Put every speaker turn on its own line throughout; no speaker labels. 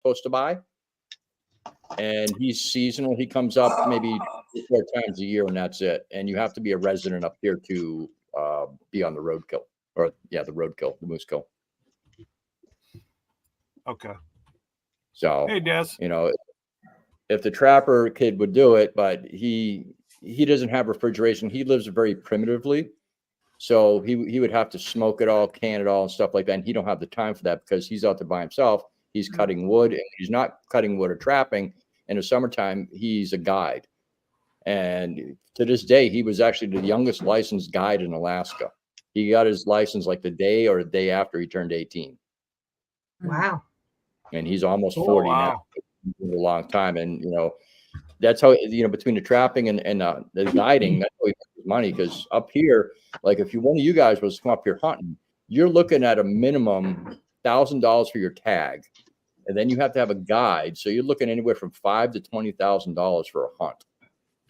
supposed to buy. And he's seasonal. He comes up maybe 4 times a year, and that's it. And you have to be a resident up here to be on the roadkill, or the roadkill, the moose kill.
Okay.
So,
hey, Des.
If the trapper kid would do it, but he doesn't have refrigeration. He lives very primitively, so he would have to smoke it all, can it all, and stuff like that. And he don't have the time for that because he's out there by himself. He's cutting wood, and he's not cutting wood or trapping. In the summertime, he's a guide. And to this day, he was actually the youngest licensed guide in Alaska. He got his license like the day or the day after he turned 18.
Wow.
And he's almost 40
wow.
now. A long time. And, that's how, between the trapping and the guiding, that's how he makes his money. Because up here, like if one of you guys was to come up here hunting, you're looking at a minimum $1,000 for your tag. And then you have to have a guide. So you're looking anywhere from $5,000 to $20,000 for a hunt.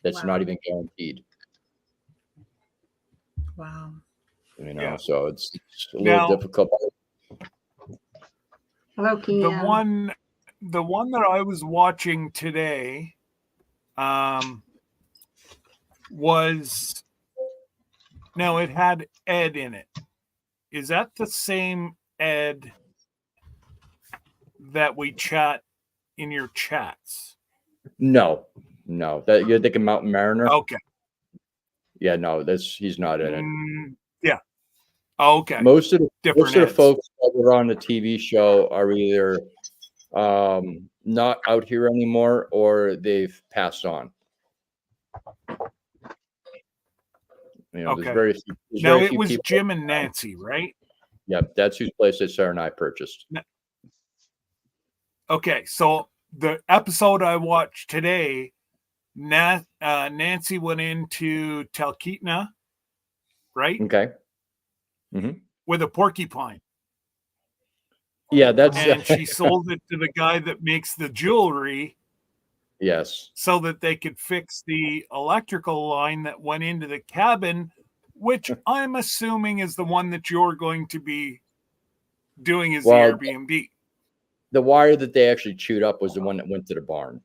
That's not even guaranteed.
Wow.
So it's a little difficult.
Hello, Kean.
The one that I was watching today it had Ed in it. Is that the same Ed that we chat in your chats?
No. That you're thinking Mountain Mariner?
Okay.
Yeah, no, he's not in it.
Yeah. Okay.
Most of the folks that were on the TV show are either not out here anymore or they've passed on.
Okay.
There's very few.
Now it was people. Jim and Nancy, right?
Yep, that's whose place that Sarah and I purchased.
Okay, so the episode I watched today, Nancy went into Talkeetna, right?
Okay. Mm-hmm.
With a porcupine.
Yeah,
and she sold it to the guy that makes the jewelry.
Yes.
So that they could fix the electrical line that went into the cabin, which I'm assuming is the one that you're going to be doing as the Airbnb.
The wire that they actually chewed up was the one that went to the barn.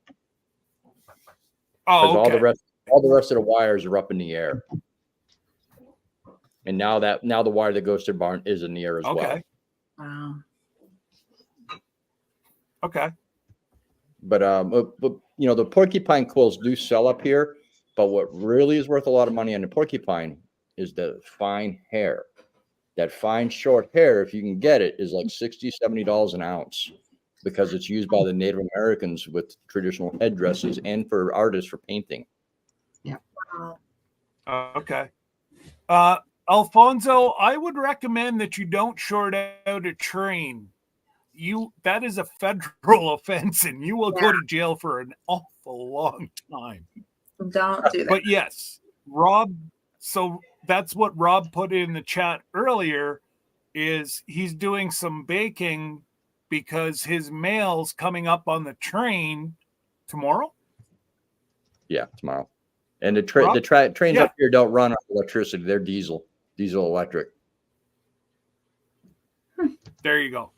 Oh, okay.
all the rest of the wires are up in the air. And now the wire that goes to the barn is in the air as well.
Wow.
Okay.
But the porcupine quills do sell up here, but what really is worth a lot of money on the porcupine is the fine hair. That fine short hair, if you can get it, is like $60, $70 an ounce because it's used by the Native Americans with traditional headdresses and for artists for painting.
Yeah.
Okay. Alfonso, I would recommend that you don't short out a train. That is a federal offense, and you will go to jail for an awful long time.
Don't do that.
But yes, Rob. So that's what Rob put in the chat earlier. Is he's doing some baking because his mail's coming up on the train tomorrow.
Yeah, tomorrow. And the trains up here don't run on electricity; they're diesel electric.
There you go.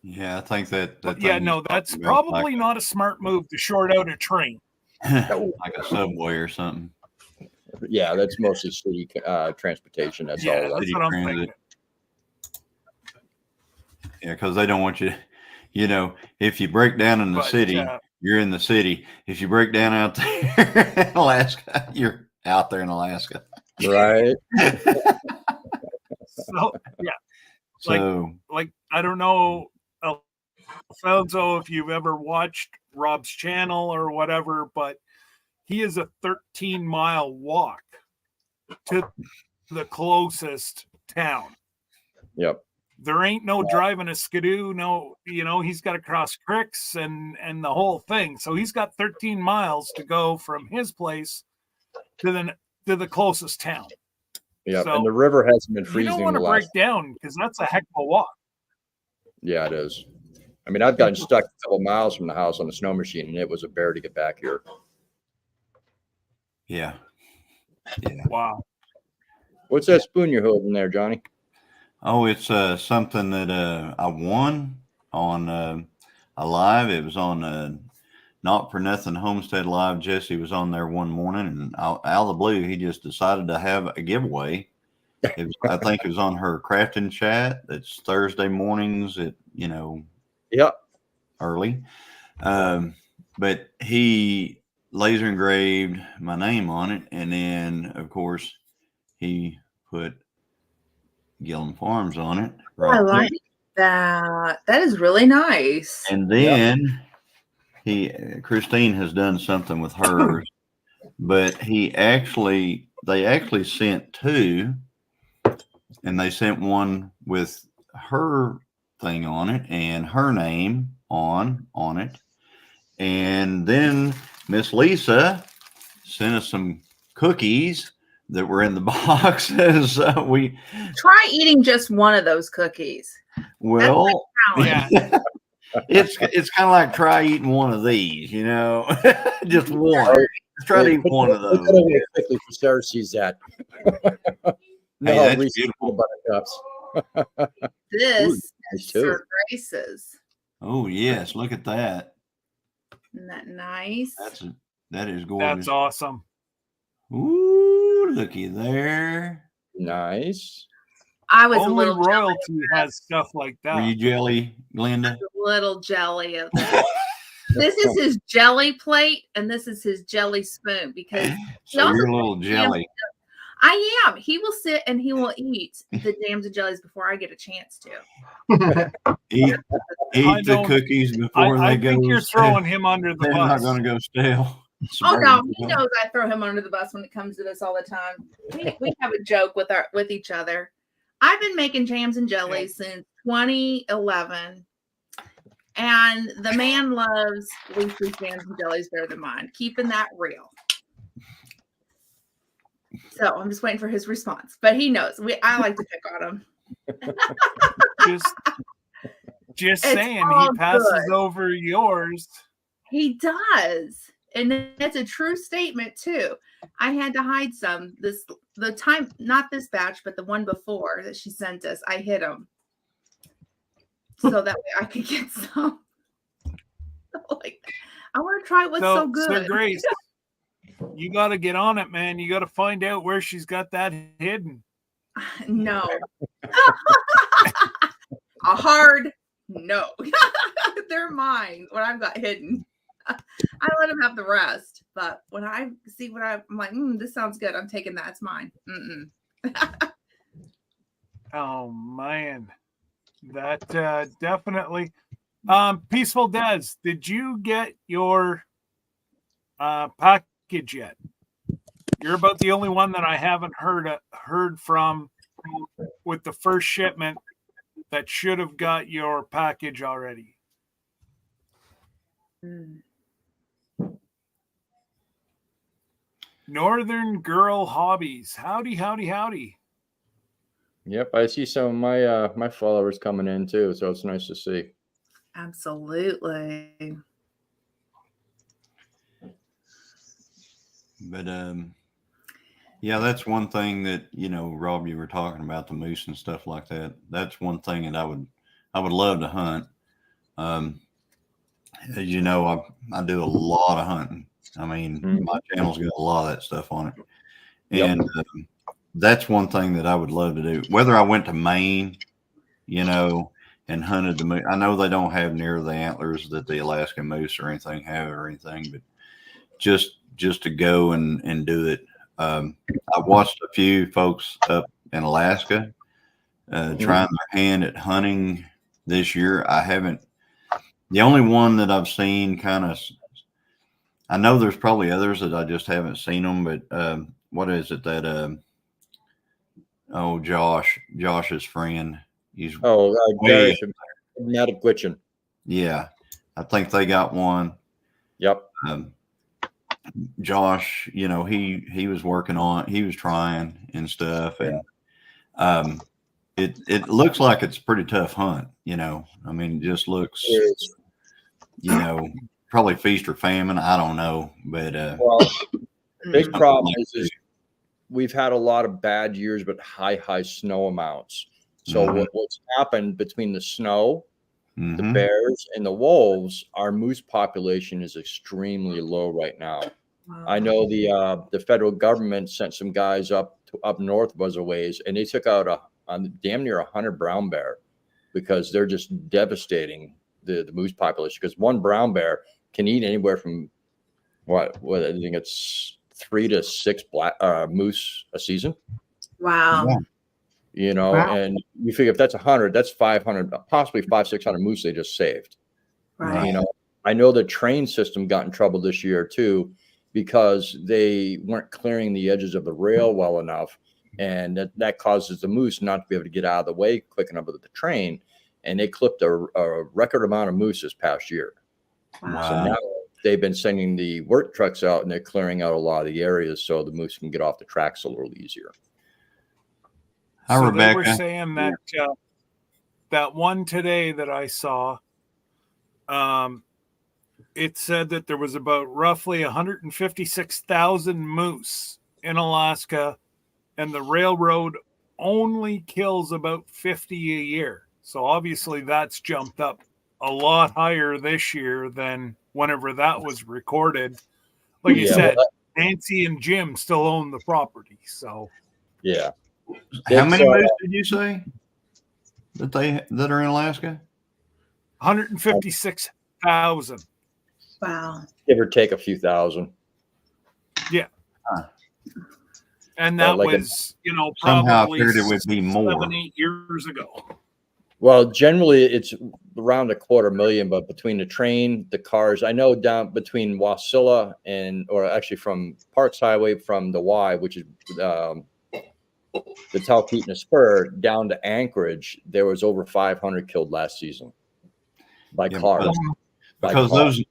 Yeah, I think that
that's probably not a smart move to short out a train.
Like a subway or something.
Yeah, that's mostly city transportation. That's all.
That's what I'm thinking.
Yeah, because they don't want you. If you break down in the city, you're in the city. If you break down out there in Alaska, you're out there in Alaska.
Right.
So I don't know, Alfonso, if you've ever watched Rob's channel or whatever, but he is a 13-mile walk to the closest town.
Yep.
There ain't no driving a skidoo. No, he's got to cross creeks and the whole thing. So he's got 13 miles to go from his place to the closest town.
Yeah,
so
and the river hasn't been freezing.
You don't want to break down because that's a heck of a walk.
Yeah, it is. I mean, I've gotten stuck a couple miles from the house on the snow machine, and it was a bear to get back here.
Yeah.
Wow.
What's that spoon you're holding there, Johnny?
Oh, it's something that I won on a live. It was on Not For Nothing Homestead Live. Jesse was on there one morning, and out of the blue, he just decided to have a giveaway. I think it was on her crafting chat. That's Thursday mornings at,
Yep.
early. But he laser engraved my name on it. And then, of course, he put Gillum Farms on it.
I like that. That is really nice.
And then Christine has done something with hers, but they actually sent two, and they sent one with her thing on it and her name on it. And then Miss Lisa sent us some cookies that were in the boxes. We
try eating just one of those cookies.
Well,
Yeah.
it's kind of like try eating one of these, just one. Just try to eat one of those.
Quickly for Sarah sees that.
Hey, that's beautiful.
Buttercups.
This
nice
is
too.
for Grace's.
Oh yes, look at that.
Isn't that nice?
That is gorgeous.
That's awesome.
Ooh, looky there.
Nice.
I was
Only
a little
royalty has stuff like that.
Were you jelly, Glenda?
a little jelly of that. This is his jelly plate, and this is his jelly spoon because
So you're a little jelly.
I am. He will sit and he will eat the jams and jellies before I get a chance to.
Eat the cookies before
I
they go.
think you're throwing him under the
They're
bus.
not going to go stale.
Oh no, he knows I throw him under the bus when it comes to this all the time. We have a joke with each other. I've been making jams and jellies since 2011, and the man loves Lisa's jams and jellies better than mine. Keeping that real. So I'm just waiting for his response, but he knows. I like to pick on him.
Just saying, he passes over yours.
He does. And that's a true statement too. I had to hide some. The time, not this batch, but the one before that she sent us, I hid them so that way I could get some. Like, I want to try what's so good.
So Grace, you got to get on it, man. You got to find out where she's got that hidden.
No. A hard no. They're mine. What I've got hidden. I let him have the rest, but when I see what I'm like, this sounds good. I'm taking that. It's mine.
Oh man, that definitely. Peaceful Des, did you get your package yet? You're about the only one that I haven't heard from with the first shipment that should have got your package already. Northern Girl Hobbies. Howdy, howdy, howdy.
Yep, I see some of my followers coming in too, so it's nice to see.
Absolutely.
But yeah, that's one thing that Rob, you were talking about the moose and stuff like that. That's one thing that I would love to hunt. As you know, I do a lot of hunting. I mean, my channel's got a lot of that stuff on it, and that's one thing that I would love to do. Whether I went to Maine, and hunted the moose. I know they don't have near the antlers that the Alaskan moose or anything have or anything, but just to go and do it. I watched a few folks up in Alaska trying their hand at hunting this year. I haven't. The only one that I've seen I know there's probably others that I just haven't seen them, but what is it that Josh's friend, he's
Gary from Matic Glitchin.
Yeah, I think they got one.
Yep.
Josh, he was working on, he was trying and stuff, and it looks like it's a pretty tough hunt. I mean, it just looks, probably feast or famine. I don't know, but
big problem is we've had a lot of bad years, but high snow amounts. So what's happened between the snow The
Mhm.
bears and the wolves, our moose population is extremely low right now. I know the federal government sent some guys up north was a ways, and they took out damn near 100 brown bear because they're just devastating the moose population. Because one brown bear can eat anywhere from what I think it's 3 to 6 black moose a season.
Wow.
Yeah.
You know,
Wow.
and you figure if that's 100, that's 500, possibly 500-600 moose they just saved.
Right.
You know, I know the train system got in trouble this year too because they weren't clearing the edges of the rail well enough, and that causes the moose not to be able to get out of the way quick enough with the train, and they clipped a record amount of moose this past year.
Wow.
So
Wow.
now they've been sending the work trucks out, and they're clearing out a lot of the areas so the moose can get off the tracks a little easier.
Hi,
So they were
Rebecca.
saying that that one today that I saw, it said that there was about roughly 156,000 moose in Alaska, and the railroad only kills about 50 a year. So obviously that's jumped up a lot higher this year than whenever that was recorded. Like you
Yeah,
said,
well,
Nancy and Jim still own the property. So
yeah.
How
It's,
many moose did you say that are in Alaska?
156,000.
Wow.
give or take a few thousand.
And
Well,
that
like
was,
Somehow I
probably
figured it would be more.
7-8 years ago.
Well, generally it's around 250,000, but between the train, the cars, I know down between Wasilla or actually from Parks Highway from the Y, which is the Talkeetna Spur down to Anchorage, there was over 500 killed last season by
Yeah,
cars.
because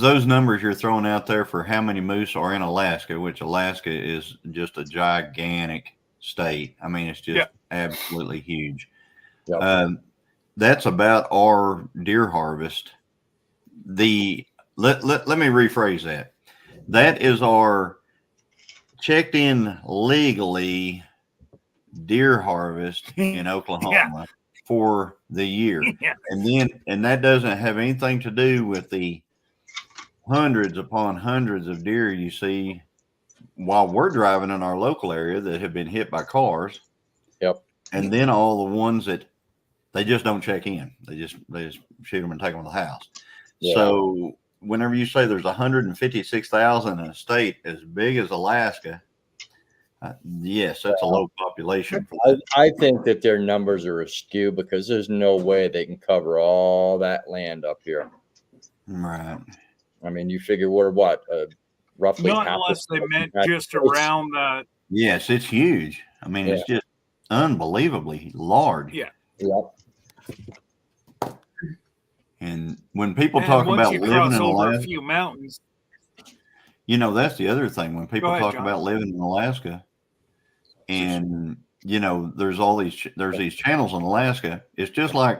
those numbers you're throwing out there for how many moose are in Alaska, which Alaska is just a gigantic state. I mean, it's just absolutely huge.
Yep.
That's about our deer harvest. Let me rephrase that. That is our checked in legally deer harvest in Oklahoma for the year.
Yeah.
And that doesn't have anything to do with the hundreds upon hundreds of deer you see while we're driving in our local area that have been hit by cars.
Yep.
And then all the ones that they just don't check in. They just shoot them and take them to the house.
Yeah.
So whenever you say there's 156,000 in a state as big as Alaska, yes, that's a low population.
I think that their numbers are askew because there's no way they can cover all that land up here.
Right.
I mean, you figure we're roughly
Not
half
unless they meant
United
just
States.
around that.
Yes, it's huge. I mean, it's just unbelievably large.
Yeah.
Yep.
And when people
And
talk
once
about
you
living
cross
in
over a
Alaska,
few mountains,
that's the other thing. When people
ahead,
talk
John.
about living in Alaska, and there's these channels in Alaska. It's just like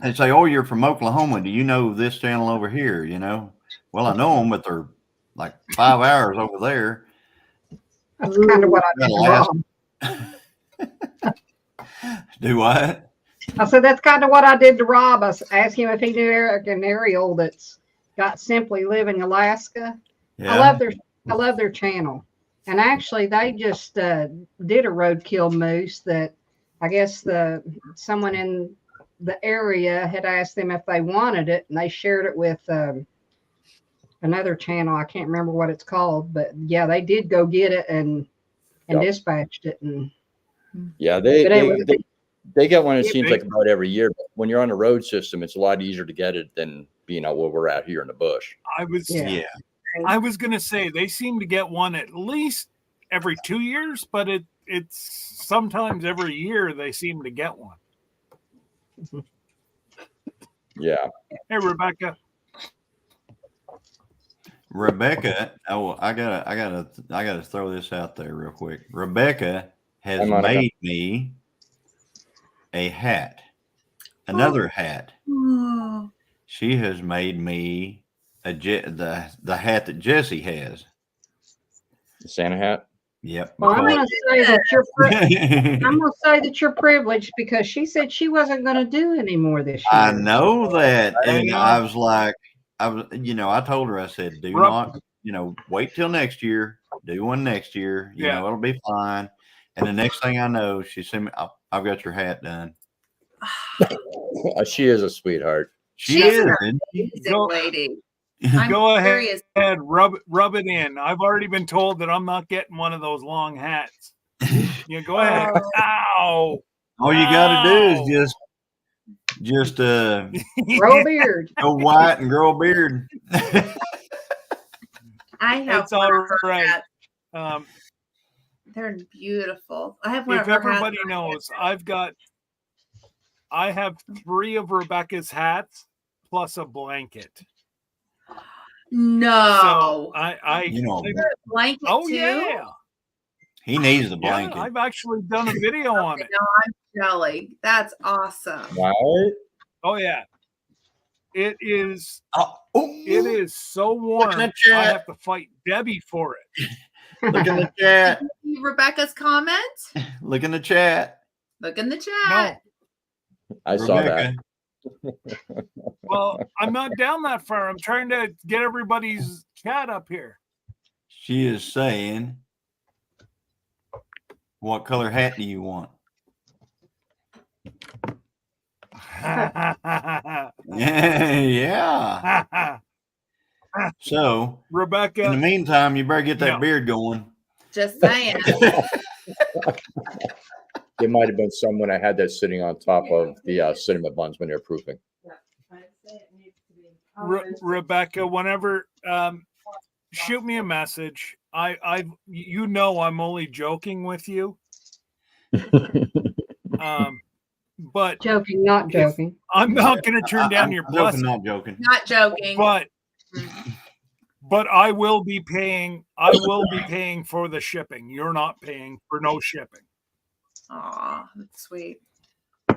they say, "Oh, you're from Oklahoma. Do you know this channel over here?" Well, I know them, but they're like 5 hours over there.
That's kind of what I did to
Alaska.
Rob.
Do what?
I said that's kind of what I did to Rob. I asked him if he knew Eric and Ariel that's got Simply Living Alaska.
Yeah.
I love their channel. And actually, they just did a roadkill moose that I guess someone in the area had asked them if they wanted it, and they shared it with another channel. I can't remember what it's called, but yeah, they did go get it and dispatched it. And
yeah, they get one. It seems
they-
like about every year. But when you're on the road system, it's a lot easier to get it than being out where we're at here in the bush.
I was
Yeah.
I was gonna say they seem to get one at least every 2 years, but it's sometimes every year they seem to get one.
Yeah.
Hey, Rebecca.
Rebecca, I gotta throw this out there real quick. Rebecca has
Hi, Monica.
made me a hat, another hat.
Oh,
She has made me the hat that Jesse has.
The Santa hat.
Yep.
Well, I'm
because-
going to say that I'm going to say that you're privileged because she said she wasn't going to do any more this year.
I know that, and
Hang
I
on.
was like, I told her, I said, do
Rub-
not, wait till next year. Do one next year.
Yeah.
It'll be fine. And the next thing I know, she sent me, I've got your hat done.
She is a sweetheart.
She
She's
is,
an
isn't she?
amazing
Go-
lady. I'm
Go ahead.
curious.
Rub it in. I've already been told that I'm not getting one of those long hats. Yeah, go ahead.
Oh.
Ow.
All you got to do
Ow.
is just
Grow a beard.
go white and grow a beard.
I have
It's
one
all
of her
right.
hats.
Um,
They're beautiful. I have one
if
of her
everybody
hats.
knows, I have 3 of Rebecca's hats plus a blanket.
No.
So I
You know,
Is there a blanket
oh
too?
yeah.
he needs the
Yeah,
blanket.
I've actually done a video on it.
No, I'm jelly. That's awesome.
Right?
Oh yeah. It is
Oh,
it is so warm.
at
I
that.
have to fight Debbie for it.
Look in the chat.
See Rebecca's comment?
Look in the chat.
Look in the
No.
chat.
I saw that.
Rebecca.
Well, I'm not down that far. I'm trying to get everybody's chat up here.
She is saying, what color hat do you want? Yeah. So, in the
Rebecca,
meantime, you better get that
No.
beard going.
Just saying.
There might have been someone I had that sitting on top of the cinnamon buns when they're proofing.
Rebecca, whenever shoot me a message. I'm only joking with you. But
Joking, not joking.
I'm not going to turn down your
I'm joking,
blessing.
not joking.
Not joking.
But I will be paying. I will be paying for the shipping. You're not paying for no shipping.
Aw, that's sweet.
Oh,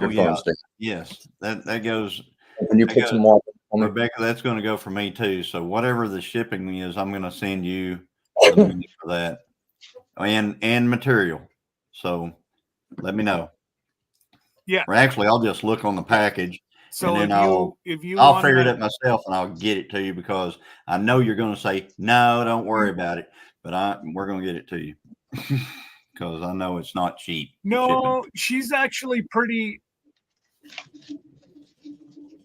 Your
yeah.
phone sticks.
Yes, that goes.
When you
I
put
got
some
it.
water on me,
Rebecca, that's going to go for me too. So whatever the shipping is, I'm going to send you the money for that and material. So let me know.
Yeah.
Or actually, I'll just look on the package.
So
And then
if you
I'll
wanna-
figure it out myself and I'll get it to you because I know you're going to say, no, don't worry about it. But we're going to get it to you because I know it's not cheap.
No, she's actually pretty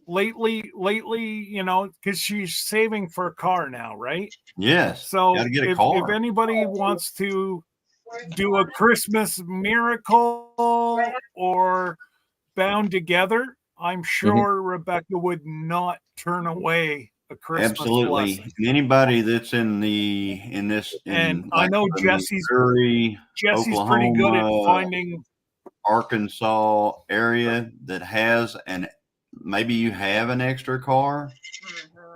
lately, because she's saving for a car now, right?
Yes.
So
Gotta get a
if
car.
anybody wants to do a Christmas miracle or Bound Together, I'm sure Rebecca would not turn away a Christmas
Absolutely.
blessing.
Anybody that's in
And I know
the
Jesse's
Missouri,
pretty good at
Oklahoma,
finding.
Arkansas area that has maybe you have an extra car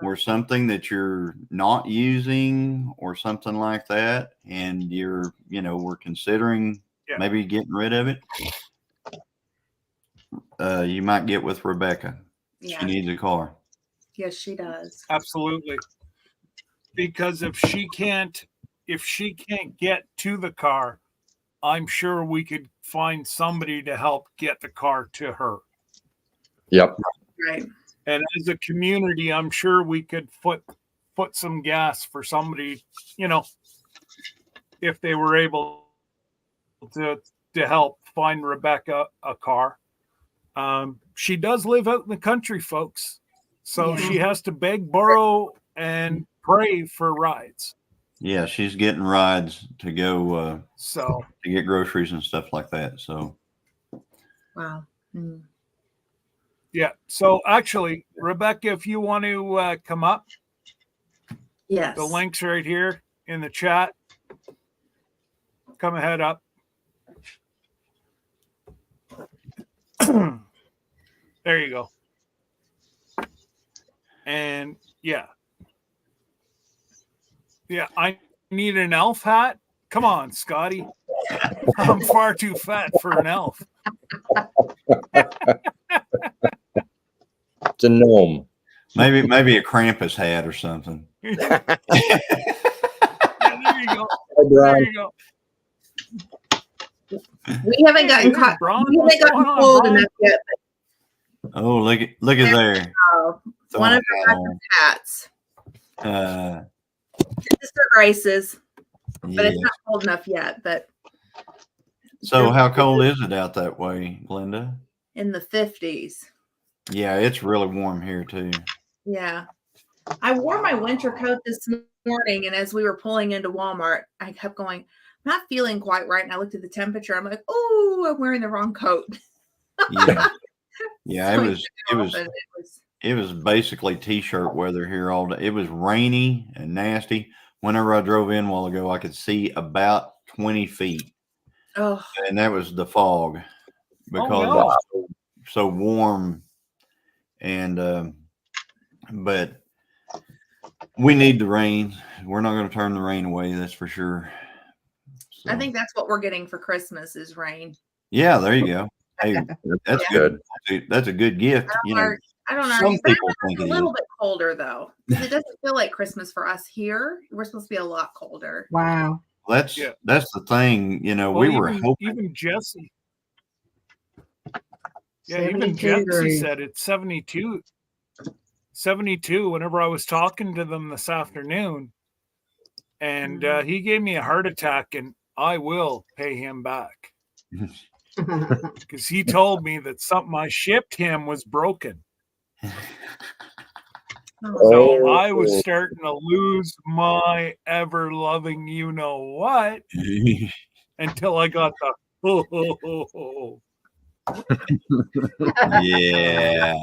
or something that you're not using or something like that, and we're considering maybe getting rid of it. You might get with Rebecca.
Yeah.
She needs a car.
Yes, she does.
Absolutely. Because if she can't get to the car, I'm sure we could find somebody to help get the car to her.
Yep.
Right.
And as a community, I'm sure we could put some gas for somebody, if they were able to help find Rebecca a car. She does live out in the country, folks. So she has to beg, borrow, and pray for rides.
Yeah, she's getting rides to go
So
to get groceries and stuff like that. So
Wow. Hmm.
yeah. So actually, Rebecca, if you want to come up,
Yes.
the link's right here in the chat. Come ahead up. There you go. And yeah, I need an elf hat. Come on, Scotty. I'm far too fat for an elf.
It's a gnome.
maybe a Krampus hat or something.
Yeah, there you go.
Hi,
There
Brian.
you go.
We haven't gotten
Hey,
caught.
Bron,
We
what's
haven't gotten
going on,
cold
Bron?
enough yet.
Oh, look at there.
But,
Throwing
one
a
of
hat
her
on.
hats. Sister Grace's, but it's
Yeah.
not cold enough yet. But
So how cold is it out that way, Glenda?
in the 50s.
Yeah, it's really warm here too.
Yeah. I wore my winter coat this morning, and as we were pulling into Walmart, I kept going, I'm not feeling quite right. And I looked at the temperature. I'm like, oh, I'm wearing the wrong coat.
Yeah. Yeah,
So
it
we
was
took
it
off,
was
and
it was basically t-shirt weather here all day. It was rainy and nasty. Whenever I drove in a while ago, I could see about 20 feet.
oh,
And that was the fog because
no.
it's so warm. And but we need the rain. We're not going to turn the rain away, that's for sure. So,
I think that's what we're getting for Christmas is rain.
yeah, there you go. Hey, that's
Yeah.
good. That's a good gift. You know,
I don't
some
know. But
people
it's
think
a
it is.
little bit colder though, because it doesn't feel like Christmas for us here. We're supposed to be a lot colder.
Wow.
That's
Yeah.
that's the thing. You know,
Well,
we were hoping.
even Jesse. Yeah,
72
even Jesse
degrees.
said it's 72. 72 whenever I was talking to them this afternoon. And he gave me a heart attack, and I will pay him back. Because he told me that something I shipped him was broken. So I was starting to lose my ever loving you know what until I got the
Yeah.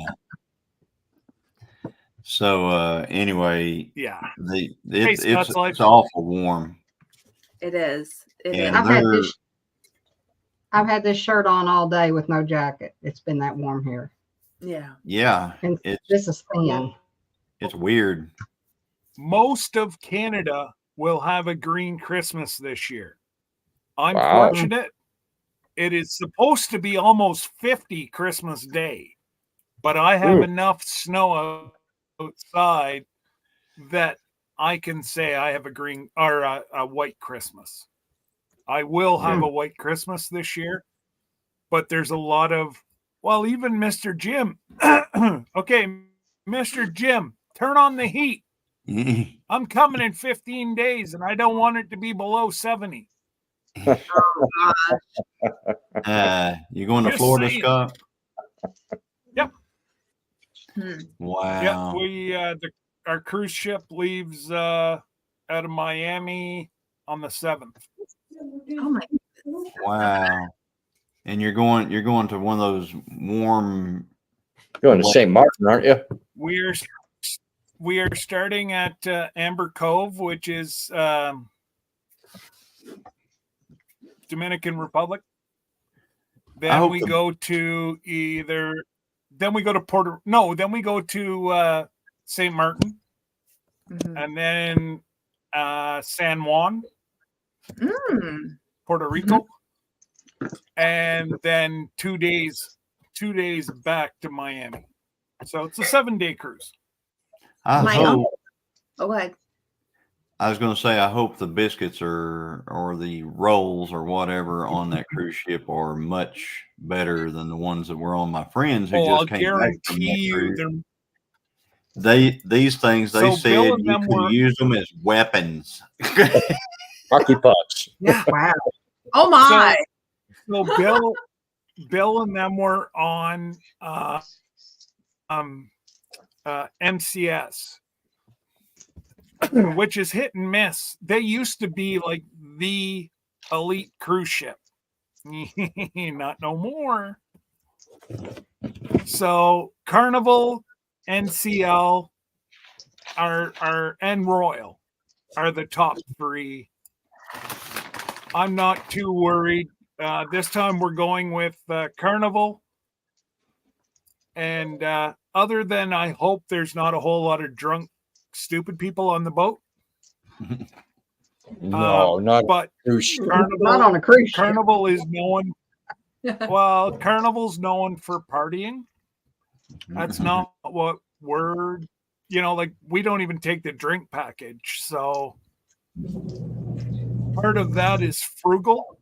So anyway,
yeah.
it's
Scott's life.
it's awful warm.
It is. It
And
is.
I've had this shirt on all day with no jacket. It's been that warm here.
Yeah.
Yeah,
And
it's
this is thin.
weird.
Most of Canada will have a green Christmas this year. I'm
Wow.
fortunate. It is supposed to be almost 50 Christmas Day, but I have enough snow outside that I can say I have a green or a white Christmas. I will have a white Christmas this year, but there's a lot of, well, even Mr. Jim. Okay, Mr. Jim, turn on the heat. I'm coming in 15 days and I don't want it to be below 70.
Oh, gosh.
You going to
Just
Florida,
saying.
Scott?
Yep.
Wow.
Yep. We our cruise ship leaves out of Miami on the 7th.
Oh my
Wow. And you're going to one of those warm.
Going to St. Martin, aren't you?
We are starting at Amber Cove, which is Dominican Republic. Then we go to then we go to St. Martin, and then San Juan, Puerto Rico, and then 2 days back to Miami. So it's a 7-day cruise.
I was going to say, I hope the biscuits or the rolls or whatever on that cruise ship are much better than the ones that were on my friends who just came back from that cruise. These things, they said you could use them as weapons.
Hockey pucks.
Yeah. Wow. Oh my.
So Bill and them were on MCS, which is hit and miss. They used to be like the elite cruise ship. Not no more. So Carnival, NCL, and Royal are the top 3. I'm not too worried. This time we're going with Carnival. And other than I hope there's not a whole lot of drunk, stupid people on the boat.
No, not
but
Carnival, not on a cruise ship.
Carnival is known. Well, Carnival's known for partying. That's not what we're, like we don't even take the drink package. So part of that is frugal,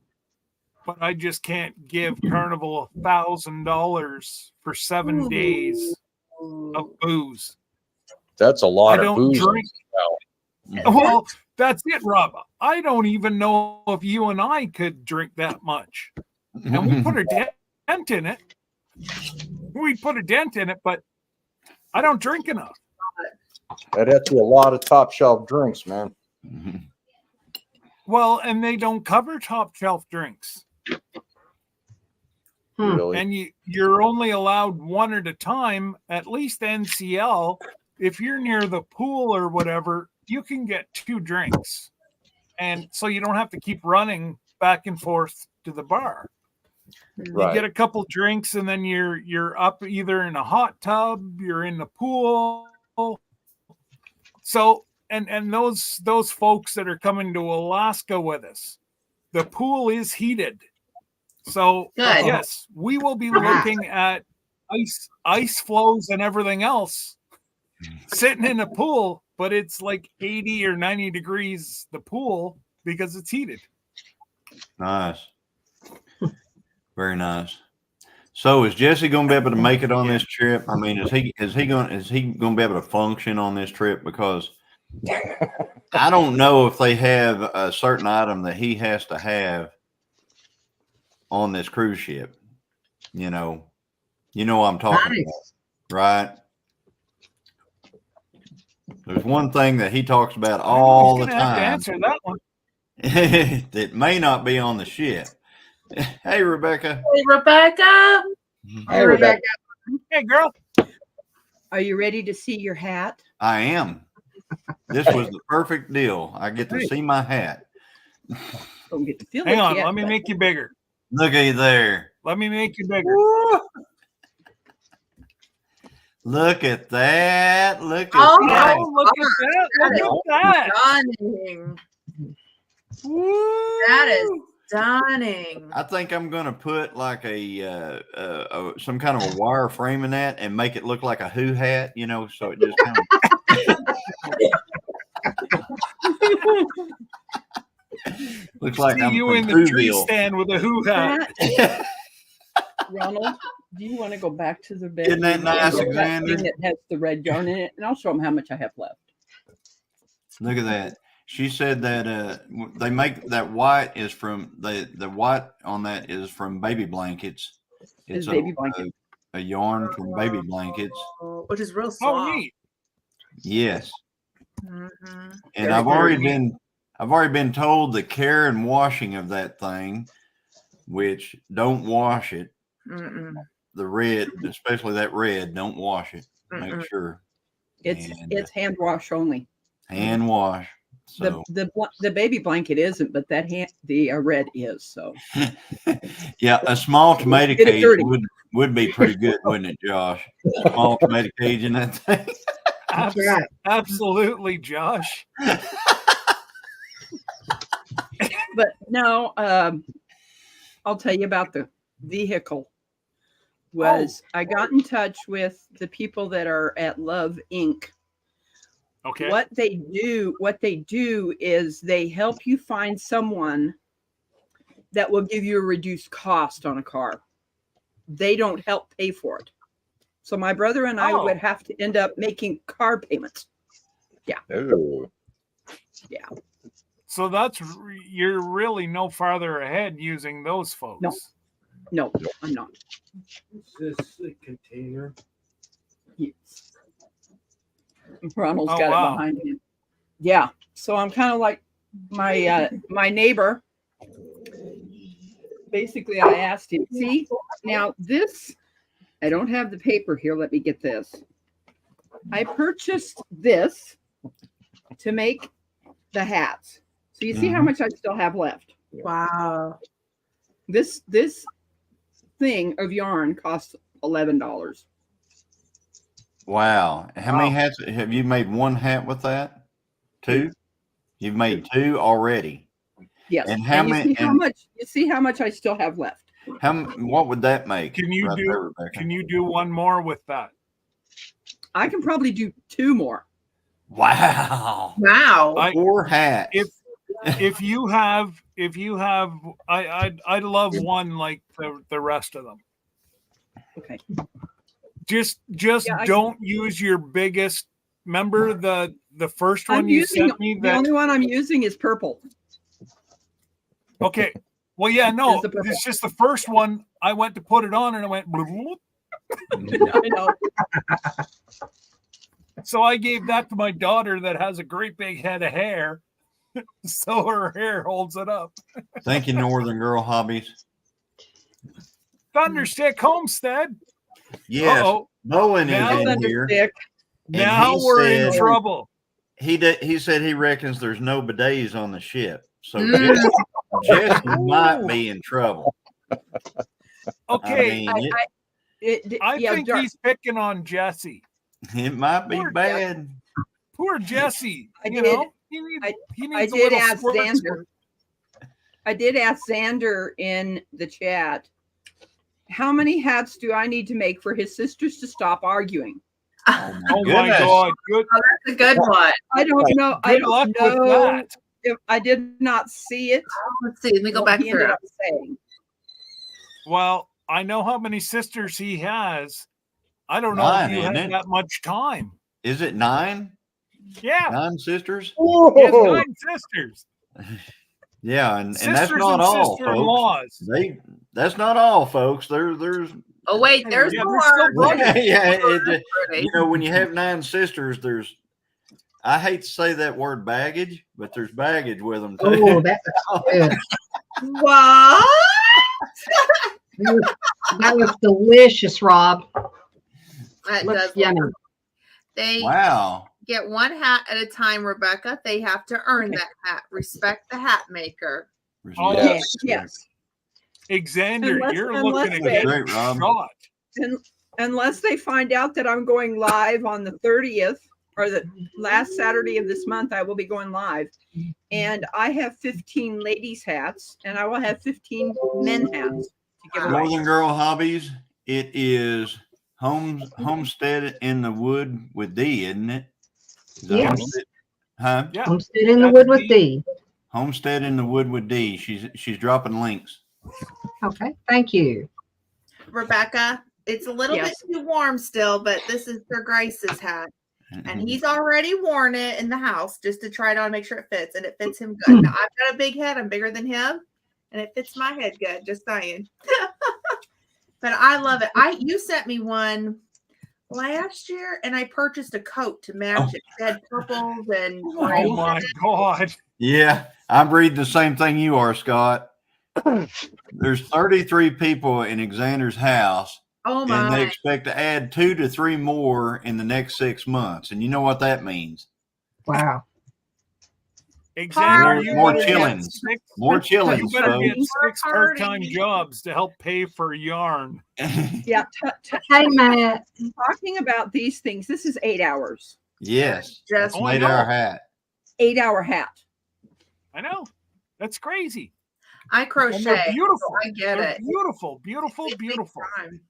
but I just can't give Carnival $1,000 for 7 days of booze.
That's a lot
I
of
don't
booze.
drink. Well, that's it, Rob. I don't even know if you and I could drink that much. And we put a dent in it. We put a dent in it, but I don't drink enough.
That has to be a lot of top shelf drinks, man.
Well, and they don't cover top shelf drinks.
Really?
And you're only allowed one at a time, at least NCL. If you're near the pool or whatever, you can get 2 drinks. And so you don't have to keep running back and forth to the bar.
Right.
You get a couple drinks and then you're up either in a hot tub, you're in the pool. So and those folks that are coming to Alaska with us, the pool is heated. So
Good.
yes, we will be looking at ice flows and everything else sitting in a pool, but it's like 80 or 90 degrees the pool because it's heated.
Nice. Very nice. So is Jesse going to be able to make it on this trip? I mean, is he going to be able to function on this trip? Because I don't know if they have a certain item that he has to have on this cruise ship. You know what I'm talking about, right? There's one thing that he talks about all the
Have to
time
answer that one.
that may not be on the ship. Hey, Rebecca.
Hey, Rebecca.
Hey, Rebecca.
Hey, girl.
Are you ready to see your hat?
I am. This was the perfect deal. I get to see my hat.
Don't get to feel
Hang
it
on.
yet,
Let me
but-
make you bigger.
Look at you there.
Let me make you bigger.
Look at that. Look at
Oh,
that.
Oh, look at that. Look at that.
Stunning.
Woo.
That is stunning.
I think I'm gonna put like a some kind of a wire frame in that and make it look like a Who hat, so it just kind of looks like
See
I'm
you
from
in the tree
Whoville.
stand with a Who hat.
Ronald, do you want to go back to the bed?
Isn't that nice,
That
Xander?
thing that has the red yarn in it, and I'll show them how much I have left.
Look at that. She said that they make that white is from the white on that is from baby blankets.
It's
It's
baby blanket.
a yarn from baby blankets.
Which is real
Oh,
soft.
neat.
Yes.
Mhm.
And
Very
I've already
good.
been told the care and washing of that thing, which don't wash it.
Mm-mm.
The red, especially that red, don't wash it.
Mm-mm.
Make sure.
It's
And,
hand wash only.
hand wash. So
The baby blanket isn't, but the red is. So
yeah, a small tomato
Get it
cage
dirty.
would be pretty good, wouldn't it, Josh? Small tomato cage in that thing.
That's right.
Absolutely, Josh.
but no, I'll tell you about the vehicle. I got in touch with the people that are at Love Inc.
Okay.
What they do is they help you find someone that will give you a reduced cost on a car. They don't help pay for it. So my brother and I would have to end up making car payments.
Ooh.
Yeah.
So you're really no farther ahead using those folks.
No, I'm not.
Is this a container?
Yes. Ronald's
Oh,
got
wow.
it behind him. Yeah. So I'm kind of like my neighbor. Basically, I asked him, see, now this, I don't have the paper here. Let me get this. I purchased this to make the hats. So you see how much I still have left.
Wow.
This thing of yarn costs $11.
Wow. How many
Wow.
hats have you made? One hat with that? Two? You've made two already.
Yes.
And how
you
many-
see how much I still have left.
What would that make?
Can you
right
do
there, Rebecca?
Can you do one more with that?
I can probably do 2 more.
Wow.
Wow.
I-
4 hats.
if you have, I'd love one like the rest of them.
Okay.
Just
Yeah,
don't use your biggest. Remember the first one
I'm
you
using
sent me.
the only one I'm using is purple.
Okay. Well, yeah, no,
Is the purple.
it's just the first one. I went to put it on and I went. Bloop, bloop.
I know.
So I gave that to my daughter that has a great big head of hair. So her hair holds it up.
Thank you, Northern Girl Hobbies.
Thunderstick Homestead.
Yes,
Uh-oh.
Bowen
Now
is in here.
Thunderstick.
Now
he
we're in
said-
trouble.
He said he reckons there's no bidets on the ship. So
Mm.
Jesse might be in trouble.
Okay,
I mean,
I
yeah,
think he's picking on Jesse.
it might be
Poor
bad.
Poor Jesse.
I
You
did-
know, he needs
I
a
did
little
ask
squirt,
Xander.
squirt.
I did ask Xander in the chat, how many hats do I need to make for his sisters to stop arguing?
Oh my
Oh my
goodness.
God! Good,
That's a good one.
I don't know. I
good
don't
luck with
know
that.
if I did not see it.
Let's see. Let me go
what
back
he ended
through.
up saying.
Well, I know how many sisters he has. I don't know
9,
if you
isn't
have
it?
that much time.
Is it 9?
Yeah,
9 sisters?
he has 9 sisters.
Yeah, and that's
Sisters
not
and
all, folks.
sister-in-laws.
That's not all, folks. There's
Oh wait, there's
Yeah,
more.
there's still brothers.
Pretty.
you know, when you have 9 sisters, there's, I hate to say that word baggage, but there's baggage with them too.
Oh, that's good.
What?
That was delicious, Rob.
That
Looks
does
yummy.
look- They
Wow.
get one hat at a time, Rebecca. They have to earn that hat. Respect the hat maker.
Oh,
Yes. Yes.
Xander,
Unless-
you're
unless
looking
they-
at
Great, Rob.
shot.
Unless they find out that I'm going live on the 30th or the last Saturday of this month, I will be going live. And I have 15 ladies' hats and I will have 15 men hats to give away.
Northern Girl Hobbies. It is Homestead in the Wood with D, isn't it? Is that
Yes.
Homestead? Huh?
Yeah.
Homestead in the
That's
wood with
me.
D.
Homestead in the Wood with D. She's dropping links.
Okay, thank you.
Rebecca, it's a little
Yes.
bit too warm still, but this is Sir Grace's hat. And he's already worn it in the house just to try it on and make sure it fits. And it fits him good. Now, I've got a big head. I'm bigger than him. And it fits my head good. Just saying. But I love it. You sent me one last year and I purchased a coat to match it. It had purples and gray.
Oh my God.
Yeah, I'm reading the same thing you are, Scott. There's 33 people in Xander's house,
Oh
and they
my.
expect to add 2 to 3 more in the next 6 months. And you know what that means?
Wow.
Xander, you
More
better get
chillins.
6
More
You
chillins,
better get
folks.
6 part-time jobs to help pay for yarn.
Yeah.
Hey, Matt.
Talking about these things, this is 8 hours.
Yes,
Just
Oh, I
made
know.
our hat.
8-hour hat.
I know. That's crazy.
I
And
crochet.
they're beautiful.
I get
They're
it.
beautiful, beautiful,
It takes
beautiful.
time.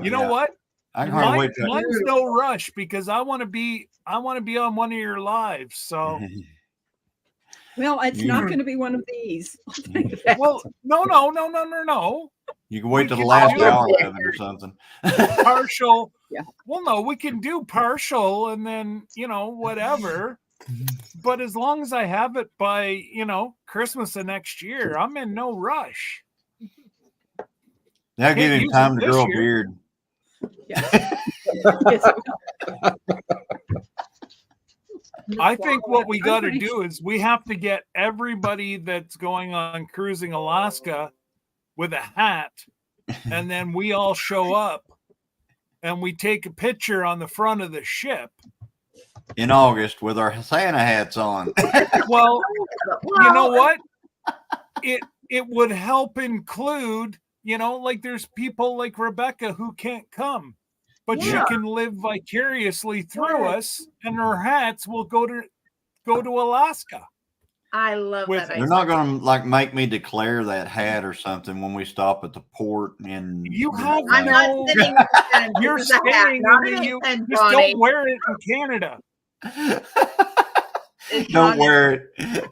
You know
Yeah.
what?
I can hardly wait till
Mine's no rush because I want to be on one of your lives. So,
Well, it's
You-
not going to be one of these. I'll tell you that.
well, no.
you can wait till the
can
last
do
hour
it.
of it or something.
Partial.
Yeah.
Well, no, we can do partial and then, whatever. But as long as I have it by, Christmas of next year, I'm in no rush.
Now give
Can't
him
use
time
it
to
this
grow a
year.
beard.
Yes.
I think what we got to do is we have to get everybody that's going on cruising Alaska with a hat, and then we all show up and we take a picture on the front of the ship.
In August with our Santa hats on.
Well,
Well,
you know what? It would help include, like there's people like Rebecca who can't come, but
Yeah.
she can live vicariously through us, and her hats will go to Alaska.
I love
With-
that.
They're
idea.
not going to like make me declare that hat or something when we stop at the port in.
You have
I'm
no-
not sitting with a pen.
You're
This is a hat,
staying
not
in
a
you
pen,
just
Bonnie.
don't wear it in Canada.
It's
Don't
not-
wear it.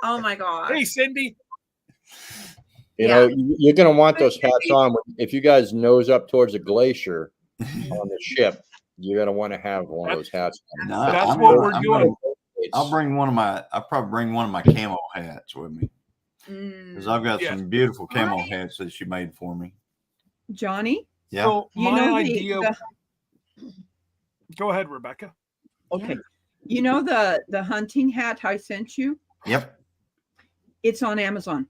Oh my gosh.
Hey, Cindy.
You know, you're going to want those hats on. If you guys nose up towards a glacier on the ship, you're going to want to have one of those hats on.
No,
That's
I'm
what
gonna-
we're
I'm
doing.
gonna- I'll probably bring one of my camo hats with me because I've got
Yeah.
some beautiful camo hats that she made for me.
Johnny,
Yeah.
So
you
my
know
idea. Go ahead, Rebecca.
okay. You know the hunting hat I sent you?
Yep.
It's on Amazon.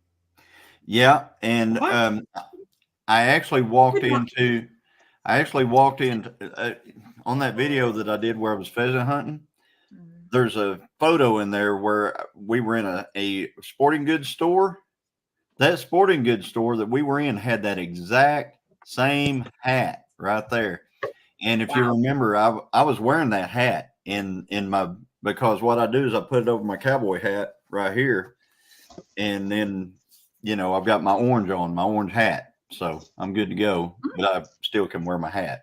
Yeah. And
What?
I actually walked
Good one.
into on that video that I did where I was pheasant hunting. There's a photo in there where we were in a sporting goods store. That sporting goods store that we were in had that exact same hat right there. And if you remember, I was wearing that hat because what I do is I put it over my cowboy hat right here. And then, I've got my orange hat. So I'm good to go, but I still can wear my hat.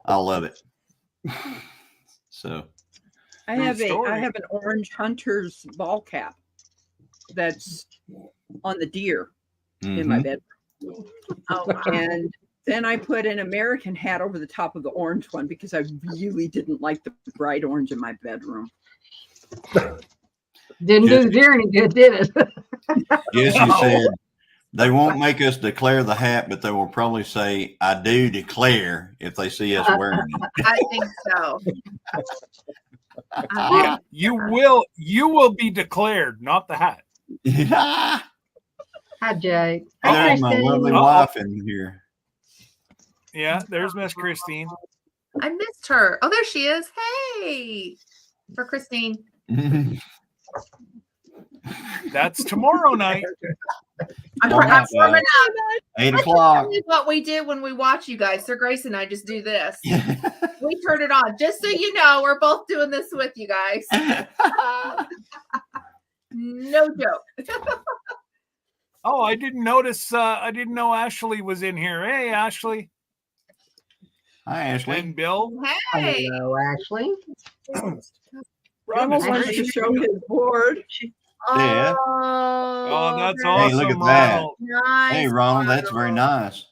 I love it. So.
I
True
have
story.
an orange hunter's ball cap that's on the deer in my bed.
Oh, wow.
And then I put an American hat over the top of the orange one because I really didn't like the bright orange in my bedroom.
Didn't do the deer any good, did it?
Yes, you said they won't make us declare the hat, but they will probably say, "I do declare" if they see us wearing it.
I think so.
Yeah, you will be declared, not the hat.
Hi,
Hi, Jake.
there's my
Christine.
lovely wife in here.
Yeah, there's Miss Christine.
I missed her. Oh, there she is. Hey, for Christine.
That's tomorrow night.
I'm
All right,
warming up.
8
That's
o'clock.
exactly what we do when we watch you guys. Sir Grace and I just do this. We turn it on. Just so you know, we're both doing this with you guys. No joke.
Oh, I didn't notice. I didn't know Ashley was in here. Hey, Ashley
Hi, Ashley.
and Bill.
Hey.
Hello, Ashley.
Ronald
Goodness
wants to
gracious.
show his board.
Yeah.
Oh, that's
very
awesome,
look at that.
Ronald.
Nice.
Hey, Ronald, that's very nice.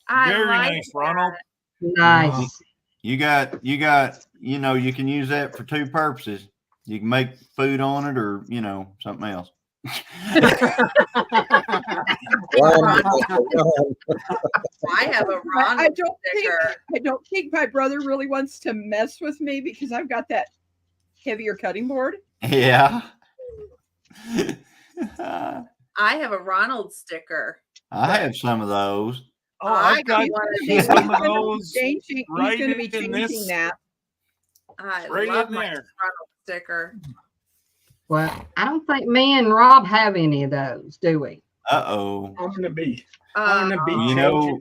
I
Very
like
nice, Ronald.
Nice.
You got, you can use that for two purposes. You can make food on it or, something else.
I have a Ronald
I don't
sticker.
think my brother really wants to mess with me because I've got that heavier cutting board.
Yeah.
I have a Ronald sticker.
I have some of those.
Oh, I've got
one of these.
some of those
He's
right
going to be
in
changing
this-
that.
I
right
love
in
my
there.
Ronald sticker.
Well, I don't think me and Rob have any of those, do we?
Uh-oh.
I'm gonna be
Uh,
You know,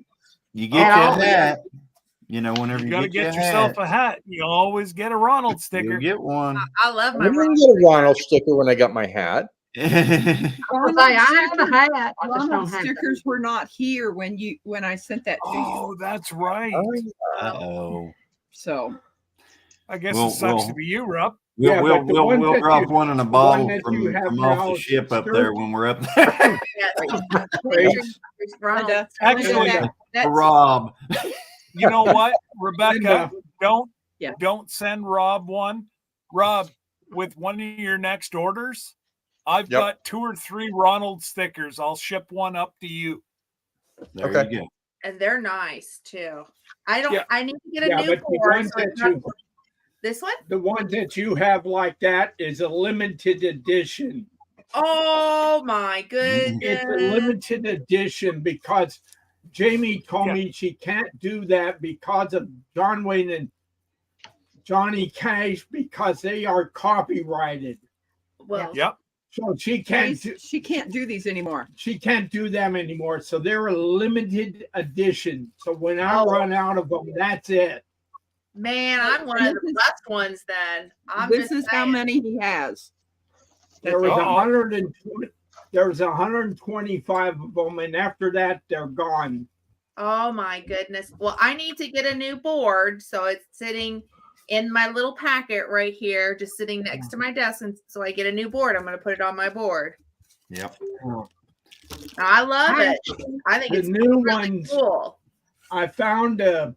you get
At
your
all.
hat. Whenever
You
you
got to
get your
get yourself
hat,
a hat. You always get a Ronald
you'll
sticker.
get one.
I love
I
my
didn't
Ronald
get a
sticker.
Ronald sticker when I got my hat.
I have a hat. I just don't
Ronald
have
stickers were not here when I sent that to you.
Oh, that's right.
Uh-oh.
So
I guess
Well,
it sucks to
well,
be you, Rob.
Yeah,
We'll
but the ones
we'll
that
drop
you-
one in a
the
bottle
one that you have
from off
now
the
is
ship up
sturdy.
there when we're up there.
Yes.
Grace.
Ronald.
Linda,
Actually,
Linda, that's,
For Rob.
You know what, Rebecca?
Linda.
Don't send Rob one. Rob, with one of your next orders, I've
Yep.
got 2 or 3 Ronald stickers. I'll ship one up to you.
There
Okay.
you go.
And they're nice too. I don't.
Yeah.
I need to get a
Yeah,
new
but the
board.
ones
So
that
it's not-
you
this one?
the ones that you have like that is a limited edition.
Oh my goodness!
It's a limited edition because Jamie told
Yeah.
me she can't do that because of John Wayne and Johnny Cash because they are copyrighted.
Well,
Yep.
So she can't do,
she can't do these anymore.
she can't do them anymore. So they're a limited edition. So when I
Oh.
run out of them, that's it.
man, I'm one of the best ones. Then I'm
This
just
is how
saying.
many he has.
There was
Uh-oh.
120. There was 125 of them, and after that, they're gone.
Oh my goodness! Well, I need to get a new board, so it's sitting in my little packet right here, just sitting next to my desk. And so I get a new board, I'm going to put it on my board.
Yep.
I love it. I think
The
it's
new
really
ones.
cool.
I found a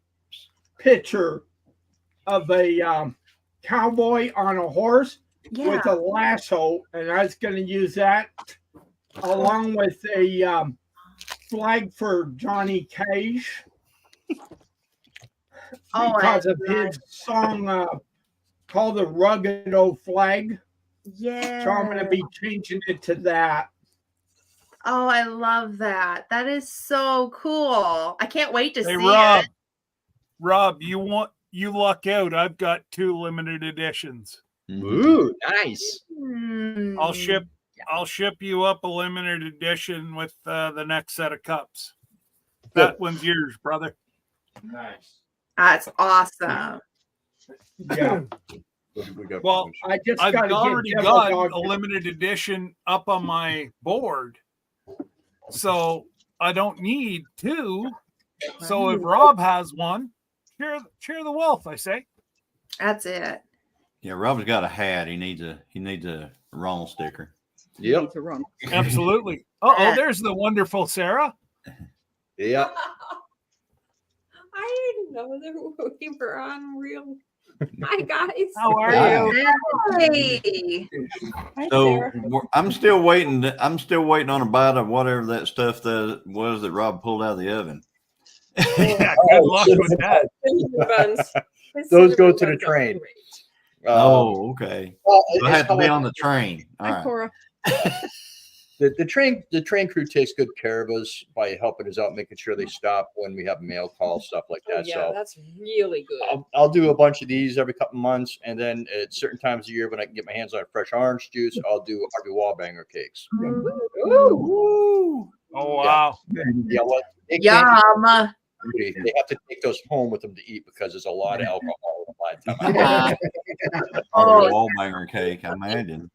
picture of a cowboy on a horse
Yeah.
with a lasso, and I was going to use that along with a flag for Johnny Cage
Oh,
because
I
of
love
his song called "The Rugged Old Flag."
Yeah.
So I'm going to be changing it to that.
Oh, I love that. That is so cool. I can't wait to
Hey,
see
Rob.
it.
Rob, you luck out. I've got 2 limited editions.
Ooh, nice.
I'll
Hmm.
ship you up a limited edition with the next set of cups. That one's yours, brother.
Nice.
That's awesome.
Yeah,
Well,
I just
I've
got to
already
get
got
Devil
a
Dog.
limited edition up on my board, so I don't need 2. So if Rob has one, share the wealth, I say.
That's it.
Yeah, Rob's got a hat. He needs a Ronald sticker.
Yep.
Needs a run.
Absolutely. Oh, there's the wonderful Sarah.
Yep.
I didn't know that we were on real. Hi guys.
How are
Hi.
you?
Hey.
Hi,
So
Sarah.
I'm still waiting. I'm still waiting on a bite of whatever that stuff that was that Rob pulled out of the oven.
Yeah, good luck with that.
Cinnamon buns. The
Those go
cinnamon
to the
buns are
train.
great.
Oh, okay.
Well,
So I
it's
have to be
kinda
on the train. All
Hi,
right.
Cora.
the train crew takes good care of us by helping us out, making sure they stop when we have mail calls, stuff like
Oh,
that.
yeah,
So
that's really good.
I'll do a bunch of these every couple months, and then at certain times of year when I can get my hands on fresh orange juice, I'll do Harvey Wallbanger cakes.
Oh wow.
Yeah, well, they
Yum.
they have to take those home with them to eat because there's a lot of alcohol by the time.
Harvey
Oh,
Wallbanger cake, I imagine.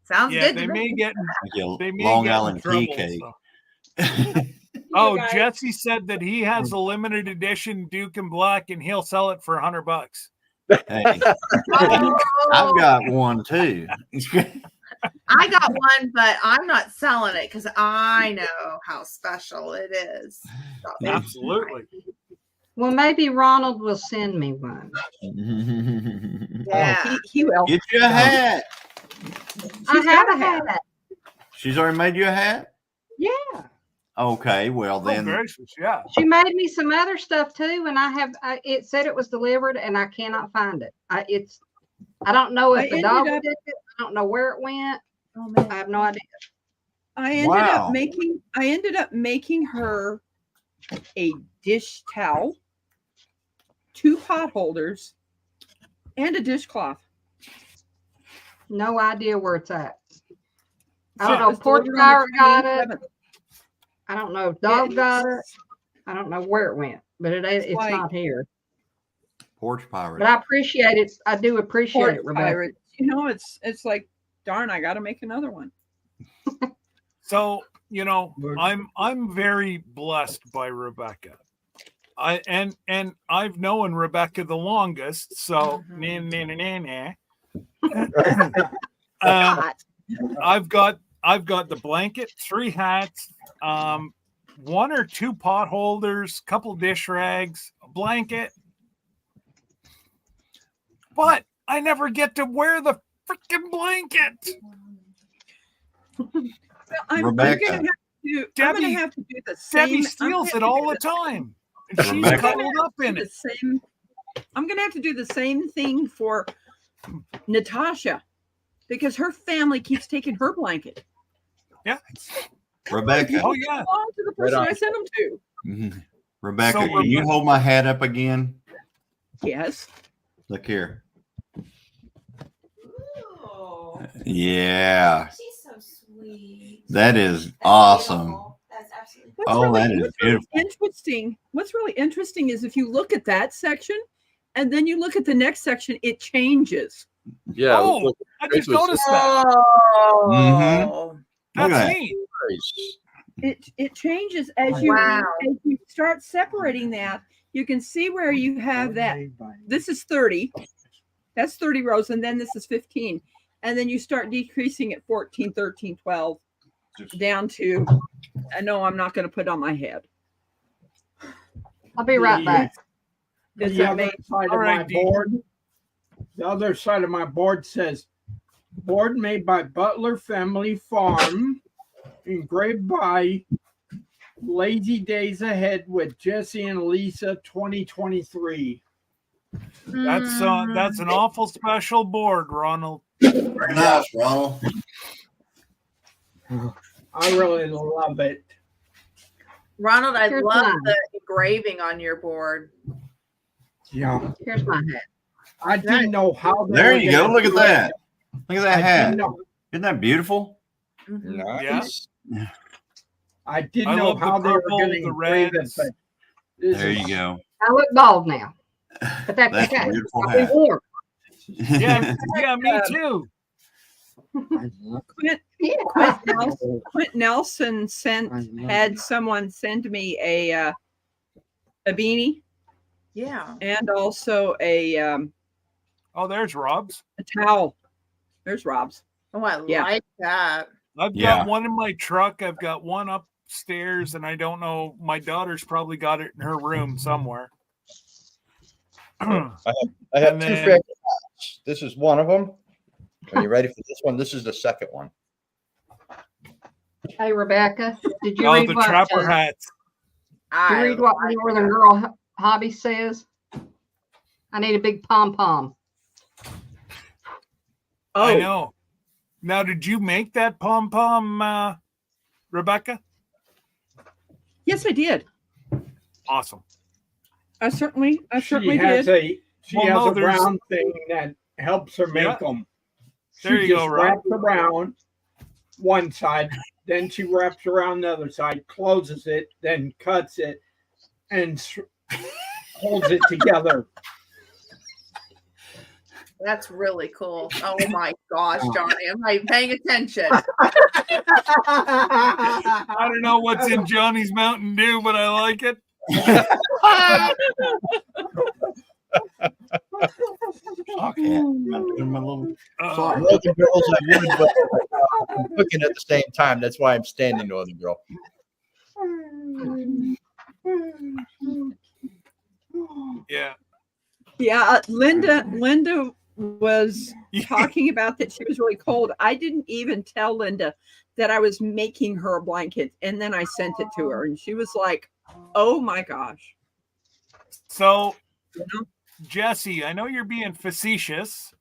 sounds
Yeah,
good
they
to
may
me.
get
Like a
they may
Long
get in
Island tea
trouble.
cake.
So.
You
Oh,
guys-
Jesse said that he has a limited edition Duke and Black, and he'll sell it for $100.
Hey, I've got one too.
I got one, but I'm not selling it because I know how special it is. So,
Absolutely.
Well, maybe Ronald will send me one.
Yeah.
He will.
Get you a hat.
I have a hat.
She's already made you a hat?
Yeah.
Okay, well
Oh,
then
gracious, yeah.
She made me some other stuff too, and it said it was delivered, and I cannot find it. I don't know if
I
the
ended
dog
up-
did it. I don't know where it went.
Oh, man.
I have no idea.
I ended up making her a dish towel, 2 pot holders, and a dishcloth.
No idea where it's at. I
So
don't
it
know.
was
Porch
delivered on
Pirate
the
got it.
27th.
I don't know if Dog got it. I don't know where it went, but it's
like-
not here.
Porch Pirate.
But I appreciate it. I do appreciate
Porch
it, Rebecca.
Pirate. You know, it's like, darn, I got to make another one.
So, you know, I'm very blessed by Rebecca. And I've known Rebecca the longest, so nah, nah, nah, nah, nah. I've got the blanket, 3 hats, 1 or 2 pot holders, couple dish rags, a blanket. But I never get to wear the freaking blanket.
I'm
Rebecca.
gonna I'm
Debbie-
gonna have to do the same.
Debbie
I'm
steals
gonna
it
have to
all
do
the time. And she's
Rebecca.
cuddled up in
the
it.
same. I'm gonna have to do the same thing for Natasha because her family keeps taking her blanket.
Yeah.
Rebecca.
Oh yeah.
Belong to the person
on.
I sent them to.
Mhm. Rebecca,
So
can you hold my hat up again?
Yes.
Look here.
Oh,
Yeah.
she's so sweet.
That is
That's
awesome.
beautiful. That's absolutely
Oh, that is beautiful.
Interesting. What's really interesting is if you look at that section and then you look at the next section, it changes.
Yeah.
Oh,
look,
I just
Grace was-
noticed that.
Oh.
Look at
That's
that.
neat.
nice.
It changes as
Wow.
you start separating that. you can see where you have that. This is 30. That's 30 rows. And then this is 15. And then you start decreasing at 14, 13, 12 down to, no, I'm not going to put on my head.
I'll be right back.
It's
The other
amazing.
side of
All
my
right, Dee.
board. The other side of my board says, "Board made by Butler Family Farm, engraved by Lazy Days Ahead with Jesse and Lisa 2023."
That's an awful special board, Ronald.
Very nice, Ronald.
I really love it.
Ronald, I
Here's
love
mine.
the engraving on your board.
Yeah,
Here's my hat.
I didn't know how. they
There
were
you go.
gonna
Look at
do it.
that. Look at that
I
hat.
didn't know,
Isn't that beautiful?
Nice.
I didn't
I
know
love the
how they were
purple,
going to
the
engrave it,
reds.
but this
There
is-
you go.
I look bald now, but that's
That's
okay.
a beautiful
I'll be
hat.
warm.
Yeah, yeah, me too.
Quint,
Yeah.
Quint Nelson had someone send me a beanie
Yeah.
and also a
Oh, there's Rob's.
towel. There's Rob's.
Oh, I
Yeah.
like that.
I've
Yeah.
got one in my truck. I've got one upstairs, and I don't know. My daughter's probably got it in her room somewhere.
I have
And
two
then-
favorite hats. This is one of them. Are you ready for this one? This is the second one.
Hey, Rebecca, did you
Oh,
read
the
what,
trapper hats.
did you
I
read what
like
Northern Girl Hobby says? I need a big pom pom.
I know. Now, did you make that pom pom, Rebecca?
Yes, I did.
Awesome.
I certainly
She has
did.
Well, no,
a
there's-
round thing that helps her make
Yeah.
them.
There
She
you
just
go, Rob.
wraps around one side, then she wraps around the other side, closes it, then cuts it, and holds it together.
That's really cool. Oh my gosh, Johnny, am I paying attention?
I don't know what's in Johnny's Mountain Dew, but I like it.
Sock hat. I'm doing my little sock.
Northern Girls, I would, but I'm cooking at the same time. That's why I'm standing Northern Girl.
Yeah.
Yeah, Linda was talking about that she was really cold. I didn't even tell Linda that I was making her a blanket, and then I sent it to her, and she was like, "Oh my gosh!"
So,
You know?
Jesse, I know you're being facetious,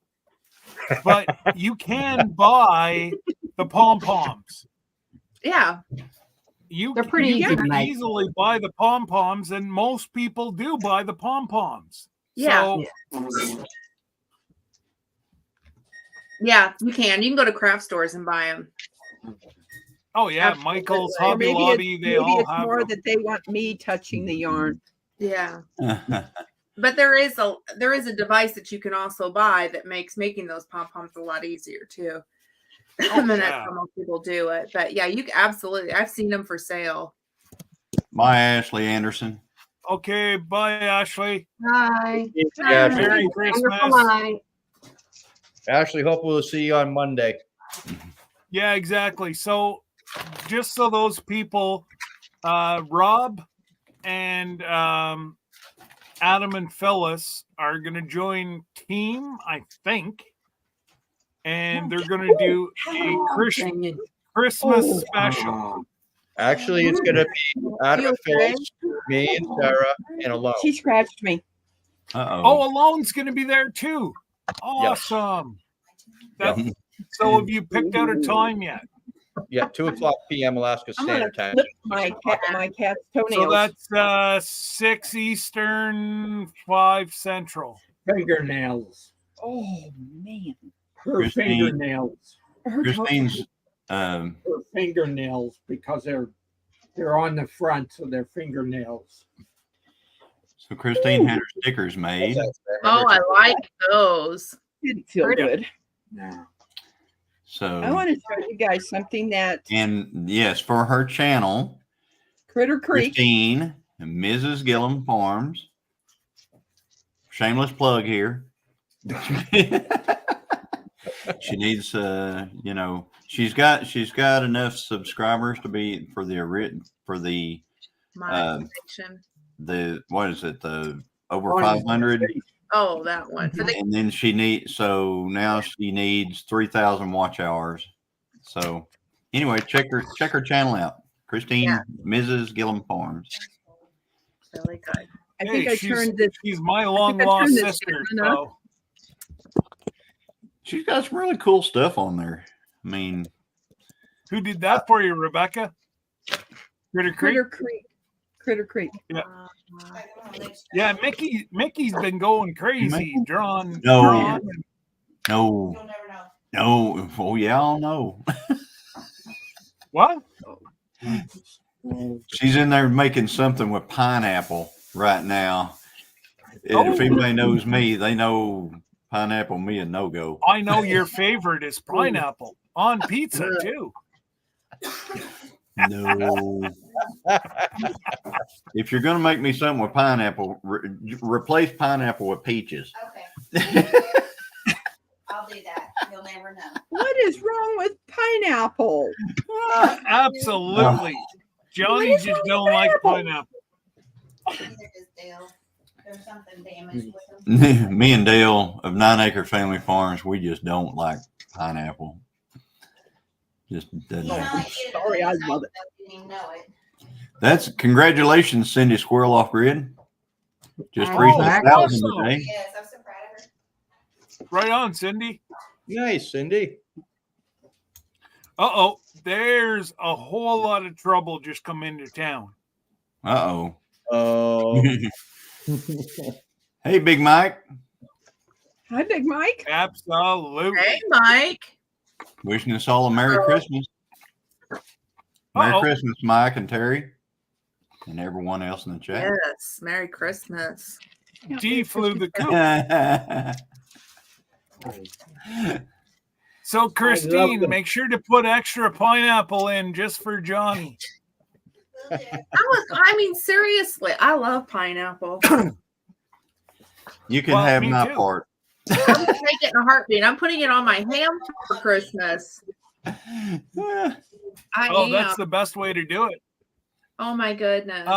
but you can buy the pom poms.
Yeah.
They're pretty
you
easy to
can
make.
easily buy the pom poms, and most people do buy the pom poms.
Yeah.
So,
Yeah, you can. You can go to craft stores and buy them.
oh yeah,
Absolutely.
Michael's,
Or
Hobby Lobby, they all
it's
have
more
them.
that they want me touching the yarn.
Yeah. But there is a device that you can also buy that makes making those pom poms a lot easier too. And then that's
yeah.
how most people do it. But yeah, you can absolutely. I've seen them for sale.
My Ashley Anderson.
Okay, bye, Ashley.
Hi.
Yeah,
Merry
Wonderful
Christmas.
night.
Ashley, hope we'll see you on Monday.
Yeah, exactly. So, just so those people, Rob and Adam and Phyllis are going to join team, I think, and they're going to do a Christmas special.
Actually, it's going to be Adam and Phyllis, me and Sarah, and alone.
She scratched me.
Oh, Alone's going to be there too. Awesome. That- So, have you picked out a time yet?
Yeah, 2:00 p.m. Alaska
I'm gonna
Standard Time.
flip my cat's toenails.
So that's 6 Eastern, 5 Central.
Fingernails.
Oh man,
Her
Christine.
fingernails.
Christine's
Her fingernails because they're on the front, so they're fingernails.
so Christine had her stickers made.
Oh, I like those.
didn't feel
Pretty.
good.
Now,
So
I want to show you guys something that
and yes, for her channel,
Critter Creek.
Christine and Mrs. Gillum Farms shameless plug here. She needs, she's got enough subscribers to be for the
Monetization.
what is it, the over 500,
Oh, that one. For the
and then now she needs 3,000 watch hours. So anyway, check her channel out, Christine, Mrs. Gillum Farms.
really good.
I think I turned this.
She's my
I
long
think I
lost
turned this
sister.
camera
So
She's got some really cool stuff on there. I mean,
who did that for you, Rebecca? Critter Creek.
Critter Creek.
Yeah, Mickey's been going crazy, drawing.
No. Oh yeah, I'll know.
What?
She's in there making something with pineapple right now. If anybody knows me, they know pineapple me a no-go.
I know your favorite is pineapple on pizza too.
No. If you're gonna make me something with pineapple, replace pineapple with peaches.
Okay. I'll do that. You'll never know.
What is wrong with pineapple?
Absolutely. Johnny
What is
just
wrong
don't
with
like
pineapple?
pineapple.
Neither does Dale. There's something damaged with them.
Me and Dale of 9 Acre Family Farms, we just don't like pineapple. Just doesn't
You
happen.
might get it
Sorry, I
one
love
time, but you didn't even know it.
That's congratulations, Cindy Squirrel Off Grid. Just
Oh,
reached
that's
1,000
awesome.
today.
Yes, I'm so proud of her.
Right on, Cindy.
Nice, Cindy.
Uh-oh. There's a whole lot of trouble just come into town.
Uh-oh.
Oh,
Hey, Big Mike.
Hi, Big Mike.
Absolutely.
Hey, Mike.
Wishing us all a Merry Christmas. Merry
Uh-oh.
Christmas, Mike and Terry, and everyone else in the chat.
Yes. Merry Christmas.
G flew the coop.
Yeah.
So, Christine, make sure to put extra pineapple in just for Johnny.
Will do.
I mean, seriously, I love pineapple.
You can
Well,
have
me
my
too.
part.
I'm gonna take it in a heartbeat. I'm putting it on my ham for Christmas.
Yeah.
I
Oh,
am.
that's the best way to do it.
Oh my goodness.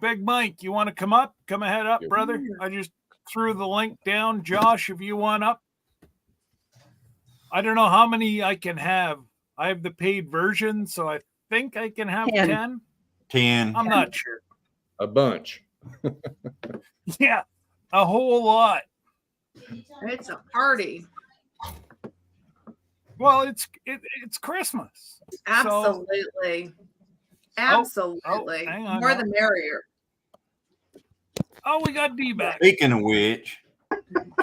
Big Mike, you want to come up? Come ahead up,
Yeah.
brother. I just threw the link down. Josh, if you want up. I don't know how many I can have. I have the paid version, so I think I can have
10.
10.
10.
I'm not sure.
a bunch.
Yeah, a whole lot.
It's a party.
Well, it's Christmas.
Absolutely. Absolutely.
hang on
More
now.
the merrier.
Oh, we got D back.
Speaking of which,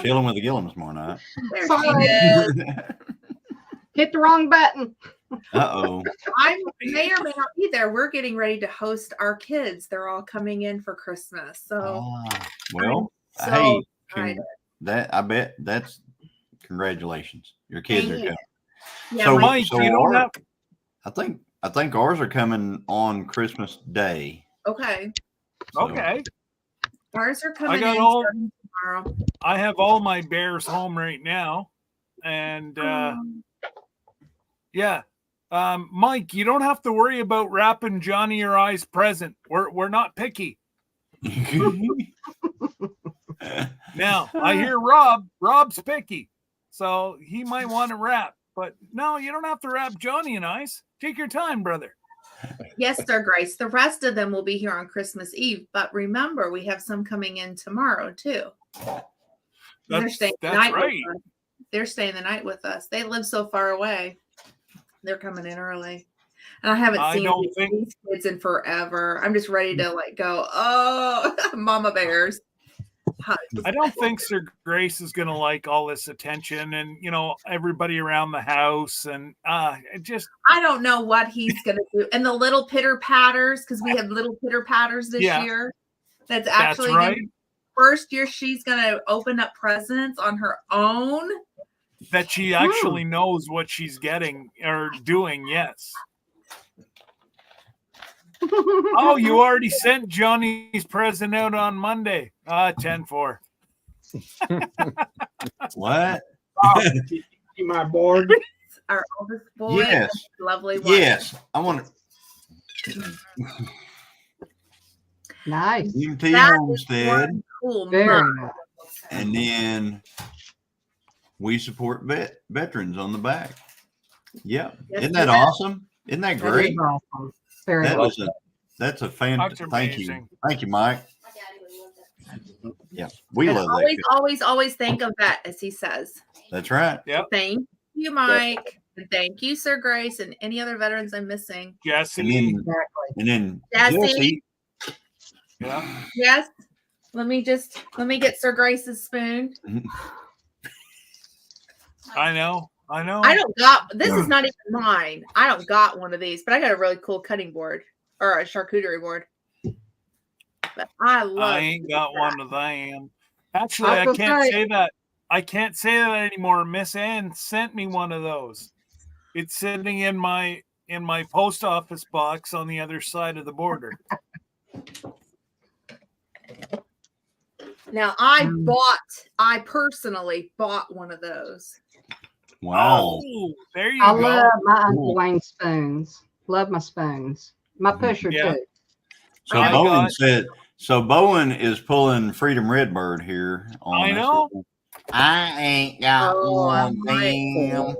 chilling with the Gillums tomorrow night.
There
Sorry.
she is.
Hit the wrong button.
Uh-oh.
I may or may not be there. We're getting ready to host our kids. They're all coming in for Christmas. So,
Well,
so
hey,
excited.
I bet that's congratulations. Your kids
Thank
are
you.
coming.
Yeah,
So-
Mike,
so
you don't
our-
have.
I think ours are coming on Christmas Day.
okay.
So-
Okay.
Ours are coming
got
in
all-
starting tomorrow.
I have all my bears home right now. And yeah. Mike, you don't have to worry about wrapping Johnny or I's present. We're not picky. Now, I hear Rob's picky. So he might want to wrap. But no, you don't have to wrap Johnny and I's. Take your time, brother.
Yes, sir, Grace. The rest of them will be here on Christmas Eve. But remember, we have some coming in tomorrow too. They're staying the
That's
night
right.
with us. They're staying the night with us. They live so far away. They're coming in early. And I haven't
I
seen
don't
these
think-
kids in forever. I'm just ready to go, oh, mama bears.
I don't think Sir Grace is going to like all this attention and, everybody around the house. And it just,
I don't know what he's going to do. And the little pitter patters, because we have little pitter patters this
Yeah.
year. That's
that's
actually gonna
right.
be first year she's going to open up presents on her own.
That she actually knows what she's getting or doing. Yes. Oh, you already sent Johnny's present out on Monday. 10-4.
What?
Oh, did you see my board?
Our oldest boy,
Yes.
lovely wife.
Yes. I want to.
Nice.
UMT
That is
Homestead.
one cool
Very
mug.
nice.
And then we support veterans on the back. Yeah.
Yes,
Isn't that
yes.
awesome? Isn't that
That is
great?
awesome. Very
That
awesome.
was that's a
That's
thank you.
amazing.
Thank you, Mike.
My daddy would love that.
Yeah. We
And
love
always,
that.
always, always think of that, as he says.
That's right.
Thank you, Mike. And thank you, Sir Grace, and any other veterans I'm missing.
Jesse.
And then
Exactly.
and then
Jesse.
Jesse.
Yeah.
Yes. Let me get Sir Grace's spoon.
I know.
I don't got this is not even mine. I don't got one of these, but I got a really cool cutting board or a charcuterie board. But I love
I ain't got one of them. Actually,
I
I
was
can't
gonna say-
say that. I can't say that anymore. Miss Ann sent me one of those. It's sitting in my post office box on the other side of the border.
Now I personally bought one of those.
Wow.
Oh, there you
I
go.
love my Uncle
Cool.
Wayne spoons. Love my spoons. My pusher
Yeah.
too.
So
I
Bowen
got-
said. So Bowen is pulling Freedom Redbird here. On
I
us.
know.
I ain't got
Oh,
one. Damn.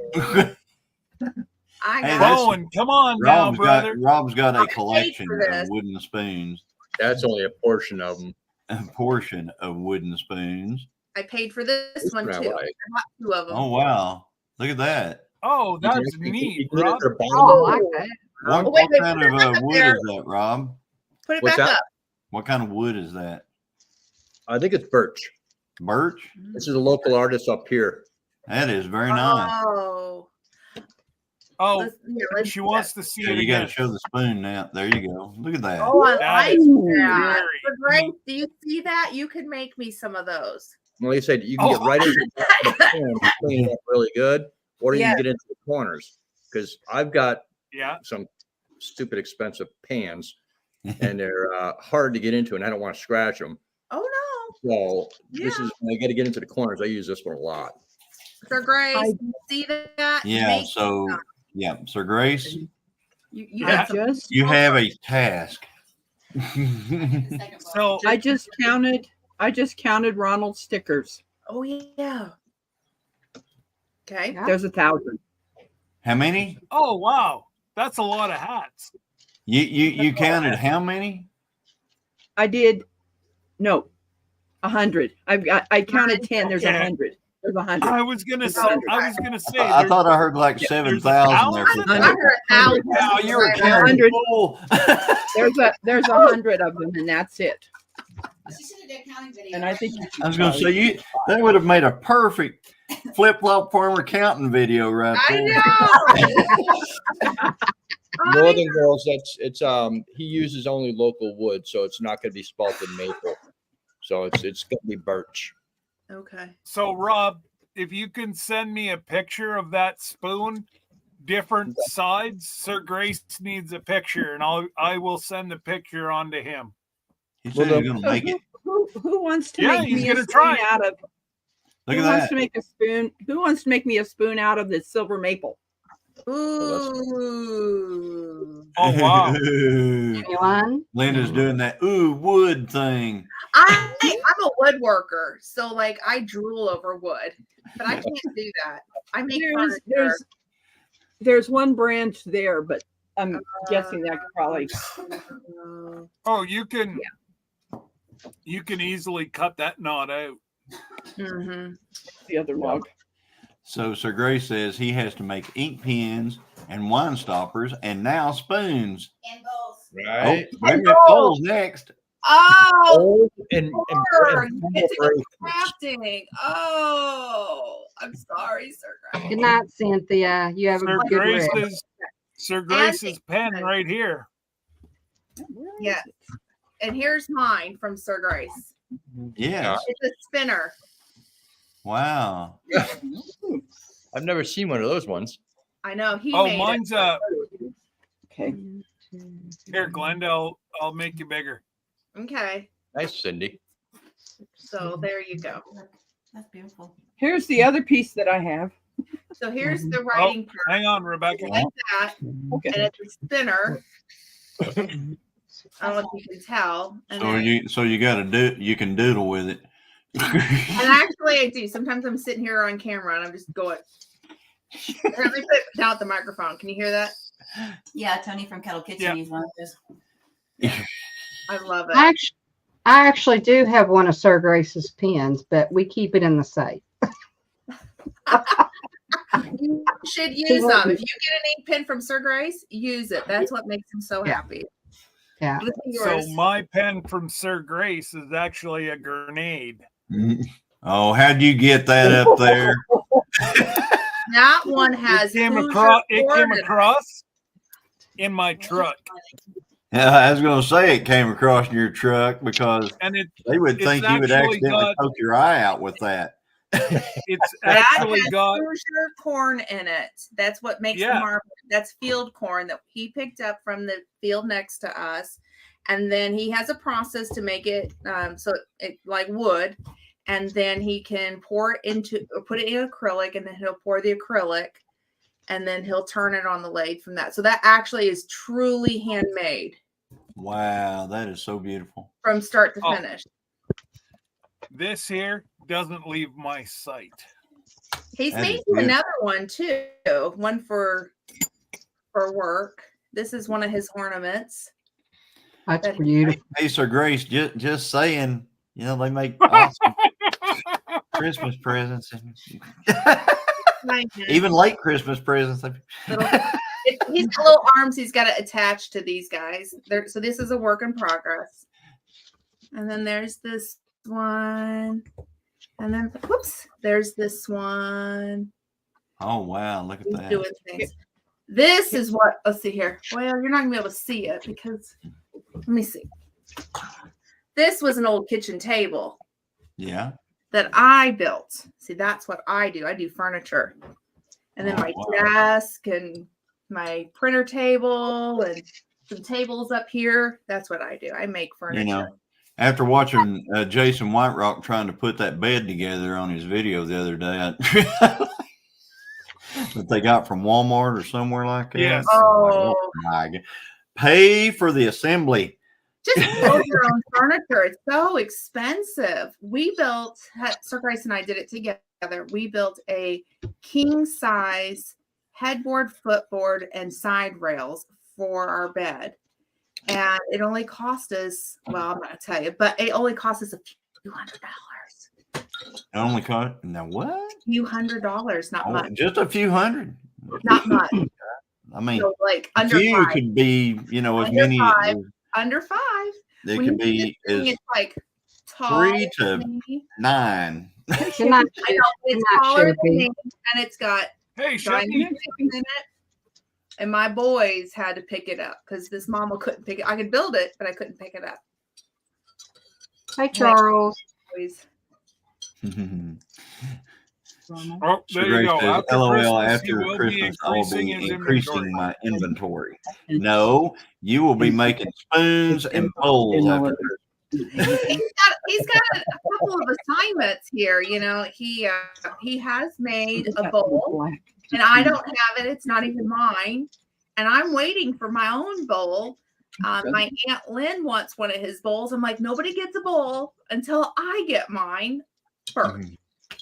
I
Hey,
got
that's-
Bowen, come on now, brother.
Rob's got
I
a
paid
collection
for
of
this.
wooden spoons.
That's only a portion of them.
A portion of wooden spoons.
I paid for this one
What I
too.
like.
I bought 2 of them.
Oh wow! Look at that.
Oh,
You can
that's
actually-
neat,
you can get it
Rob.
to the bottom
Oh, I
of
like
it.
that.
What,
Oh, wait,
what
wait,
kind
put
of
it back up
wood
there.
is that, Rob?
Put it
What's
back
that?
up.
What kind of wood is that?
I think it's birch.
Birch.
This is a local artist up here.
That is very nice.
Oh.
Oh,
Let's
she
see
wants
that.
to see
So
it
you got to
again.
show the spoon now. There you go. Look at that.
Oh, I
That
like
is
that.
very
But Grace, do you see that? You could make me some of those.
Like I said, you can get
Oh.
right into the pan and clean it up really good, or you
Yeah.
can get into the corners. Because I've got
Yeah.
some stupid expensive pans, and they're hard to get into, and I don't want to scratch them.
Oh
So this
Yeah.
is when I got to get into the corners. I use this one a lot.
no. Sir Grace,
I-
you see that?
Yeah.
Make
So
some.
yeah, Sir Grace,
You
Yeah.
got some.
Just
you have a task.
The second book.
So
I just counted Ronald's stickers.
Oh yeah. Okay.
Yeah.
There's 1,000.
How many?
oh wow, that's a lot of hats.
You counted how many?
I did 100. I counted 10. There's
Okay.
100. There's 100.
I was gonna say. I was gonna say.
I
there's-
thot I heard like
Yeah,
7,000 there.
there's
For
a
I
that.
heard 1,000.
Wow, you were
Right.
counting
100.
full.
There's 100 of them, and that's it.
She should have done counting video.
And I think
I was going to say that would have made a perfect flip flop farmer counting video right
I
there.
know.
Northern Girls, it's he uses only local wood, so it's not going to be spalted maple. So it's going to be birch.
Okay.
So Rob, if you can send me a picture of that spoon, different sides. Sir Grace needs a picture, and I will send the picture on to him.
He said
Well,
he's going to make it.
Who wants to
Yeah,
make
he's
me a
gonna
spoon
try.
out of?
Look
Who
at
wants
that.
to make a spoon? Who wants to make me a spoon out of the silver maple?
Ooh.
Oh wow.
Anyone?
Linda's doing that wood thing.
I'm a woodworker, so like I drool over wood, but I can't do that. I make furniture.
There's one branch there, but I'm guessing that could probably.
Oh, you can easily cut that knot out.
Mm-hmm.
The other log.
So Sir Grace says he has to make ink pens and wine stoppers and now spoons.
And bowls.
Right.
Oh, maybe bowls next.
Oh,
Old and
Lord, you get to go
bracelets.
crafting. Oh, I'm sorry, Sir Grace.
Good night, Cynthia. You have
Sir
a good rest.
Grace's pen right here.
Yeah. And here's mine from Sir Grace.
Yes.
It's a spinner.
Wow.
I've never seen one of those ones.
I know he
Oh,
made
mine's
it.
Okay.
Here, Glenda, I'll make you bigger.
Okay.
Nice, Cindy.
So there you go.
That's beautiful.
Here's the other pice that I have.
So here's the writing part.
Hang on, Rebecca.
Like that.
Okay.
And it's a spinner. I don't know if you can tell. And,
You got to you can doodle with it.
and actually I do. Sometimes I'm sitting here on camera and I'm just going. Let me put it down at the microphone. Can you hear that?
Yeah, Tony from Kettle Kitchen used one of those.
I love it.
I actually do have one of Sir Grace's pens, but we keep it in the safe.
You should use them. If you get an ink pen from Sir Grace, use it. That's what makes him so happy.
Yeah.
So my pen from Sir Grace is actually a grenade.
Oh, how'd you get that up there?
That one has.
It came across in my truck.
Yeah, I was going to say it came across in your truck because they would think you would accidentally poke your eye out with that.
It's actually got
Hoosier corn in it. That's what makes the marble. That's field corn that he picked up from the field next to us, and then he has a process to make it so it like wood, and then he can pour it into or put it in acrylic, and then he'll pour the acrylic, and then he'll turn it on the lathe from that. So that actually is truly handmade.
Wow, that is so beautiful
from start to finish.
This here doesn't leave my sight.
He's making another one too. One for work. This is one of his ornaments.
That's beautiful.
Hey, Sir Grace, just saying, they make awesome Christmas presents and even late Christmas presents.
He's got little arms he's got to attach to these guys. So this is a work in progress. And then there's this one. And then, whoops, there's this one.
Oh, wow. Look at that.
Doing things. This is what, let's see here. Well, you're not going to be able to see it because, let me see. This was an old kitchen table.
Yeah.
That I built. See, that's what I do. I do furniture. And then my desk and my printer table and some tables up here. That's what I do. I make furniture.
After watching Jason White Rock trying to put that bed together on his video the other day, that they got from Walmart or somewhere like that.
Yes.
Oh
my God. Pay for the assembly.
Just build your own furniture. It's so expensive. We built, Sir Grace and I did it together. We built a king size headboard, footboard, and side rails for our bed. And it only cost us, well, I'm not going to tell you, but it only cost us a few $100.
It only cost, now what?
A few $100, not much.
Just a few hundred.
Not much.
I mean,
so like under
few
five.
could be, as
Under
many.
five. Under 5.
They could be as
it's like tall
3 to 9.
I know it's taller than me, and it's got diamond in it. And my boys had to pick it up because this mama couldn't pick it. I could build it, but I couldn't pick it up.
Hi, Charles.
Oh, there you go.
Says,
After
LOL,
Christmas,
after Christmas, I will be
his
increasing my inventory. No, you will be making spoons and bowls after Christmas.
He's got a couple of assignments here. He has made a bowl, and I don't have it. It's not even mine, and I'm waiting for my own bowl. My Aunt Lynn wants one of his bowls. I'm like, nobody gets a bowl until I get mine first.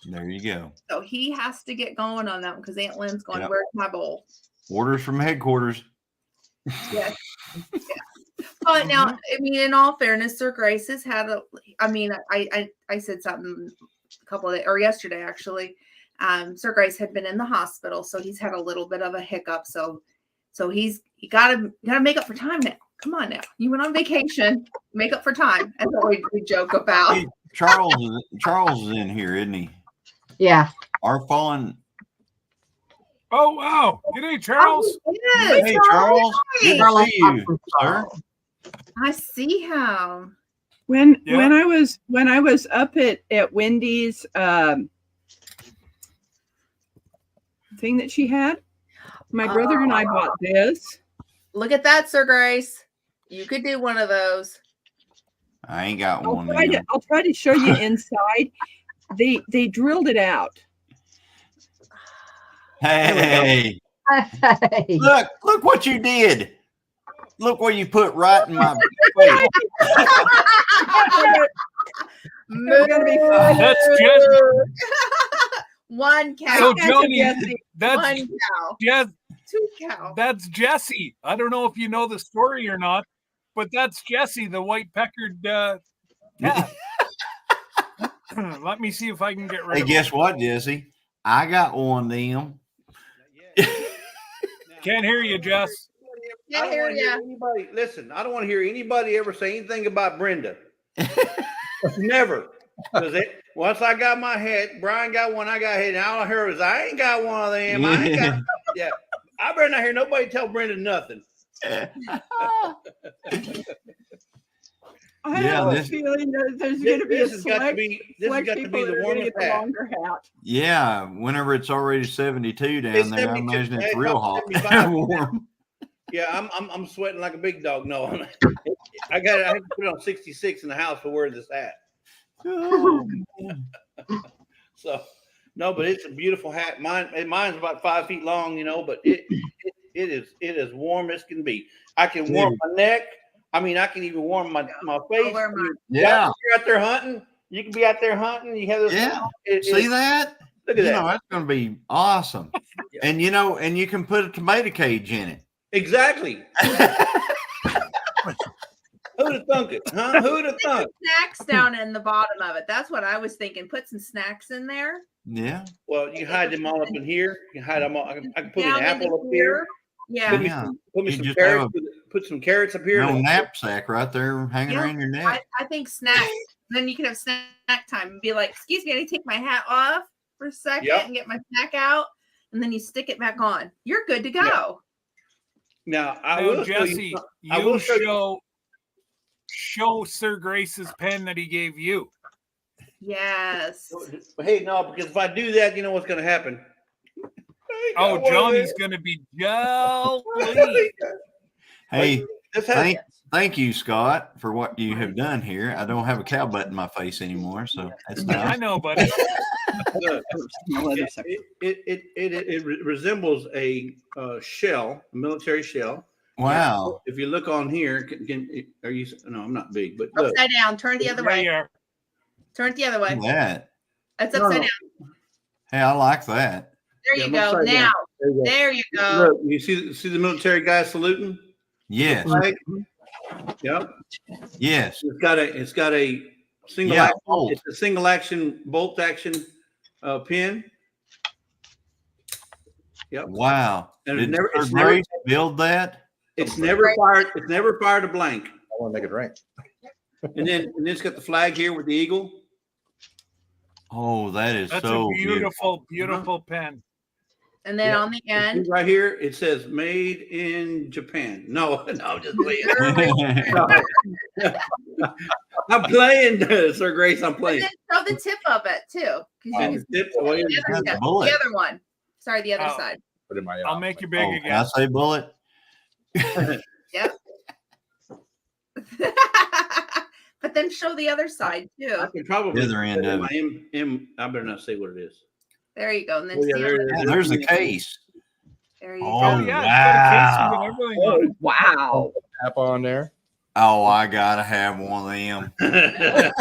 There you go.
So he has to get going on that one because Aunt Lynn's going, where's my bowl?
Orders from headquarters.
Yes. But now, I mean, in all fairness, Sir Grace has had I said something a couple of days, or yesterday actually. Sir Grace had been in the hospital, so he's had a little bit of a hiccup. So he gotta make up for time now. Come on now. You went on vacation, make up for time. That's what we joke about.
Hey, Charles is in here, isn't he?
Yeah.
Our fallen.
Oh wow! G'day, Charles.
Yes.
Hey, Charles. Good to see you, sir.
I see him.
When I was up at Wendy's thing that she had, my brother and I bought this.
Look at that, Sir Grace. You could do one of those.
I ain't got
I'll
one.
try to,
Then.
I'll try to show you inside. They drilled it out.
Hey,
Hey.
look what you did. Look what you put right in my face.
They're gonna be fun.
That's Jesse.
One cow.
So
That's
Johnny,
Jesse.
that's
One cow.
Jess,
2 cow.
that's Jesse. I don't know if you know the story or not, but that's Jesse, the white peckered cat. Let me see if I can get rid
Hey,
of
guess
him.
what, Jesse? I got one of them.
Can't hear you, Jess.
Can't hear
wanna
ya.
anybody. Listen, I don't want to hear anybody ever say anything about Brenda. Never. Because once I got my head, Brian got one, I got head, and all I heard was, I ain't got one of them. I ain't got. Yeah. I better not hear nobody tell Brenda nothing.
I
Yeah,
have a
this-
feeling that there's going to be a
This has got to
select,
be. This has
select
got to
people
be
that
the
are going to
warmest
get the
hat.
longer hat.
Yeah, whenever it's already 72 down
It's
there, I
72.
imagine it's
It's
real
about
hot.
75.
Warm.
Yeah, I'm sweating like a big dog. No, I have to put it on 66 in the house for wearing this hat.
Oh,
So no, but it's a beautiful hat. Mine's about 5 feet long, but it is warm as can be. I can warm my neck. I mean, I can even warm my face.
I'll wear mine.
yeah.
You're out there hunting. You can be out there hunting. You have this.
Yeah. See that?
Look at
You
that.
know, that's going to be awesome.
Yeah.
And, and you can put a tomato cage in it.
Exactly. Who'd have thunk it? Huh? Who'd have thunk?
Snacks down in the bottom of it. That's what I was thinking. Put some snacks in there.
Yeah.
Well, you can hide them all up in here. You can hide them all. I can put an
Down
apple
into
up here.
Yeah.
Put me,
Yeah.
put me
You
some
just
carrots.
have
Put some carrots up here.
No knapsack right there hanging
Yeah,
around your neck.
I think snacks. Then you can have snack time and be like, excuse me, I need to take my hat off for a second
Yep.
and get my snack out. And then you stick it back on. You're good to go.
Yeah. Now I
Now,
will show
Jesse,
you. I will
you
show you.
show Sir Grace's pen that he gave you.
Yes.
Hey, no, because if I do that, you know what's going to happen. I got
Oh,
one of
Johnny's
them.
going to be jelly.
Hey,
This has-
thank you, Scott, for what you have done here. I don't have a cow butt in my face anymore, so that's
I
nice.
know, buddy.
look, it resembles a shell, a military shell.
Wow.
If you look on here, are you? No, I'm not big, but look.
Upside down. Turn the other
There
way.
you are.
Turn it the other way.
Look at that.
It's
No,
upside
no.
down.
Hey, I like that.
There
Yeah,
you
I'm
go.
upside down.
Now.
There you go.
There you go.
Look, you see the military guy saluting?
Yes.
Right? Yep.
Yes.
It's got a single
Yeah,
action.
bolt.
It's a single action bolt action pin. Yep.
Wow.
And
Did
it's
Sir
never
Grace build that?
it's never fired. It's never fired a blank.
I want to make it rain.
And then it's got the flag here with the eagle.
Oh, that is
That's
so
a beautiful, beautiful pen.
And then
Yeah.
on the end.
Right here, it says "Made in Japan." No, I'm just playing.
beautiful.
I'm playing, Sir Grace. I'm
And
playing.
then show the tip of it too. 'Cause you
Oh,
can
tip away.
see the other
That's a
tip.
bullet.
The other one. Sorry, the other
Oh.
side.
Put it in my.
I'll make you big
Oh, can I
again.
say bullet?
But then show the other side
I
too.
can probably
The other end of
my I better not say what it is.
There you go. And then
Oh, yeah,
see
there
on
it
the-
Yeah, there's the case.
there you
Oh,
Oh,
go.
yeah. It's got a casing and everything on it.
Wow.
Tap on there.
Oh, I gotta have one of them.
and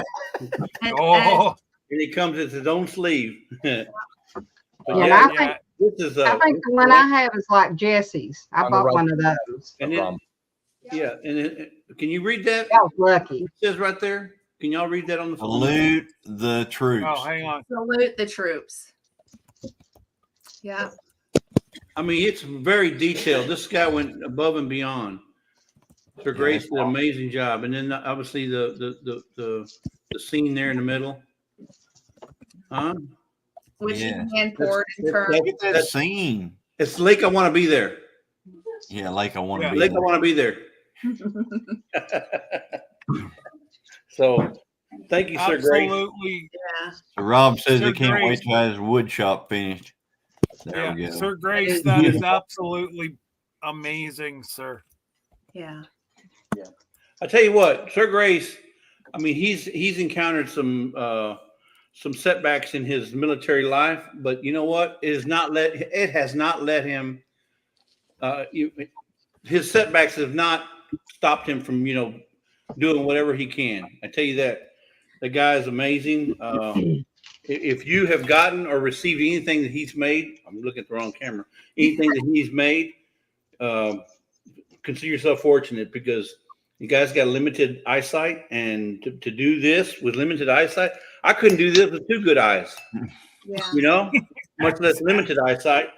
And,
Oh,
it comes in its own sleeve. But
Yeah,
yeah,
I think
this is
I think the one I have is like Jesse's. I
On the
bought
right
one of those.
and then, yeah, and can you read that?
I was lucky.
It says right there. Can y'all read that on the phone?
Salute the troops.
oh, hang on.
salute the troops. Yeah.
I mean, it's very detailed. This guy went above and beyond. Sir Grace did an amazing job, and then obviously the scene there in the middle. Huh?
Which
Yeah.
you hand poured and turned.
Look at that scene.
It's Lake. I want to be there.
Yeah, like I want to
Yeah.
be.
Lake. I want to be there. So, thank you, Sir Grace.
Absolutely.
Yeah.
So Rob says
Sir
he can't
Grace.
wait to have his wood shop finished. There
Yeah.
we go.
Sir Grace, that is absolutely amazing, sir.
Yeah.
I tell you what, Sir Grace, I mean, he's encountered some setbacks in his military life, but you know what? It has not let him. His setbacks have not stopped him from doing whatever he can. I tell you that the guy is amazing. If you have gotten or received anything that he's made, I'm looking at the wrong camera. Anything that he's made, consider yourself fortunate because you guys got limited eyesight, and to do this with limited eyesight, I couldn't do this with 2 good eyes.
Yeah.
Much less limited eyesight.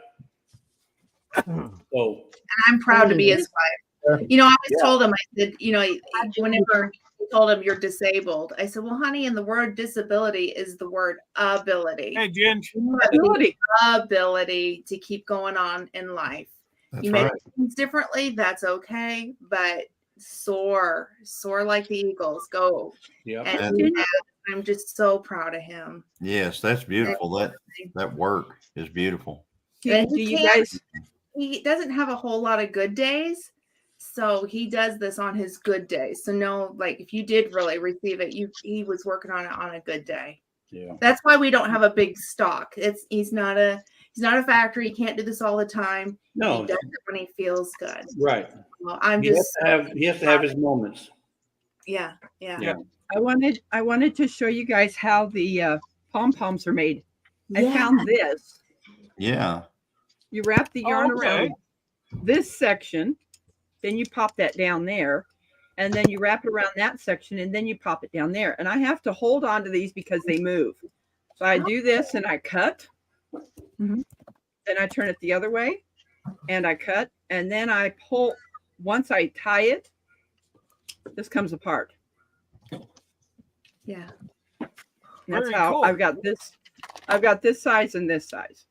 So
I'm proud to be his wife. I always told him, I said, whenever he told him you're disabled, I said, well, honey, and the word disability is the word ability.
Hey, Ginge.
Ability to keep going on in life.
That's
You may
right.
do things differently, that's okay, but soar like the eagles, go.
yeah.
And I'm just so proud of him.
Yes, that's beautiful. That work is beautiful.
Do you guys?
He doesn't have a whole lot of good days, so he does this on his good days. So no, like if you did really receive it, he was working on it on a good day.
Yeah.
That's why we don't have a big stock. He's not a factory. He can't do this all the time.
No.
He does it when he feels good.
Right.
Well, I'm
He
just
has to have his moments.
yeah.
I wanted to show you guys how the pom-poms are made. I
Yeah.
found this.
Yeah.
You wrap the yarn
Okay.
around this section, then you pop that down there, and then you wrap it around that section, and then you pop it down there. And I have to hold on to these because they move. So I do this and I cut.
Mhm.
Then I turn it the other way and I cut. And then I pull. Once I tie it, this comes apart.
Yeah.
And that's
Very
how
cool.
I've got this size and this size.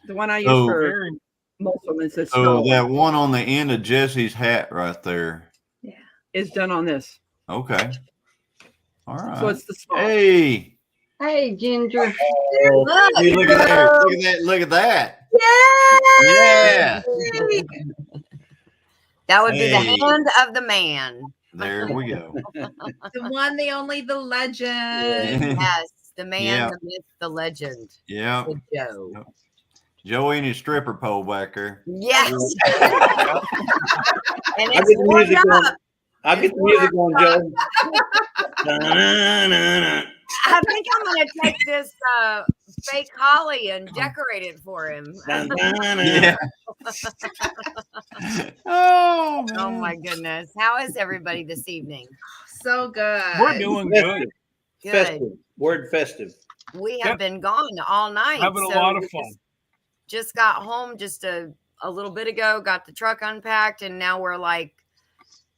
The one I use
So-
for
Very
Muslims is,
So that one on the end of Jesse's hat right there.
is done on this.
Okay. All right.
So it's the small.
Hey.
Hey, Ginger.
Oh, hey, look at there. Look at that. Look at that. Yeah.
That would be the
Hey.
hand of the man.
There we go.
The one, the only, the legend.
Yes, the man,
Yeah.
the myth, the legend,
Yeah.
the Joe.
Joey and his stripper pole back there.
Yes. And
I'll
it's
get the
warmed
music
up.
on. I'll get the music on, Joe. Da-na-na-na.
I think I'm going to take this fake holly and decorate it for him.
Da-na-na-na.
Yeah. Oh, man.
Oh my goodness. How is everybody this evening?
So good.
We're doing good.
Festive.
Good.
Festive. Word festive.
We have
Yep.
been gone all night.
Having a
so
lot of
we
fun.
Just got home just a little bit ago, got the truck unpacked, and now we're like,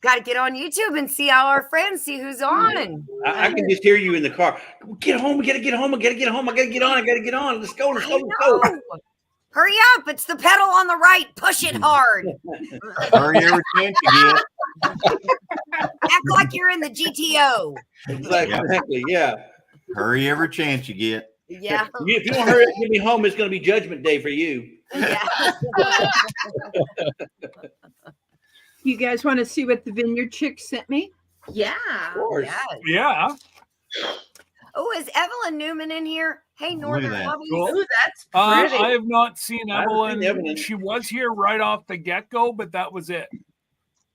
got to get on YouTube and see how our friends see who's on.
I can just hear you in the car. Get home. We gotta get home. I gotta get home. I gotta get on. I gotta get on. Let's go. Let's go.
I
Let's go.
know. Hurry up. It's the pedal on the right. Push it hard.
Hurry every chance you get.
Act like you're in the GTO.
Exactly. Yeah.
Hurry every chance you get.
Yeah.
If you don't hurry up, get me home, it's gonna be Judgment Day for you.
Yeah.
You guys want to see what the Vineyard Chick sent me?
Yeah.
Of course.
Yes.
Yeah.
Oh, is Evelyn Newman in here? Hey,
Look at
Northern
that.
Hobbies.
Cool.
Ooh, that's pretty.
I have not seen
I haven't seen
Evelyn.
Evelyn.
She was here right off the get-go, but that was it.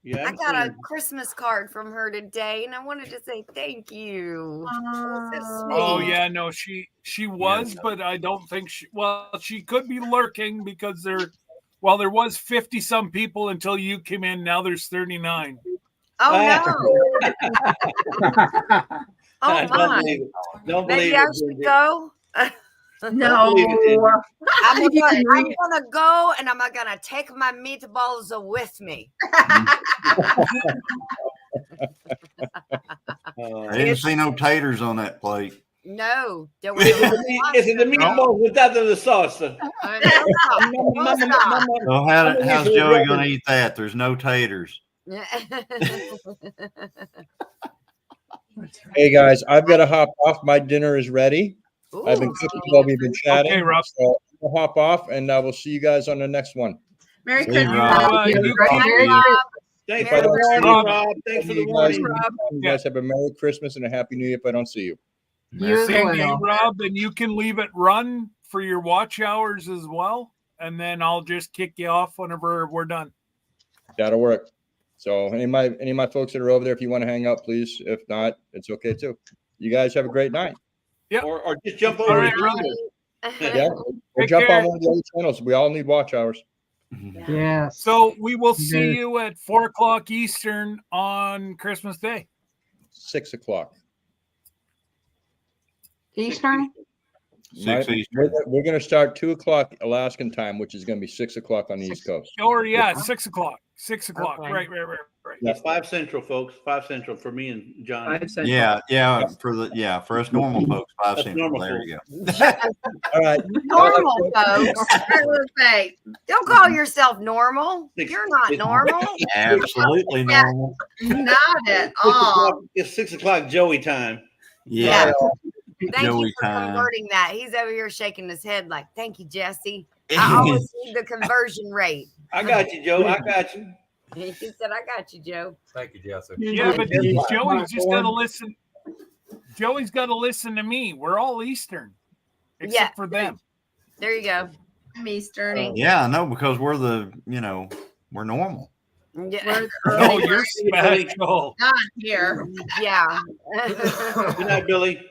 Yeah.
I got a Christmas card from her today, and I wanted to say thank you. So
Oh
sweet.
yeah, no, she was, but I don't think she could be lurking because there was 50 some people until you came in. Now there's 39.
Oh no. Oh
Don't
my.
believe it. Don't believe
Maybe I
it.
should go.
No.
believe it, Ginger.
I'm
You can read it.
gonna go, and I'm gonna take my meatballs with me.
I didn't see no taters on that plate.
No, there was
Is it the meatballs without the sauce?
No stop.
So how's Joey going to eat that? There's no taters.
Hey guys, I've got to hop off. My dinner is ready. I've been
Ooh.
cooking while we've been chatting.
Okay, Rob.
So I'll hop off, and I will see you guys on the next one.
Merry
See
Christmas.
you, Rob.
You
Great
keep-
Merry
Rob.
Thanks
Merry
for the
Christmas.
warning, Rob. Thanks for the
You guys,
warning.
you guys have a Merry Christmas and a Happy New Year if I don't see you.
You as
Same to you,
well.
Rob, and you can leave it run for your watch hours as well, and then I'll just kick you off whenever we're done.
That'll work. So any of my folks that are over there, if you want to hang out, please. If not, it's okay too. You guys have a great night.
Or just jump
All
over
right,
to
brother.
Yeah, or
Take
jump
care.
on one of the other channels. We all need watch hours.
Yes.
So we will see
Good.
you at 4:00 Eastern on Christmas Day.
6 o'clock.
Eastern?
6 Eastern.
We're going to start 2 o'clock Alaskan time, which is going to be 6 o'clock on the East Coast.
Or yeah, 6 o'clock. 6 o'clock.
Okay.
Right.
That's 5 Central, folks. 5 Central for me and John.
5 cents.
Yeah, for us normal folks, 5
That's
Central.
normal
There you
folks.
go.
All right.
Normal folks.
I will say,
Don't call yourself normal.
Six-
You're not
six-
normal.
Absolutely
Yeah.
normal.
not at all.
It's 6 o'clock Joey time.
Yeah.
Thank you
Joey
for
time.
converting that. He's over here shaking his head like, thank you, Jesse. I always need the conversion rate.
I got you, Joe. I got you.
He said, I got you, Joe.
Thank you, Jesse.
Yeah, but
Yeah.
Joey's just got to listen. Joey's got to listen to me. We're all Eastern, except
Yeah.
for them.
There you go.
I'm Eastern.
Yeah, I know, because we're we're normal.
Yeah.
Oh, you're special.
Not here.
Yeah.
Good night, Billy.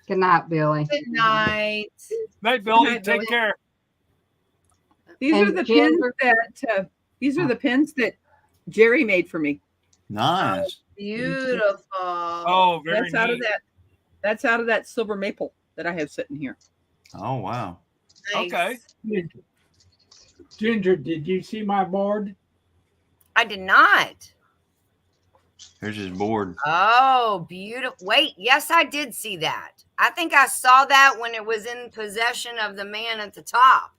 Good night, Billy.
Good night.
Night, Billy.
Night,
Take
Billy.
care.
These
And
are the
Ginger-
pins that Jerry made for me.
Nice.
Beautiful.
Oh, very
That's out of
neat.
That's out of that silver maple that I have sitting here.
Oh, wow.
Nice.
Okay.
Ginger, did you see my board?
I did not.
Here's his board.
Oh, beautiful. Wait, yes, I did see that. I think I saw that when it was in possession of the man at the top.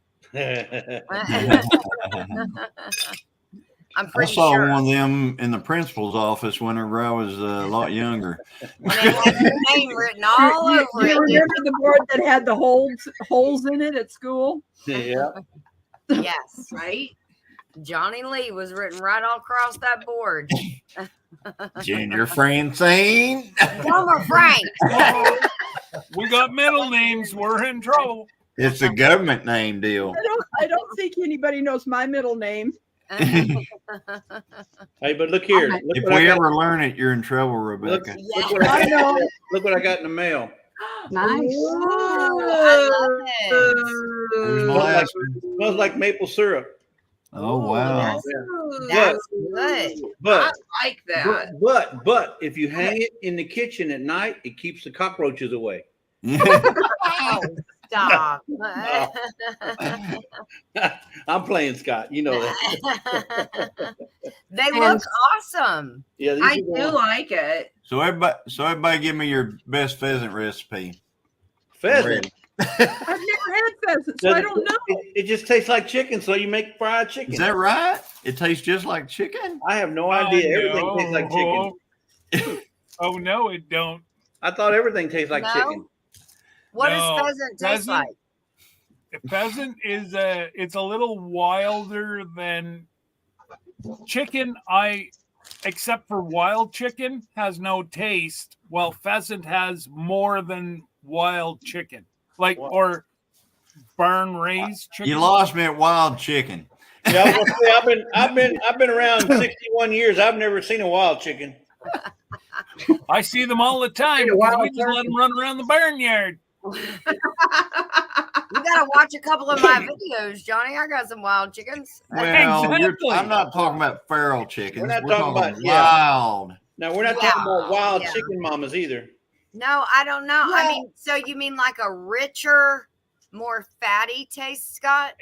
I'm
I
pretty
saw
sure.
one of them in the principal's office whenever I was a lot younger.
And it had your name written all
you,
over
you
it.
remember the board that had the holes in it at school?
Yeah.
Yes.
Right?
Johnny Lee was written right all across that board.
Ginger Francine.
Former Frank.
We got middle names. We're in trouble.
It's a government name deal.
I don't think anybody knows my middle name.
Hey, but look here. Look
If
what I
we
got.
ever learn it, you're in trouble,
Look,
Rebecca.
look what I got. Look what I got in the mail.
Nice.
Ooh, I love it.
Here's my
Smells like,
last one.
smells like maple syrup.
Oh, wow.
That's good.
I
But
like that.
but if you hang it in the kitchen at night, it keeps the cockroaches away.
Oh, stop.
I'm playing Scott. You know that.
They look awesome.
Yeah, these
I
are the
do
ones.
like it.
So everybody give me your best pheasant recipe.
Pheasant.
I've never had pheasant, so I don't know.
It just tastes like chicken, so you make fried chicken.
Is that right? It tastes just like chicken?
I have no idea. Everything tastes like chicken.
Oh no, it don't.
I thought everything tastes like
No?
chicken.
What
No,
does pheasant taste
pheasant-
like?
Pheasant is it's a little wilder than chicken. Except for wild chicken has no taste. Well, pheasant has more than wild chicken, like
Wow.
or barn raised chicken.
You lost me at wild chicken.
Yeah, I was gonna say, I've been around 61 years. I've never seen a wild chicken.
I see them all the time
Need a
because
wild
we just let them run around the barnyard.
You gotta watch a couple of my videos, Johnny. I got some wild chickens.
Well,
Exactly.
I'm not talking about feral chickens.
We're not
We're
talking
talking
about- yeah.
wild.
Now we're not
Yeah,
talking about wild
yeah.
chicken mamas either.
No, I don't know. I
Well-
mean, so you mean like a richer, more fatty taste, Scott?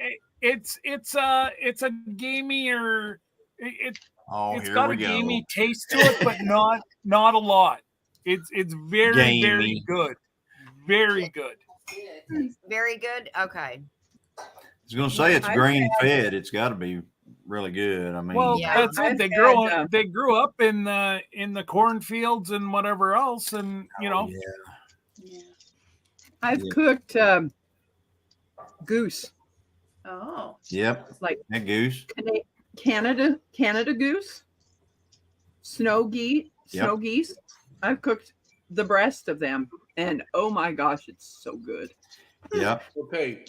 It's a gamier.
Oh,
It's
here
got
we
a
go.
gamey taste to it, but not a lot. It's very very
Gamey.
good, very good.
Very good. Okay.
I was going to say it's
I've
grain fed. It's got to be really good. I mean,
Well,
Yeah,
that's it.
I've
They
had,
they grew up in the cornfields and whatever else, and you know.
yeah.
I've
Yeah.
cooked goose
Oh.
Yep.
It's like
That goose.
Canada goose, snow geese,
Yep.
I've cooked the breast of them, and oh my gosh, it's so good.
Yep.
Okay.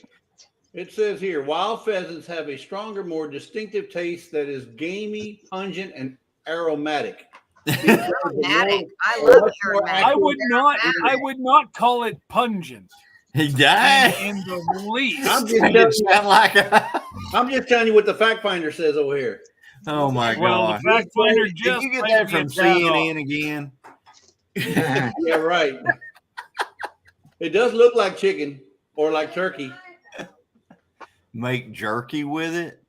It says here, wild pheasants have a stronger, more distinctive taste that is gamey, pungent, and aromatic.
Aromatic. I love
Much more
aromatic.
I would not call it pungent
He died.
in the least.
I'm
He
just,
didn't sound like a.
I'm just telling you what the fact finder says over here.
Oh my
Well,
god!
the fact finder
Did
just
you get
might
that
be
from
a tad off.
CNN again?
Yeah, right. It does look like chicken or like turkey.
Make jerky with it.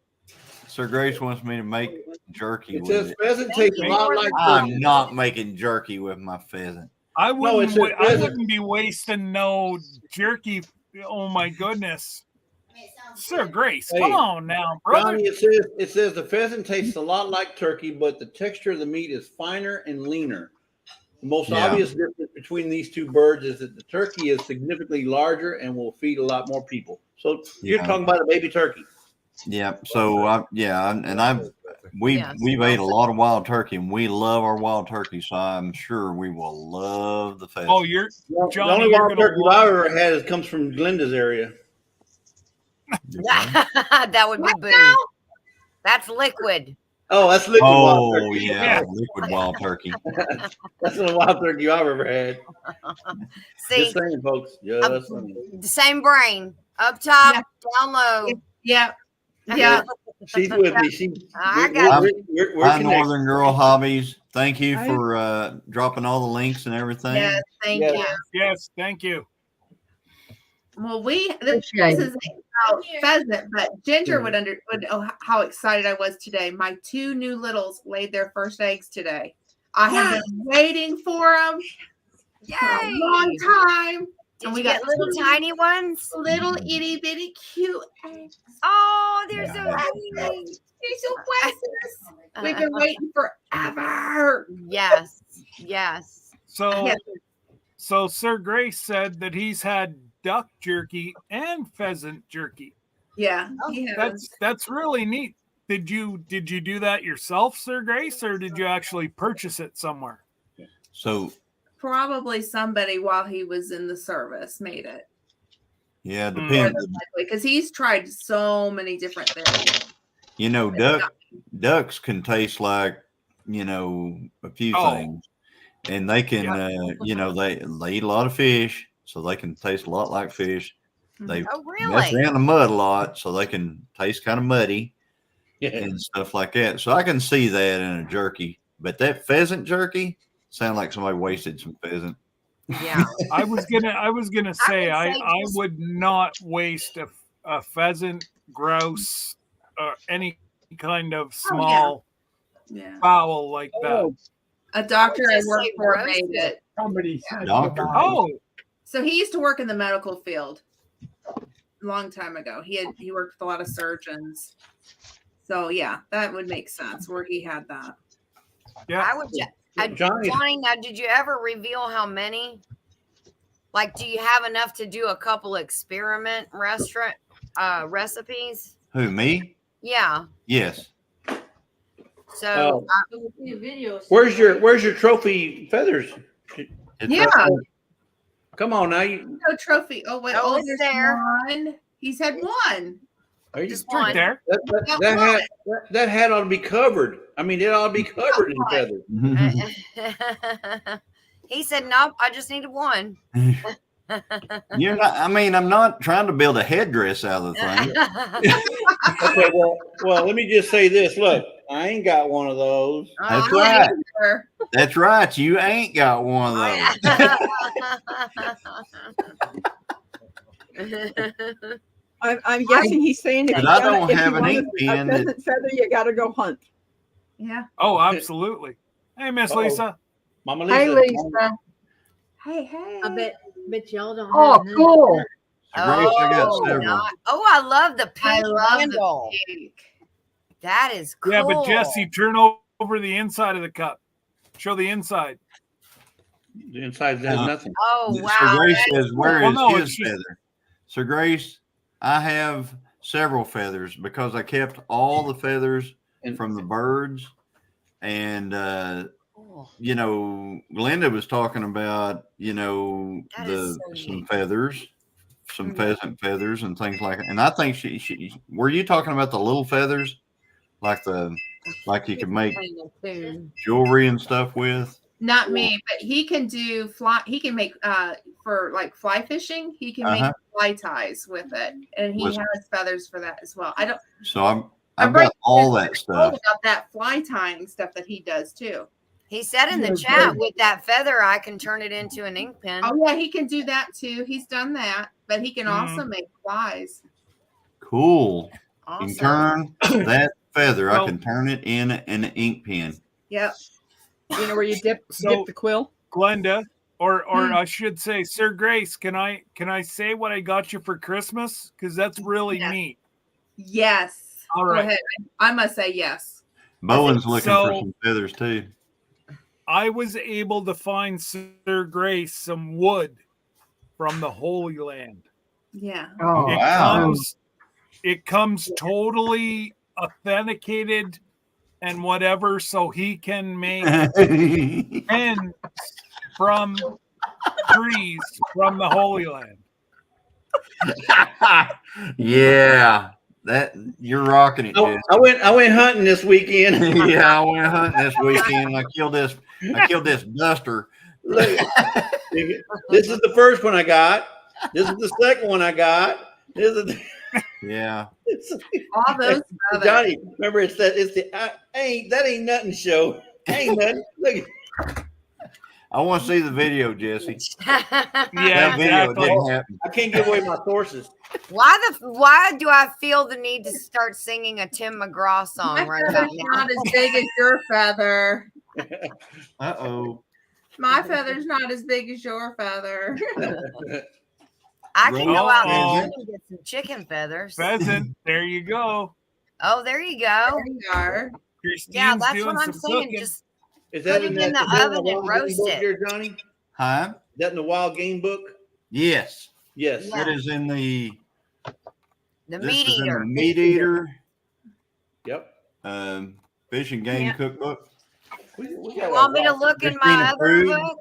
Sir Grace wants me to make jerky
It
with
says
it.
pheasant tastes a lot like
I'm
turkey.
not making jerky with my pheasant.
I wouldn't.
says
I
pheasant.
wouldn't be wasting no jerky. Oh my goodness, Sir Grace,
Hey,
come on now, brother.
Johnny, it says the pheasant tastes a lot like turkey, but the texture of the meat is finer and leaner. The most
Yeah.
obvious difference between these two birds is that the turkey is significantly larger and will feed a lot more people. So you're
Yeah.
talking about a baby turkey.
Yeah. So we've
Yes.
ate a lot of wild turkey, and we love our wild turkey. So I'm sure we will love the pheasant.
Oh, you're
The
Johnny.
only
You're
wild
gonna
turkey
love
I've ever had comes from Glenda's area.
That would be boo. That's liquid.
Oh, that's liquid wild
Oh
turkey.
yeah, liquid wild turkey.
That's the wild turkey I've ever had.
See,
Just saying, folks. Just saying.
the same brain. Up top, down low.
Yeah. Yeah.
She's with me.
I got you.
We're
Hi,
connected.
Northern Girl Hobbies. Thank you for dropping all the links and everything.
Yes. Thank
Yes.
you.
Yes, thank you.
Well, this
Appreciate
is about pheasant, but Ginger would know how excited I was today. My 2 new littles laid their first eggs today. I have been waiting for them for a
Yay!
long time.
Did
And we
you get
got
little
2
tiny ones?
little itty bitty cute eggs.
Oh, they're so
Yeah.
cute.
They're so precious. We've been waiting forever.
Yes, yes.
So,
Yes.
so Sir Grace said that he's had duck jerky and pheasant jerky.
Yeah, he has.
That's really neat. Did you do that yourself, Sir Grace, or did you actually purchase it somewhere?
So
Probably somebody while he was in the service made it.
yeah,
Mm.
depends.
Because he's tried so many different things.
You know, ducks can taste like, a few things, and they can, they eat a lot of fish, so they can taste a lot like fish. They
Oh,
mess
really?
around in the mud a lot, so they can taste kind of muddy
Yeah.
and stuff like that. So I can see that in a jerky, but that pheasant jerky sounds like somebody wasted some pheasant.
Yeah.
I was gonna say
I
I
would say just-
would not waste a pheasant, grouse, any kind of small
Yeah.
fowl like that.
Oh,
A doctor I
Just
worked
say
for
roast
made it.
somebody said
Doctor.
goodbye.
Oh,
So he used to work in the medical field a long time ago. He worked with a lot of surgeons. So yeah, that would make sense where he had that.
yeah.
I would.
Johnny.
Johnny, now, did you ever reveal how many? Like, do you have enough to do a couple experiment restaurant recipes?
Who, me?
Yeah.
Yes.
So
Where's your trophy feathers?
It's
Yeah.
up there.
Come on now. You
No trophy. Oh wait,
Oh, it's
there's
there.
one. He's had one.
are you
just
It's right
one.
there.
that hat ought to be covered. I mean, it ought to be covered in feathers.
He said, "Nope, I just needed one."
You're not. I mean, I'm not trying to build a headdress out of the thing.
Okay, well, let me just say this. Look, I ain't got one of those.
That's
Oh,
right.
Sure.
That's right. You ain't got one of those.
I'm guessing he's saying if
But
you
I
gotta-
don't
if you
have an
want
ink
a
pen that-
pheasant feather, you got to go hunt.
Yeah.
Oh, absolutely. Hey, Miss
Uh-oh.
Lisa.
Mama Lisa.
Hey, Lisa.
Hey.
Bet y'all don't
Oh,
have none.
cool.
So Grace, I got
Oh,
several.
I love the
I
pink
love
handle.
the pink.
That is cool.
Yeah, but Jesse, turn over the inside of the cup. Show the inside.
The inside has nothing.
Oh
Sir
wow.
Grace
that is
says, "Where
Well,
is
no,
his
it's just-
feather?" Sir Grace, I have several feathers because I kept all the feathers
And-
from the birds. And,
Oh,
you know, Glenda was talking about, you know,
That is so
some
neat.
feathers, some
Mhm.
pheasant feathers and things like that. And I think she were you talking about the little feathers? Like you could make
Playing a tune.
jewelry and stuff with?
Not me, but he can do fly. He can make for like fly fishing. He can make
Uh-huh.
fly ties with it, and he
Was-
has feathers for that as well. I don't.
So I've
I'm
got all that
told
stuff.
about that fly tying stuff that he does too.
He said in the
Yes,
chat,
baby.
with that feather, I can turn it into an ink pen.
Oh yeah, he can do that too. He's done that, but he can also make flies.
Cool.
Awesome.
You can turn that feather, I
Well-
can turn it in an ink pen.
Yep.
You know where you dip
So-
the quill?
Glenda, or
Hmm.
I should say, Sir Grace, can I say what I got you for Christmas? Because that's really
Yes.
neat.
Yes.
All
Go
right.
ahead. I must say yes.
Bowen's looking for
So-
some feathers too.
I was able to find Sir Grace some wood from the Holy Land.
Yeah.
Oh,
Wow.
It comes totally authenticated and whatever, so he can make pens from trees from the Holy Land.
Yeah, that you're rocking it, Jesse.
I went hunting this weekend.
Yeah, I went hunting this weekend. And I killed this duster.
Look, this is the first one I got. This is the second one I got. This is the,
Yeah.
All those feathers.
Johnny. Remember, it's the that ain't nothing show. Ain't nothing. Look,
I want to see the video, Jesse.
Yeah,
That video
exactly.
didn't happen.
I can't give away my sources.
Why do I feel the need to start singing a Tim McGraw
My
song right about
feather's
now?
not as big as your feather.
Uh-oh.
My feather's not as big as your feather.
I can go out
Uh-oh.
and get some chicken feathers.
Pheasant, there you go.
Oh, there you go.
There you are.
Christine's
Yeah, that's
doing
what I'm
some
saying.
cooking.
Just
Is
Put it in the
is that
oven and
Wild
roast
Game book
it.
Here, Johnny? Is
Huh?
that in the Wild Game book?
Yes.
Yes.
Yeah.
It is in the
the
this
meat
is in
eater.
the meat eater
Yep.
fish and game
Yeah.
cookbook.
We
You
got
want me to
a
look in
Christina
my other
Prude.
book?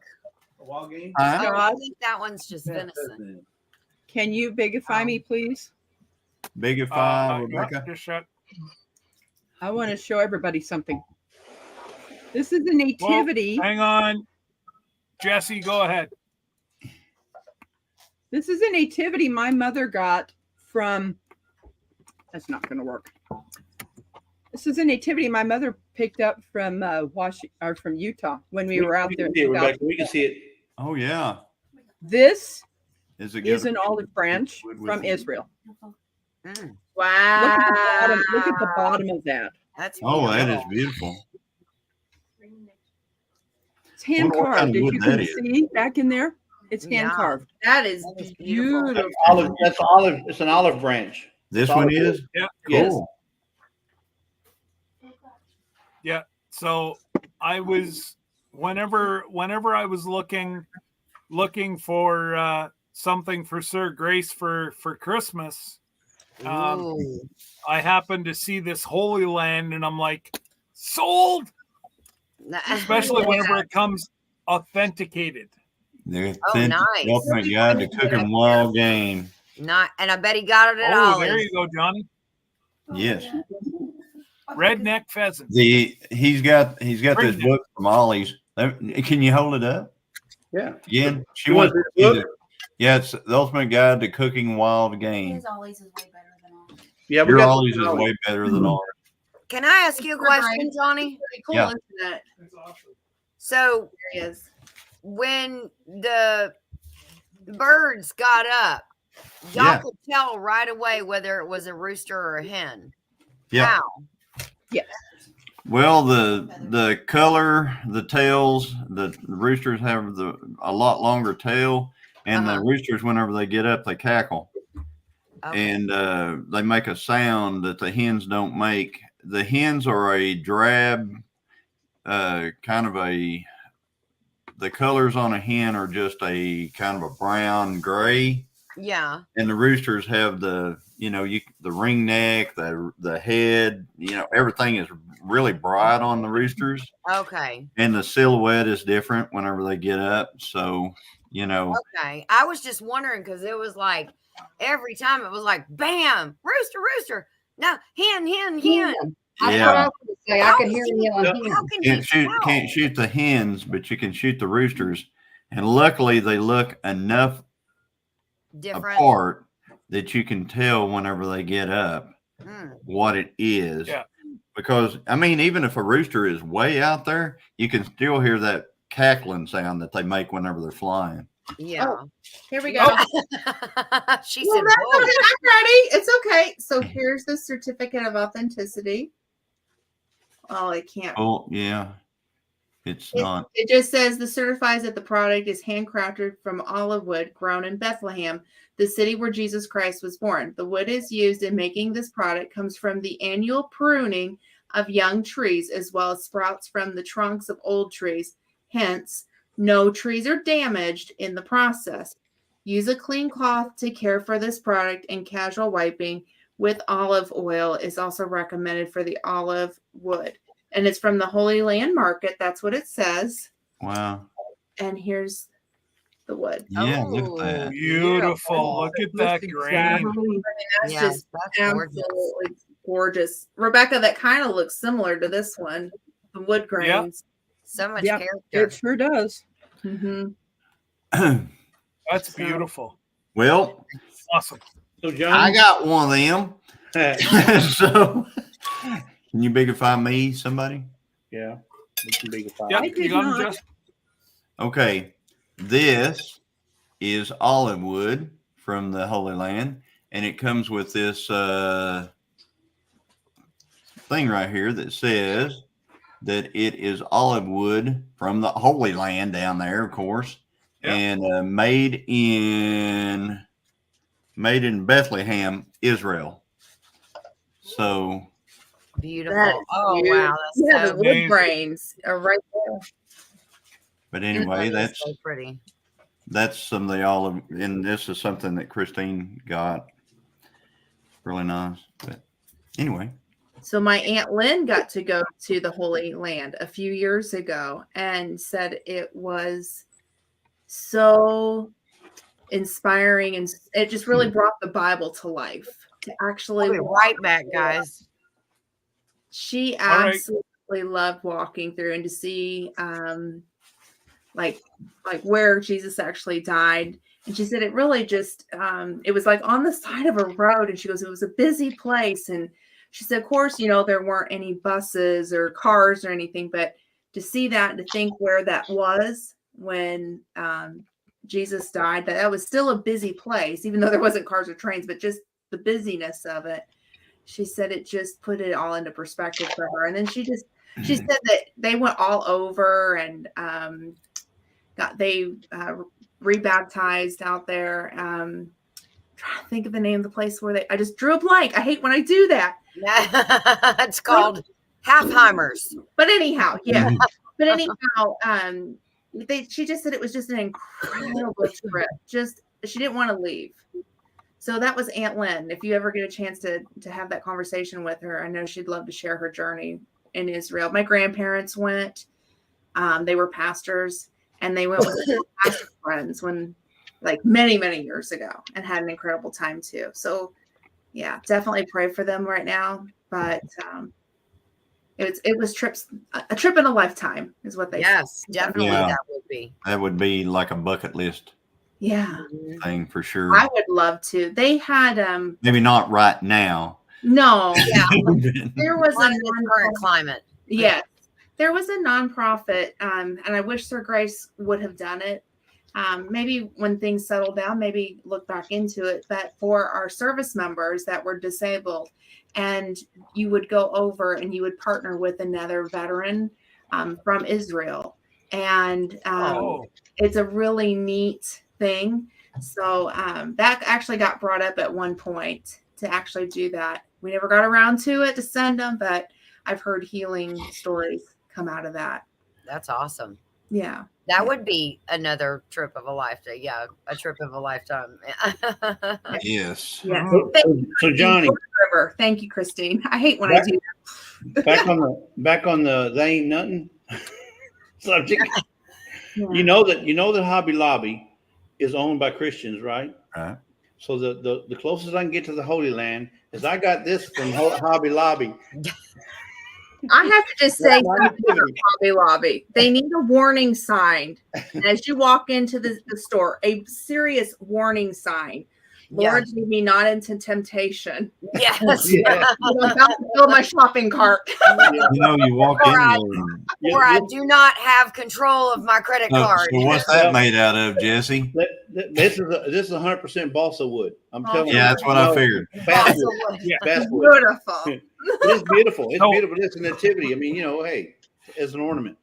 Wild Game.
Huh?
Oh, I
God.
think that one's just venison.
Can you bigify me, please?
Bigify, Rebecca.
yeah, just shut.
I want to show everybody something. This is a nativity.
Hang on. Jesse, go ahead.
This is a nativity my mother got from. That's not going to work. This is a nativity my mother picked up from from Utah when we were out there.
We can see it, Rebecca. We can see it.
Oh yeah.
This
Is it
is
good?
an olive branch
Wood with
from
you.
Israel.
Mm,
Wow.
Look at the bottom of that.
that's
Oh, that is
beautiful.
beautiful.
It's hand
Wonder what kind
carved.
of
As
wood
you
that
can
is.
see back in there, it's hand
Yeah.
carved.
That is
That is beautiful.
beautiful.
That's olive. It's an olive branch.
This
Solid
one is
Yeah.
Yes.
cool.
So I was whenever I was looking for something for Sir Grace for Christmas,
Ooh.
I happened to see this Holy Land, and I'm like, sold. Especially whenever it comes authenticated.
The
Oh,
authentic
nice.
ultimate guide to cooking wild game.
Not, and I bet he got it at
Oh, there
Ollie's.
you go, Johnny.
Yes.
Redneck pheasant.
He's got
Bring
this
it.
book from Ollie's. Can you hold it up?
Yeah.
Again? She
You want
wants
this
to see
book?
yeah, it's the ultimate guide to cooking wild game.
Ollie's is way better than ours.
Yeah. We
Your
got
Ollie's is way better than ours.
Can I ask you a question, Johnny?
Pretty cool,
Yeah.
isn't it?
So
There he is.
when the birds got up, y'all
Yeah.
could tell right away whether it was a rooster or a hen.
Yeah.
How?
Well, the color, the tails, the roosters have a lot longer tail, and
Uh-huh.
the roosters, whenever they get up, they cackle.
Okay.
And they make a sound that the hens don't make. The hens are a drab, the colors on a hen are just a kind of a brown gray,
Yeah.
And the roosters have the ring neck, the head, everything is really bright on the roosters,
Okay.
and the silhouette is different whenever they get up. So,
Okay. I was just wondering because it was like every time it was like bam, rooster, rooster. No, hen, hen, hen.
That's
Yeah.
what I was going to say. I could hear him yelling
How
hen.
can you
can't shoot the hens, but you can shoot the roosters. And luckily they look enough
different?
apart that you can tell whenever they get up
Mm.
what it is.
Yeah.
Because I mean, even if a rooster is way out there, you can still hear that cackling sound that they make whenever they're flying.
Yeah.
Here we go.
She
Well,
said,
that's
"Whoa."
okay. I'm ready. It's okay. So here's the certificate of authenticity. Oh, I can't.
Oh, yeah. It's not.
It just says the certifies that the product is handcrafted from olive wood grown in Bethlehem, the city where Jesus Christ was born. The wood is used in making this product comes from the annual pruning of young trees as well as sprouts from the trunks of old trees. Hence, no trees are damaged in the process. Use a clean cloth to care for this product, and casual wiping with olive oil is also recommended for the olive wood. And it's from the Holy Land Market. That's what it says.
Wow.
And here's the wood.
Yeah, look at
Oh,
that.
beautiful. Look at that grain.
That's
Yes,
just
that's gorgeous.
absolutely gorgeous. Rebecca, that kind of looks similar to this one. The wood grains.
So much
Yep,
character.
it sure does.
Mm-hmm.
That's beautiful.
Well,
Awesome.
So, John,
I got one of them. So, can you bigify me, somebody?
yeah, we can be fine.
Yeah,
I
you
did
got 'em,
not.
Jess?
Okay, this is olive wood from the Holy Land, and it comes with this thing right here that says that it is olive wood from the Holy Land down there, of course,
Yeah.
and made in Bethlehem, Israel. So,
Beautiful.
That is
Oh,
beautiful.
wow. That's
Yeah,
so
the wood
amazing.
grains are right there.
but anyway,
That is
that's
so pretty.
some of the olive, and this is something that Christine got. Really nice. But anyway,
So my Aunt Lynn got to go to the Holy Land a few years ago and said it was so inspiring, and it just really brought the Bible to life. To actually
I'll be right back, guys.
She
All right.
absolutely loved walking through and to see like where Jesus actually died. And she said it really just it was like on the side of a road, and she goes, it was a busy place. And she said, of course, there weren't any buses or cars or anything, but to see that and to think where that was when Jesus died, that was still a busy place, even though there wasn't cars or trains, but just the busyness of it. She said it just put it all into perspective for her. And then she said that they went all over and they rebaptized out there. Trying to think of the name of the place where I just drew a blank. I hate when I do that.
It's called Halfheimers.
But anyhow, yeah. But anyhow, she just said it was just an incredible trip. Just she didn't want to leave. So that was Aunt Lynn. If you ever get a chance to have that conversation with her, I know she'd love to share her journey in Israel. My grandparents went. They were pastors, and they went with their pastor friends many, many years ago, and had an incredible time too. So yeah, definitely pray for them right now. But it was a trip in a lifetime is what they said.
Yes, definitely
Yeah.
that would be.
that would be like a bucket list
Yeah,
thing for sure.
I would love to. They had
Maybe not right now.
no,
Yeah,
there was
not
a
in the current climate.
yes, there was a nonprofit, and I wish Sir Grace would have done it. Maybe when things settle down, maybe look back into it. But for our service members that were disabled, and you would go over and you would partner with another veteran from Israel, and it's a really neat thing. So that actually got brought up at one point to actually do that. We never got around to it to send them, but I've heard healing stories come out of that.
That's awesome.
Yeah.
That would be another trip of a lifetime. Yeah, a trip of a lifetime.
Yes.
Yes.
So,
Thank you,
so Johnny,
River. Thank you, Christine. I hate when I do that.
back on the they ain't nothing subject.
Yeah.
You know that Hobby Lobby is owned by Christians, right?
Right.
So the closest I can get to the Holy Land is I got this from Hobby Lobby.
I have to just say
Not
something about
activity.
Hobby Lobby. They need a warning sign as you walk into the store, a serious warning sign. Lord, lead me not into temptation.
Yes.
Yeah.
I'm about to fill my shopping cart.
You know, you walk in there.
Or I do not have control of my credit card.
So what's that made out of, Jesse?
This is 100% balsa wood. I'm telling you.
Yeah, that's what I figured.
Basswood.
Yeah.
Basswood.
Beautiful.
It's beautiful. It's
So-
beautiful. It's a nativity. I mean, hey, as an ornament.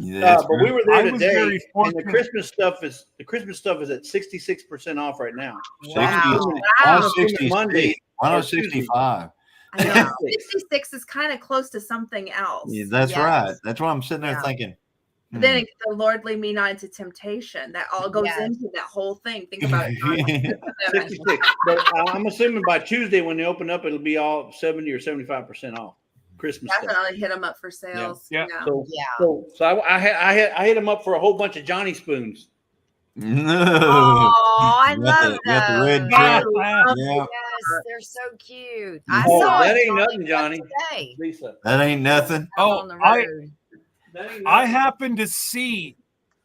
Yeah,
But we were
I
there
was
today,
very
and the
fortunate.
Christmas stuff is at 66% off right now.
Wow.
I'm
Wow.
assuming Monday.
Why
or
not
Tuesday.
65?
I know. 66 is kind of close to something else.
Yeah, that's
Yes.
right. That's what I'm sitting there
Yeah.
thinking.
But then the Lord lead me not into temptation. That all goes
Yes.
into that whole thing. Think about it. John.
66. But I'm assuming by Tuesday when they open up, it'll be all 70 or 75% off. Christmas stuff.
Definitely hit them up for sales.
Yeah.
So,
Yeah.
so I hit them up for a whole bunch of Johnny spoons.
No.
Oh, I
You
love
got the red
those.
truck.
Yeah.
Yeah,
Yes, they're so cute. I
Oh,
saw
that
it
ain't
on
nothing,
the
Johnny.
today.
Lisa.
that ain't nothing.
Oh,
On the
I
road.
That ain't
I
nothing.
happened to see.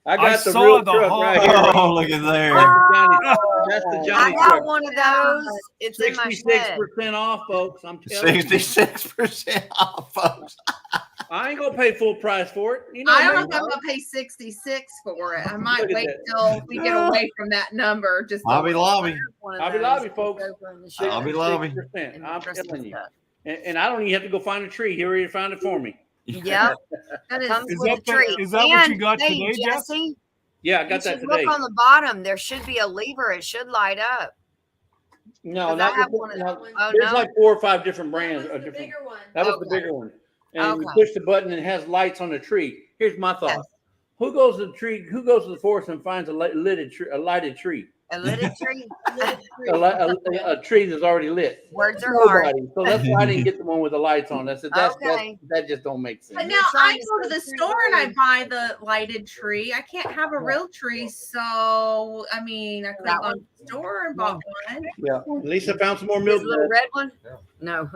I
I
got the
saw
real
the
truck
Hall-
right here.
Oh, look at there.
That's the
I
Johnny
got
truck.
one of those. It's in my shed.
66% off, folks. I'm telling you.
66% off, folks.
I ain't gonna pay full price for it. You know,
I don't know
me.
if I'm gonna pay 66 for it. I might
Look at
wait
that.
till we get away from that number. Just a
Hobby
little.
Lobby.
One of
Hobby
those
Lobby,
that's
folks.
over in the shed.
Hobby Lobby.
66%.
And
I'm
Christmas
telling you.
stuff.
And I don't even have to go find a tree. He already found it for me.
Yep.
That is,
Comes
Is
with
that
the
the-
tree.
is that what you
And,
got
hey,
today, Jeff?
Jesse?
Yeah, I
You
got that
should
today.
look on the bottom. There should be a lever. It should light up.
No,
'Cause I
not
have
with-
one of
no,
those. Oh,
there's
no?
like 4 or 5 different brands. Or different,
one.
that was the
Okay.
bigger one. And you
Okay.
push the button and it has lights on the tree. Here's my thought.
Yes.
Who goes to the tree? Who goes to the forest and finds a lighted tree?
A little tree.
A tree that's already lit.
Words are hard.
Nobody. So that's why I didn't get the one with the lights on. I said
Okay.
that just don't make
But
sense.
now
trying
I
to
go to
stay
the
true
store
to
and I
it.
buy the lighted tree. I can't have a real tree, so I mean, I could have
That
gone to the store and bought one.
Yeah. Lisa found some more
This
milk.
little red one? No.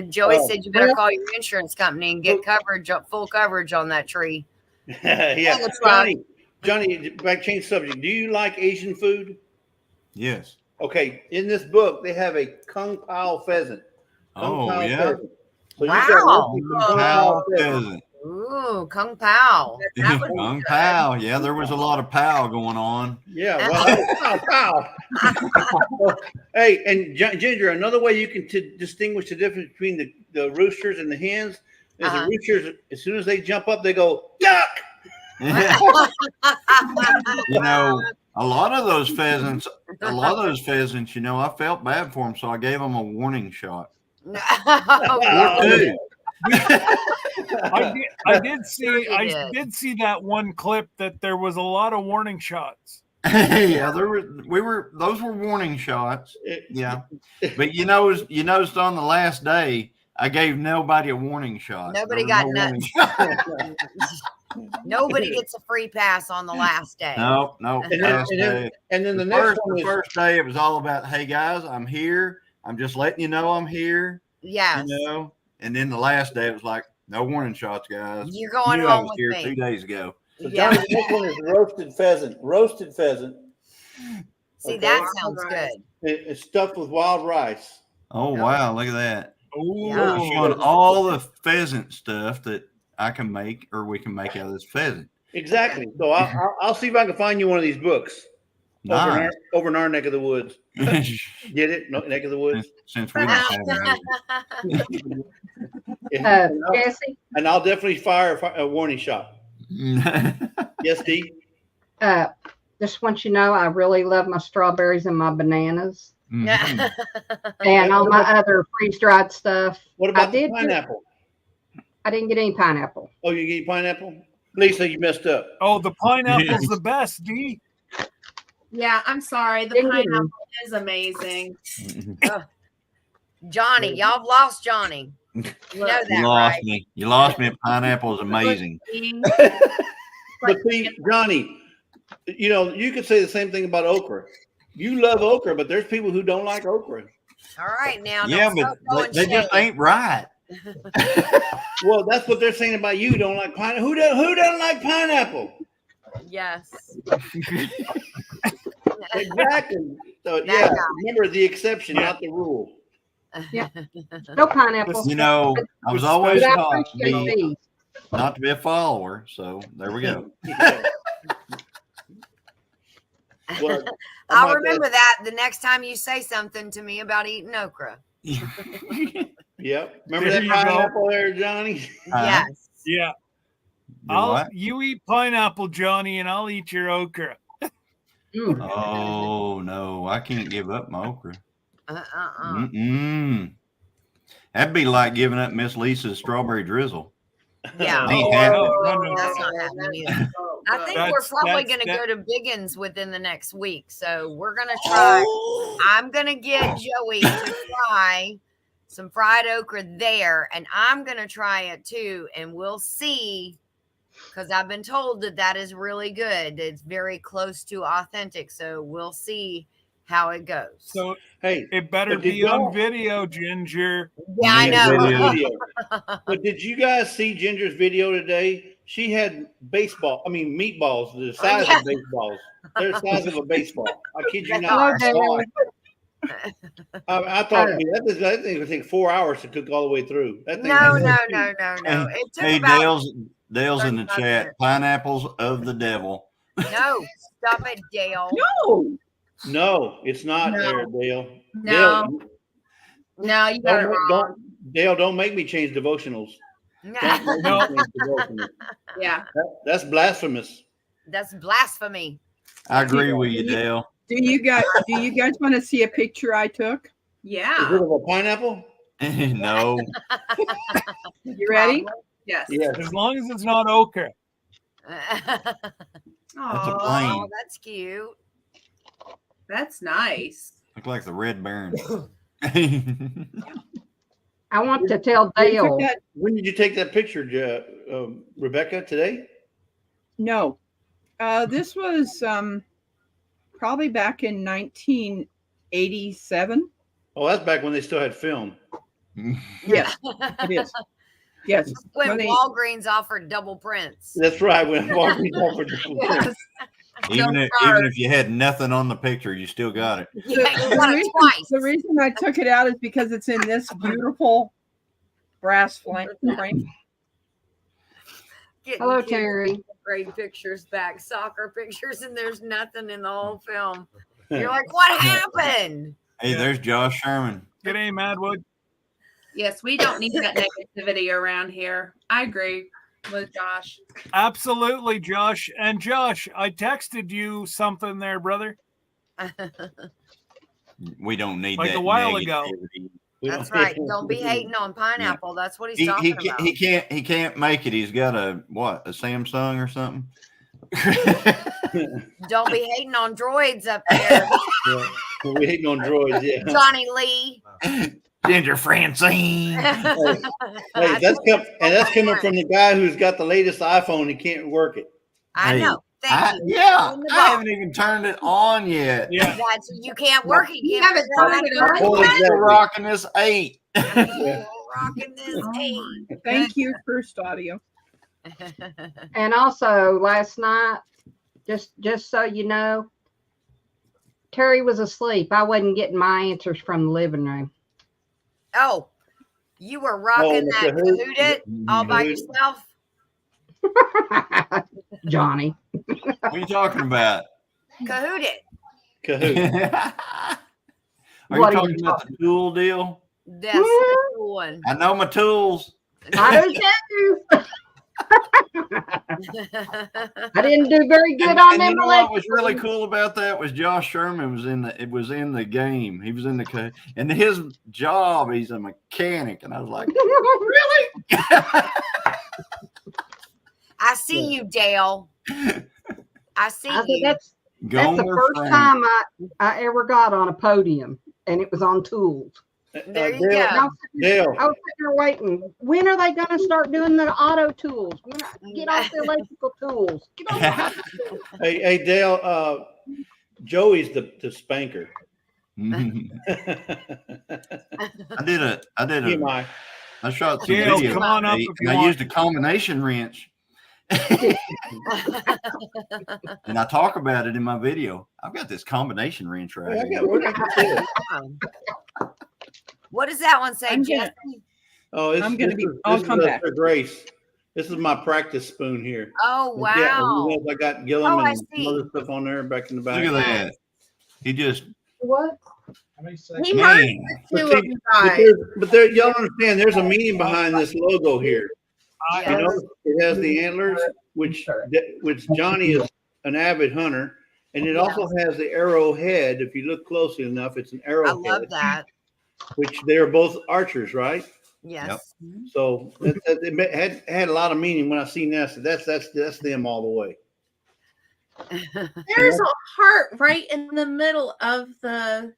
Joey
Oh.
said you better call your insurance company and get coverage, full coverage on that tree.
Yeah.
That's right.
Johnny, back change subject. Do you like Asian food?
Yes.
Okay. In this book, they have a Kung Pao pheasant. Kung
Oh,
Pao
yeah.
pheasant. So
Wow.
you got roasted Kung
Pal
Pao pheasant.
pheasant.
Ooh, Kung Pao.
That would be
Kung
good.
Pao. Yeah, there was a lot of Pao going on.
Yeah. Well, that was pow. Hey, and Ginger, another way you can distinguish the difference between the roosters and the hens is
Uh-huh.
the roosters, as soon as they jump up, they go, yuck.
You know, a lot of those pheasants, you know, I felt bad for them, so I gave them a warning shot.
Oh,
Or two.
I did see
Sure you
I
did.
did see that one clip that there was a lot of warning shots.
Yeah, those were warning shots. Yeah. But you noticed on the last day, I gave nobody a warning shot.
Nobody
There
got
was
nuts.
warning shot.
Nobody gets a free pass on the last day.
No.
And
last
then,
day.
and then the
The
next one is
first day, it was all about, hey guys, I'm here. I'm just letting you know I'm here.
Yes.
You know. And then the last day, it was like, no warning shots, guys.
You're going
Knew I
home
was
with
here
me.
2 days ago.
so
Yeah.
Johnny, the next one is roasted pheasant. Roasted pheasant.
See,
Okay.
that sounds good.
It's stuffed with wild rice.
Oh wow, look at that.
Ooh.
Yeah.
It's showing all the pheasant stuff that I can make or we can make out of this pheasant.
Exactly. So I'll see if I can find you one of these books
Nice.
over in our neck of the woods. Get it? No, neck of the woods.
Since we don't have
Jesse,
And I'll definitely fire a warning shot.
it.
Yes, D.
just want you to know I really love my strawberries and my bananas
Mhm.
and all my other freeze dried stuff.
What about the
did get-
pineapple?
I didn't get any pineapple.
Oh, you get pineapple? Lisa, you messed up.
Oh, the pineapple's the best, D.
Yeah, I'm sorry. The
Ding, ding.
pineapple is amazing.
Johnny, y'all have lost Johnny. You know that,
You lost
right?
me. You lost me. Pineapple is amazing.
But see, Johnny, you know, you could say the same thing about okra. You love okra, but there's people who don't like okra.
All right, now.
Yeah,
don't start
but
throwing
they just
shade.
ain't right.
Well, that's what they're saying about you. Don't like pineapple. Who doesn't like pineapple?
Yes.
Exactly. So
That
yeah,
guy.
remember the exception, not the rule.
Yeah. No pineapple.
You know, I was always
But I
taught to
appreciate
be,
these.
not to be a follower. So there we go.
Yeah. Well,
I'll
about
remember that the next time you say something to me about eating okra.
Yep. Remember
There
that
you go.
pineapple there, Johnny?
Yes.
Yeah.
Do what?
You eat pineapple, Johnny, and I'll eat your okra.
Oh no, I can't give up my okra.
Uh-uh.
That'd be like giving up Miss Lisa's strawberry drizzle.
Yeah.
Ain't
Oh,
happening.
no.
That's not happening either. I think we're
That's-
probably
that's-
going to go to Biggins within the next week. So we're going to try. I'm going to get Joey to try some fried okra there, and I'm going to try it too. And we'll see, because I've been told that that is really good. It's very close to authentic. So we'll see how it goes.
So
Hey,
it better
but did
be on
y'all-
video, Ginger.
Yeah, I
Yeah,
know.
video.
But did you guys see Ginger's video today? She had meatballs the size
yeah.
of baseballs. They're the size of a baseball. I kid you
Hello,
not.
Dale.
I thought that thing would take 4 hours to cook all the way through. That thing
No. It took
Hey,
about
Dale's in the
35
chat.
minutes.
Pineapples of the devil.
No, stop it, Dale.
No.
No, it's not
No.
there, Dale.
No.
Dale,
No, you got it wrong.
Dale, don't make me change devotionals. Don't make me
No.
change devotionals.
Yeah.
That's blasphemous.
That's blasphemy.
I agree with you, Dale.
Do you guys want to see a picture I took?
Is
Yeah.
it of a pineapple?
No.
You ready?
Yes.
Yes.
As long as it's not okra.
That's a
Oh,
plane.
Oh, that's cute.
that's nice.
Look like the Red Baron.
I want to tell
You took
Dale.
that-
When did you take that picture, Rebecca? Today?
No. This was probably back in 1987.
Oh, that's back when they still had film.
Yes, it is. Yes.
When
When they-
Walgreens offered double prints.
That's right. When Walgreens offered
Yes.
even if you had nothing on the picture, you still got it.
Yeah, you
the
got it
reason-
twice.
The reason I took it out is because it's in this beautiful brass frame.
Getting
Hello,
kids
Terry.
great pictures back, soccer pictures, and there's nothing in the whole film. You're like, what happened?
Hey, there's Josh Sherman.
G'day, Madwood.
Yes, we don't need that negativity around here. I agree with Josh.
Absolutely, Josh. And Josh, I texted you something there, brother.
We don't need
Like
that
a while ago.
negativity.
That's right. Don't be hating on pineapple. That's what he's
He
talking about.
can't make it. He's got a Samsung or something.
Don't be hating on droids up there,
Yeah. We hating on droids, yeah.
Johnny Lee.
Ginger Francine.
Hey, that's coming from the guy who's got the latest iPhone and can't work it.
I
Hey,
know. Thank you.
Yeah,
In the
I
box.
haven't even turned it on yet.
Yeah.
That's you can't work it.
You
can't
haven't
figure out
turned it
how to
on?
do
Well,
it.
exactly.
Still rocking this 8.
Yeah.
Rocking this eight.
Thank you, First Audio.
And also last night, just so you know, Terry was asleep. I wasn't getting my answers from the living room.
Oh, you were rocking
the
that
Kahoot.
Kahoot it all by
Kahoot.
yourself?
Johnny.
What are you talking about?
Kahoot it.
Cahoot.
Are
What
you
are you
talking about the tool deal?
That's the cool one.
I know my tools.
I do too. I didn't do very good on
And
them
you know what was
electrical.
really cool about that was Josh Sherman was in the game. He was in the and his job, he's a mechanic, and I was like, really?
I see you, Dale. I see
I think
you.
that's the
Gomer
first
Frank.
time I ever got on a podium, and it was on tools.
There you
Dale,
And
go.
Dale,
I was sitting there waiting. When are they going to start doing the auto tools? Get off the electrical tools. Get off the auto tools.
hey Dale, Joey's the spanker.
I shot some
Dale,
video
come on up
today,
if you
and I
want.
used a combination wrench. And I talk about it in my video. I've got this combination wrench right here.
What does that one say,
I'm
Jesse?
Oh,
I'm gonna be. I'll come back.
Grace. This is my practice spoon here.
Oh,
Yeah,
wow.
I got Gillum
I
and some
see.
other stuff on there back in the back.
Look at that. He just
What?
He heard
man.
the two
But
of you guys.
y'all understand there's a meaning behind this logo here. You
Yes.
know, it has the antlers, which Johnny is an avid hunter, and it also has the arrowhead. If you look closely enough, it's an
I
arrowhead,
love that.
which they're both archers, right?
Yes.
So it had a lot of meaning when I seen that. So that's them all the way.
There's a heart right in the middle of the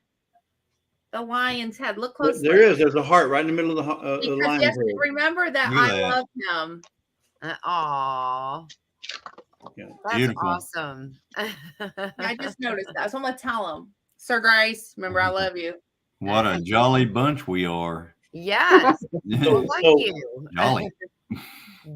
lion's head. Look closely.
There's a heart right in the middle of the
Because
lion's
yes,
head.
remember that
Look at
I
that.
love him.
Aw.
Yeah.
That's
Beautiful.
awesome.
I just noticed that. So I'm gonna tell him, Sir Grace, remember I love you.
What a jolly bunch we are.
Yes. Well, thank
So-
you.
Jolly.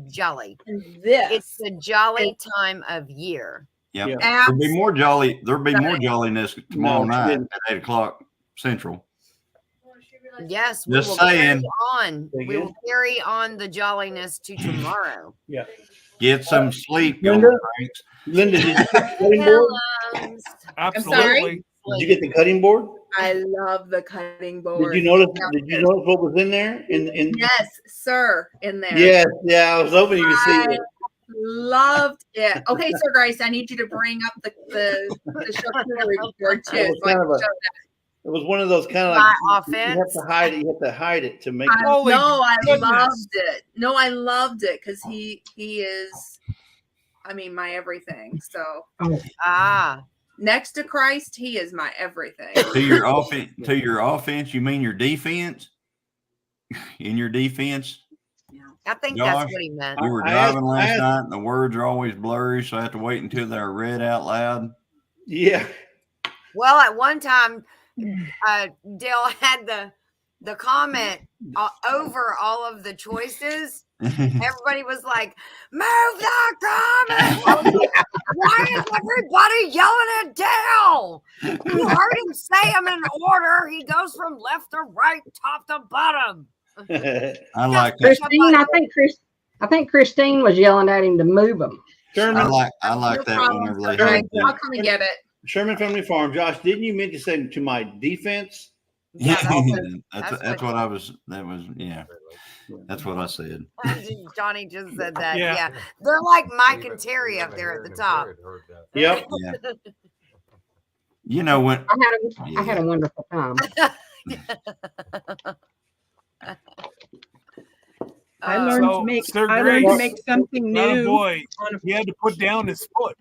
Jolly.
This
It's the jolly time of year.
Yep.
Yeah.
There'll be more jolly. There'll be more jolliness tomorrow
No, she
night
didn't.
at 8:00 Central.
Yes, we
Just
will
saying.
carry on.
Say
We will
again?
carry on the jolliness to tomorrow.
Yeah.
Get some sleep,
Linda?
Gomer Franks.
Linda, did you get the cutting board?
Hello.
Absolutely.
Did you get the cutting board?
I love the cutting board.
Did you notice what was in there? In
Yes, sir, in there.
Yes, yeah, I was hoping you could see
I
it.
loved it. Okay, Sir Grace, I need you to bring up the charcuterie board too.
It was
So I
kind
can
of a-
show that.
It was one of those kind of
By
like you have
offense.
to hide it. You have to hide it to make
I,
it.
Holy
no, I
goodness.
loved it. No, I loved it because he is, I mean, my everything. So
Ah.
next to Christ, he is my everything.
To your offense, you mean your defense? In your defense,
I think
Josh,
that's what he meant.
we were
I
driving
asked-
last night and the words are always blurry, so I have to wait until they're read out loud.
Yeah.
Well, at one time, Dale had the comment over all of the choices. Everybody was like, "Move the comment!" I was like, why is everybody yelling at Dale? You heard him say them in order. He goes from left to right, top to bottom.
I like that.
Christine, I think Christine was yelling at him to move them.
Sherman,
I like
No
that
problem,
whenever
Sir
they
Grace.
have
I'll
that.
come and get it.
Sherman Family Farm. Josh, didn't you mean to say to my defense?
Yeah,
That's what I was. That was That's what I said.
Johnny just said that.
Yeah.
Yeah. They're like Mike and Terry up there at the top.
Yep.
Yeah. You know when
I had a wonderful time.
I
Uh,
learned
So,
to make.
Sir
I learned to
Grace,
make something
Not a
new.
boy.
on a-
He had to put down his foot.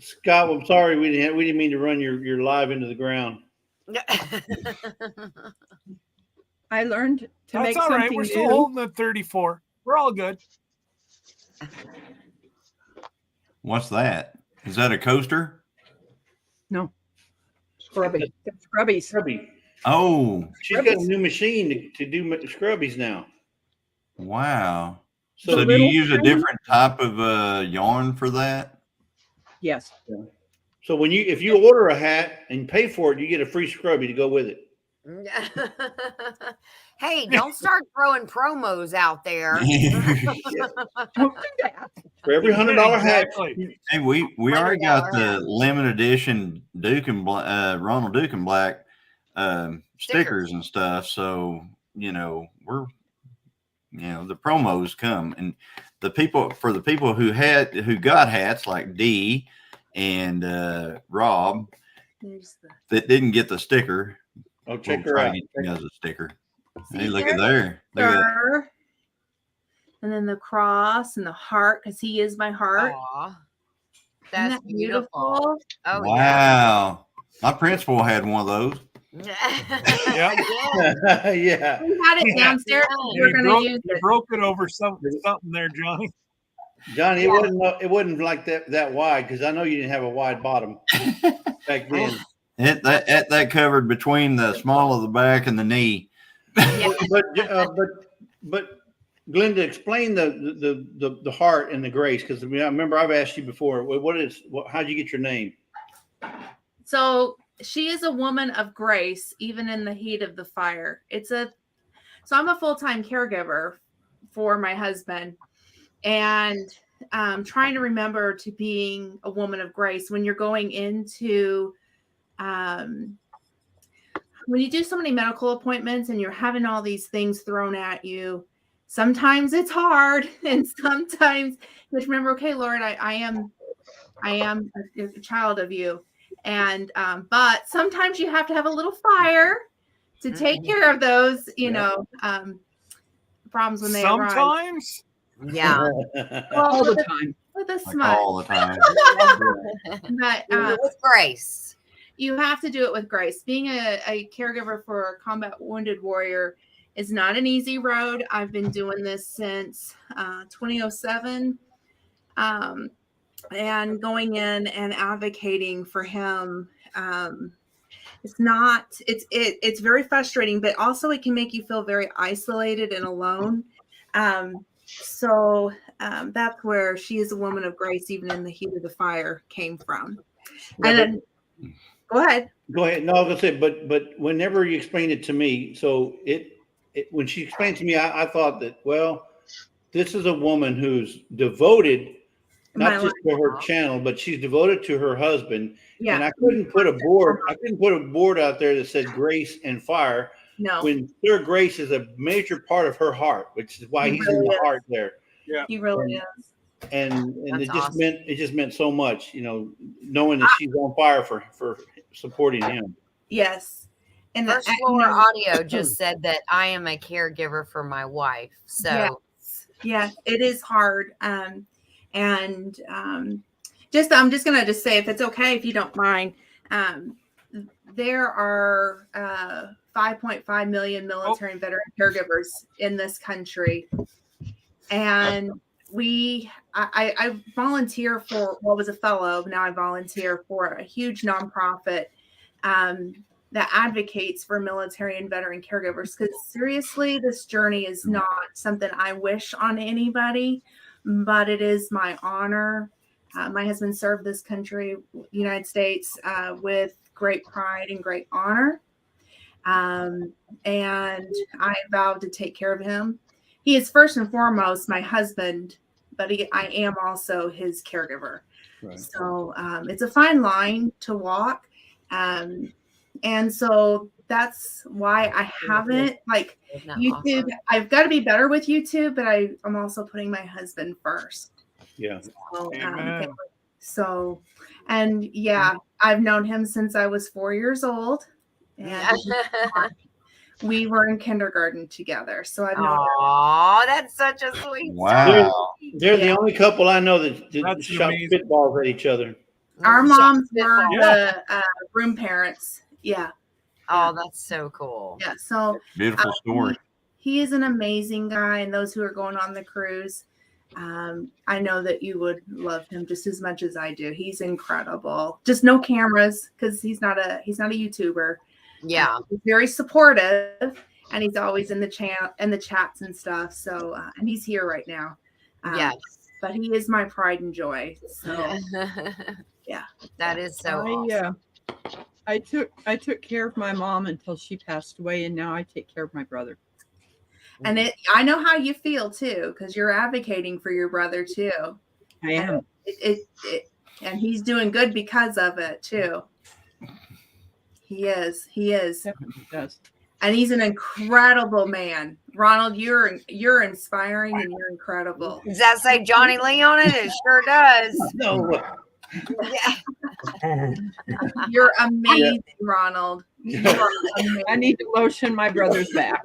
Scott, I'm sorry we didn't mean to run your live into the ground.
I learned to
That's
make
all right.
something
We're still
new.
holding the 34. We're all good.
what's that? Is that a coaster?
No,
Scrubby.
the scrubbies.
Scrubby.
Oh,
She's got a new machine to do scrubbies now.
wow.
So,
So do you
little
use a
tiny-
different type of yarn for that?
Yes.
so if you order a hat and pay for it, you get a free scrubby to go with it.
Hey, don't start throwing promos out there.
Don't do that.
For every $100 hat,
Exactly.
Hey, we already
$100
got the
hat.
limited edition Ronald Duke and Black stickers and stuff. So we're the promos come, and the people who got hats like Dee and Rob that didn't get the sticker.
oh, check
we'll
her
try
out.
to get you guys a sticker.
See
Hey, look
there,
at there. Look at that.
sir? and then the cross and the heart, because he is my heart.
Aw,
Isn't
that's
that
beautiful. Oh
Wow. My principal had one of those.
yeah.
Yep.
Yeah.
We had it downstairs. We were
You
going to
broke,
use
you
it.
broke it over something there, Johnny.
Johnny, it wasn't like that wide because I know you didn't have a wide bottom back then.
That covered between the small of the back and the knee.
But Glenda, explain the heart and the grace, because I remember I've asked you before. How'd you get your name?
So she is a woman of grace, even in the heat of the fire. So I'm a full-time caregiver for my husband, and trying to remember to being a woman of grace when you're going into when you do so many medical appointments and you're having all these things thrown at you. Sometimes it's hard, and sometimes you have to remember, okay, Lord, I am a child of you. And but sometimes you have to have a little fire to take care of those, problems when they arise.
Sometimes.
Yeah.
All the time.
With a
Like
smile.
all the time.
But
With grace.
you have to do it with grace. Being a caregiver for a combat wounded warrior is not an easy road. I've been doing this since 2007. And going in and advocating for him. It's very frustrating, but also it can make you feel very isolated and alone. So that's where she is a woman of grace, even in the heat of the fire, came from.
Yeah,
And then, go ahead.
Go ahead. No, I was gonna say, but whenever you explained it to me, so when she explained to me, I thought that, well, this is a woman who's devoted not just to her channel, but she's devoted to her husband.
Yeah.
And I couldn't put a board out there that said grace and fire.
No.
When Sir Grace is a major part of her heart, which is why
He
he's
really
in the
is.
heart there.
Yeah.
He really is.
And
That's
it just meant so much, knowing that she's on fire for supporting him.
Yes. And
First Floor Audio just said that I am a caregiver for my wife. So
yeah, it is hard. I'm just gonna just say, if it's okay, if you don't mind, there are 5.5 million military and veteran caregivers in this country, and I volunteer for, well, I was a fellow, now I volunteer for a huge nonprofit that advocates for military and veteran caregivers, because seriously, this journey is not something I wish on anybody, but it is my honor. My husband served this country, United States, with great pride and great honor. And I vowed to take care of him. He is first and foremost my husband, but I am also his caregiver. Right. So it's a fine line to walk. And so that's why I haven't, like, YouTube. Awesome. I've got to be better with YouTube, but I'm also putting my husband first.
Yeah.
So, and yeah, I've known him since I was 4 years old, and we were in kindergarten together. So I've known.
Oh, that's such a sweet.
Wow.
They're the only couple I know that shot spitballs at each other.
Our moms were the room parents. Yeah.
Oh, that's so cool.
Yeah. So
beautiful story.
He is an amazing guy, and those who are going on the cruise, I know that you would love him just as much as I do. He's incredible. Just no cameras, because he's not a YouTuber.
Yeah.
He's very supportive, and he's always in the chats and stuff. So and he's here right now.
Yes.
But he is my pride and joy. So yeah.
That is so awesome.
I took care of my mom until she passed away, and now I take care of my brother.
And I know how you feel too, because you're advocating for your brother too.
I am.
And he's doing good because of it too. He is.
Definitely does.
And he's an incredible man. Ronald, you're inspiring, and you're incredible.
Does that say Johnny Lee on it? It sure does.
No.
Yeah. You're amazing, Ronald.
I need to lotion my brother's back.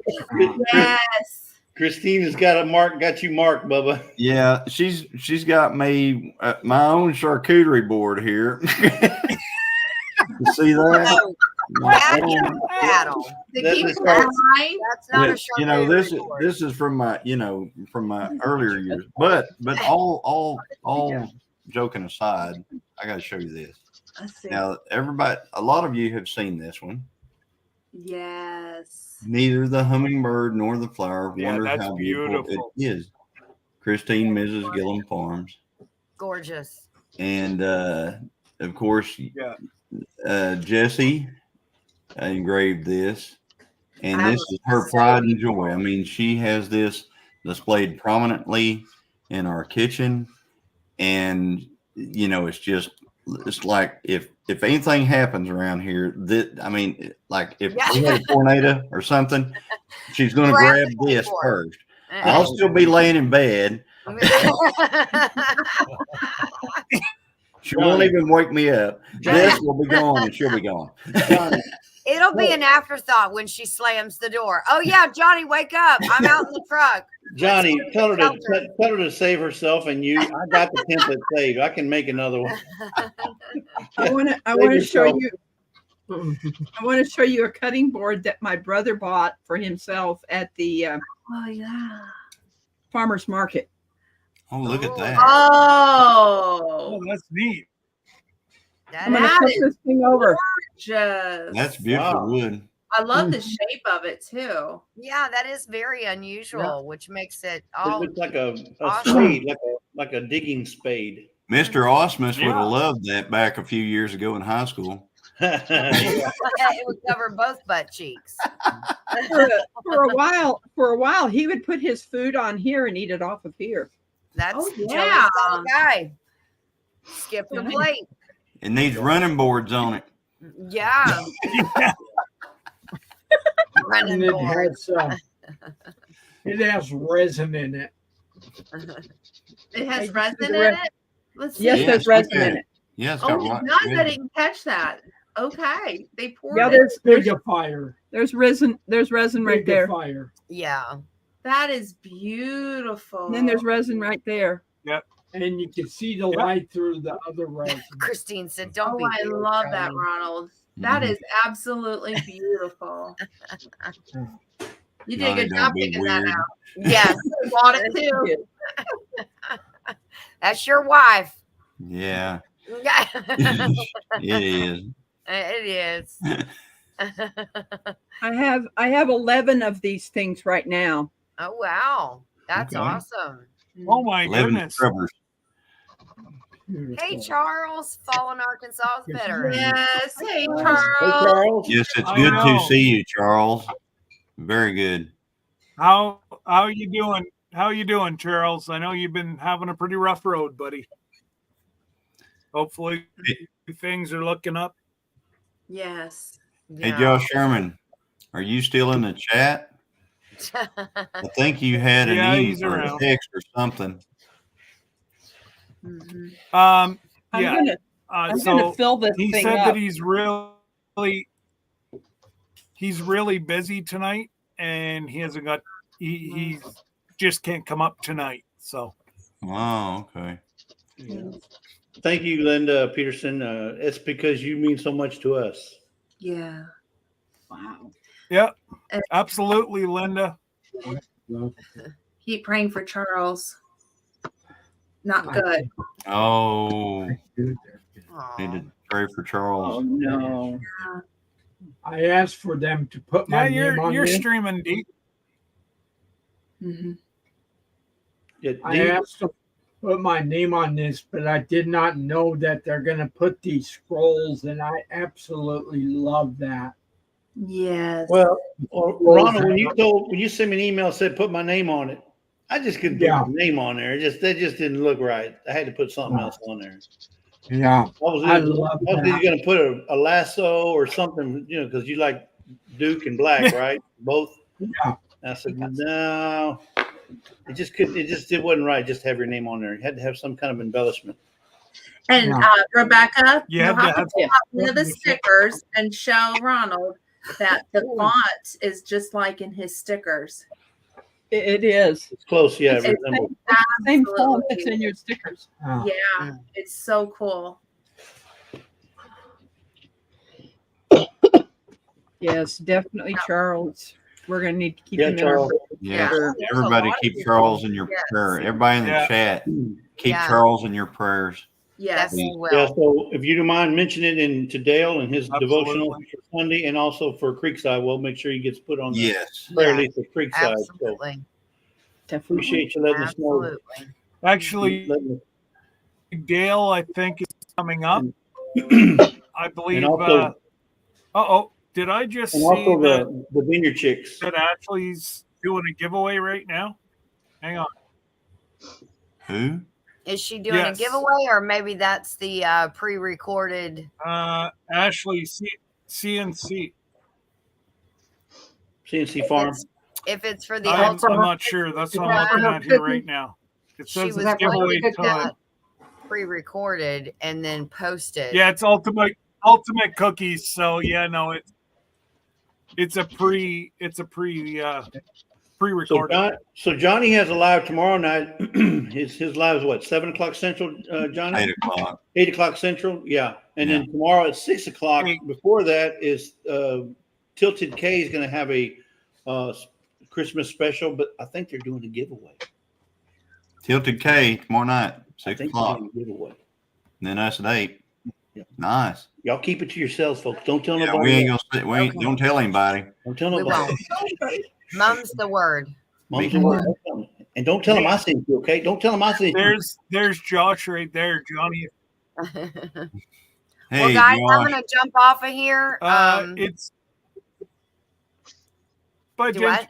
Yes.
Christine has got you marked, Bubba.
Yeah, she's got me my own charcuterie board here. You see that?
Oh, that is a battle.
To
That
keep
is
in
right.
mind,
That's not a
You know,
charcuterie board.
this is from my earlier years. But all joking aside, I got to show you this.
let's see.
Now, everybody, a lot of you have seen this one.
Yes.
Neither the hummingbird nor the flower
Yeah,
wonder
that's
how beautiful
beautiful.
it is. Christine, Mrs. Gillum Farms,
Gorgeous.
and of course,
Yeah.
Jesse engraved this, and
I
this
was
is her
so
pride and joy. I mean, she has this displayed prominently in our kitchen, and you know, it's like if anything happens around here, like if we had a tornado or something, she's going to grab this first. I'll still be laying in bed. She won't even wake me up. This will be gone, and she'll be gone.
It'll be an afterthought when she slams the door. Oh yeah, Johnny, wake up! I'm out in the truck.
Johnny, tell her to save herself, and you. I got the template saved. I can make another one.
I want to show you. I want to show you a cutting board that my brother bought for himself at the
Oh yeah.
farmer's market.
Oh, look at that!
Oh,
Oh, that's neat.
That
I'm going to
That
flip
is
this thing over.
just.
That's beautiful
Wow.
wood.
I love the shape of it too.
yeah, that is very unusual, which makes it
It
all
looks like a
awesome.
spade, like a digging spade.
Mr. Osmus would
Yeah.
have loved that back a few years ago in high school.
it would cover both butt cheeks.
For a while, he would put his food on here and eat it off of here.
That's
Oh,
Joey's
yeah.
kind of guy. Skip the plate.
It needs running boards on it.
Yeah. Running
And it
board.
has resin in it.
It has
Hey,
resin
this is
in
a re-
it. Let's see.
Yes,
Yeah.
there's resin
okay.
in it.
Yeah, it's
Oh,
got
it
right.
does. I didn't catch that. Okay, they poured
Yeah,
it.
Bigifier.
there's resin right there.
Bigifier.
Yeah.
That is beautiful.
And then there's resin right there.
And you can see the light through the other resin.
Christine said, "Don't
Oh,
be."
I
weird,
love that,
Johnny."
Ronald. That
Mhm.
is absolutely beautiful. You did a
Johnny,
good
don't
job
be
picking that
weird.
out.
Yes,
I bought it too.
that's your wife.
Yeah,
Yeah,
it is.
it is.
I have 11 of these things right now.
Oh wow, that's
Okay.
awesome.
Oh my
11
goodness.
scrubbers.
Hey Charles, Fallen Arkansas is better.
Yes. Hey,
Hey,
Charles.
Charles.
Yes, it's
I
good
know.
to see you, Charles. Very good.
How you doing? How you doing, Charles? I know you've been having a pretty rough road, buddy. Hopefully things are looking up.
Yes.
Hey,
Yeah.
Josh Sherman, are you still in the chat? I think you had an
Yeah, he's
email or a
around.
text or something.
Mhm.
I'm
Yeah.
gonna
So
fill this
he
thing
said
up.
that he's really busy tonight, and he hasn't got he just can't come up tonight. So
Oh, okay.
Thank you, Linda Peterson. It's because you mean so much to us.
Yeah.
Wow.
yeah, absolutely, Linda.
Keep praying for Charles. Not good.
Oh, need
Aw.
to pray for
Oh
Charles.
no.
I asked for them to put my
Yeah,
name on
you're
this.
streaming deep.
Mhm.
I asked them to put my name on this, but I did not know that they're going to put these scrolls, and I absolutely love that.
Yes.
Well, Ronald, when you sent me an email and said put my name on it, I just couldn't put
Yeah.
my name on there. That just didn't look right. I had to put something else on there.
Yeah.
I was
love
either
that.
going to put a lasso or something, because you like Duke and Black, right? Both.
Yeah.
And I said no. It just couldn't. It wasn't right. Just to have your name on there. You had to have some kind of embellishment.
And
Yeah.
Rebecca,
You
you'll
had to
have to
have-
pull out one of the stickers and show Ronald that the font is just like in his stickers.
It is.
It's close, yeah. It
It's
resembles.
Same font that's
Absolutely.
in your stickers.
Oh.
Yeah, it's so cool.
Yes, definitely, Charles. We're gonna need to keep
Yeah,
him in our
Charles.
Yeah.
Sure.
There's a
Everybody
lot of
keep
people.
Charles in your
Yes.
prayer. Everybody in the
Yeah.
chat, keep
Yeah.
Charles in your prayers.
Yes.
Definitely
Yeah,
will.
so if you don't mind mentioning it to Dale and his devotional
Absolutely.
for Sunday and also for Creekside, we'll make sure he gets put on the
Yes.
prayer
Yeah,
list for Creekside. So
absolutely.
Definitely.
appreciate you letting us know.
Absolutely.
Actually,
Letting
Dale, I think is coming up.
us-
I believe.
And also,
Did I just
and
see
also
that
the Vineyard Chicks.
that Ashley's doing a giveaway right now? Hang on.
Who?
Is she doing
Yes.
a giveaway, or maybe that's the pre-recorded?
Ashley CNC.
CNC
If
Farm.
if it's for the
I'm
ultimate,
not sure. That's what I'm
Yeah.
looking at here right now. It
she
says
was
it's
that what
giveaway
you picked
time.
up?
pre-recorded and then posted.
Yeah, it's ultimate cookies. So yeah, no, it's a pre-recorded.
So Johnny has a live tomorrow night. his live is what, 7 o'clock Central, Johnny?
8 o'clock.
8 o'clock Central, yeah. And
Yeah.
then tomorrow at 6 o'clock.
Hey.
Before that is Tilted K is going to have a Christmas special, but I think they're doing a giveaway.
Tilted K tomorrow night,
I
6
think they're
o'clock.
doing a giveaway.
And then us at 8.
Yeah.
Nice.
Y'all keep it to yourselves, folks. Don't tell
Yeah,
nobody.
we ain't
else.
gonna we ain't, don't tell anybody.
Don't tell
We
nobody.
won't. Mum's the word.
Mom's
Big
the
word.
word. Don't tell 'em. And don't tell them I sent you, okay? Don't tell them I sent you.
There's Josh right there, Johnny.
Hey,
Well, guys, I'm
Josh.
gonna jump off of here.
It's bye,
Do
Jen.
what?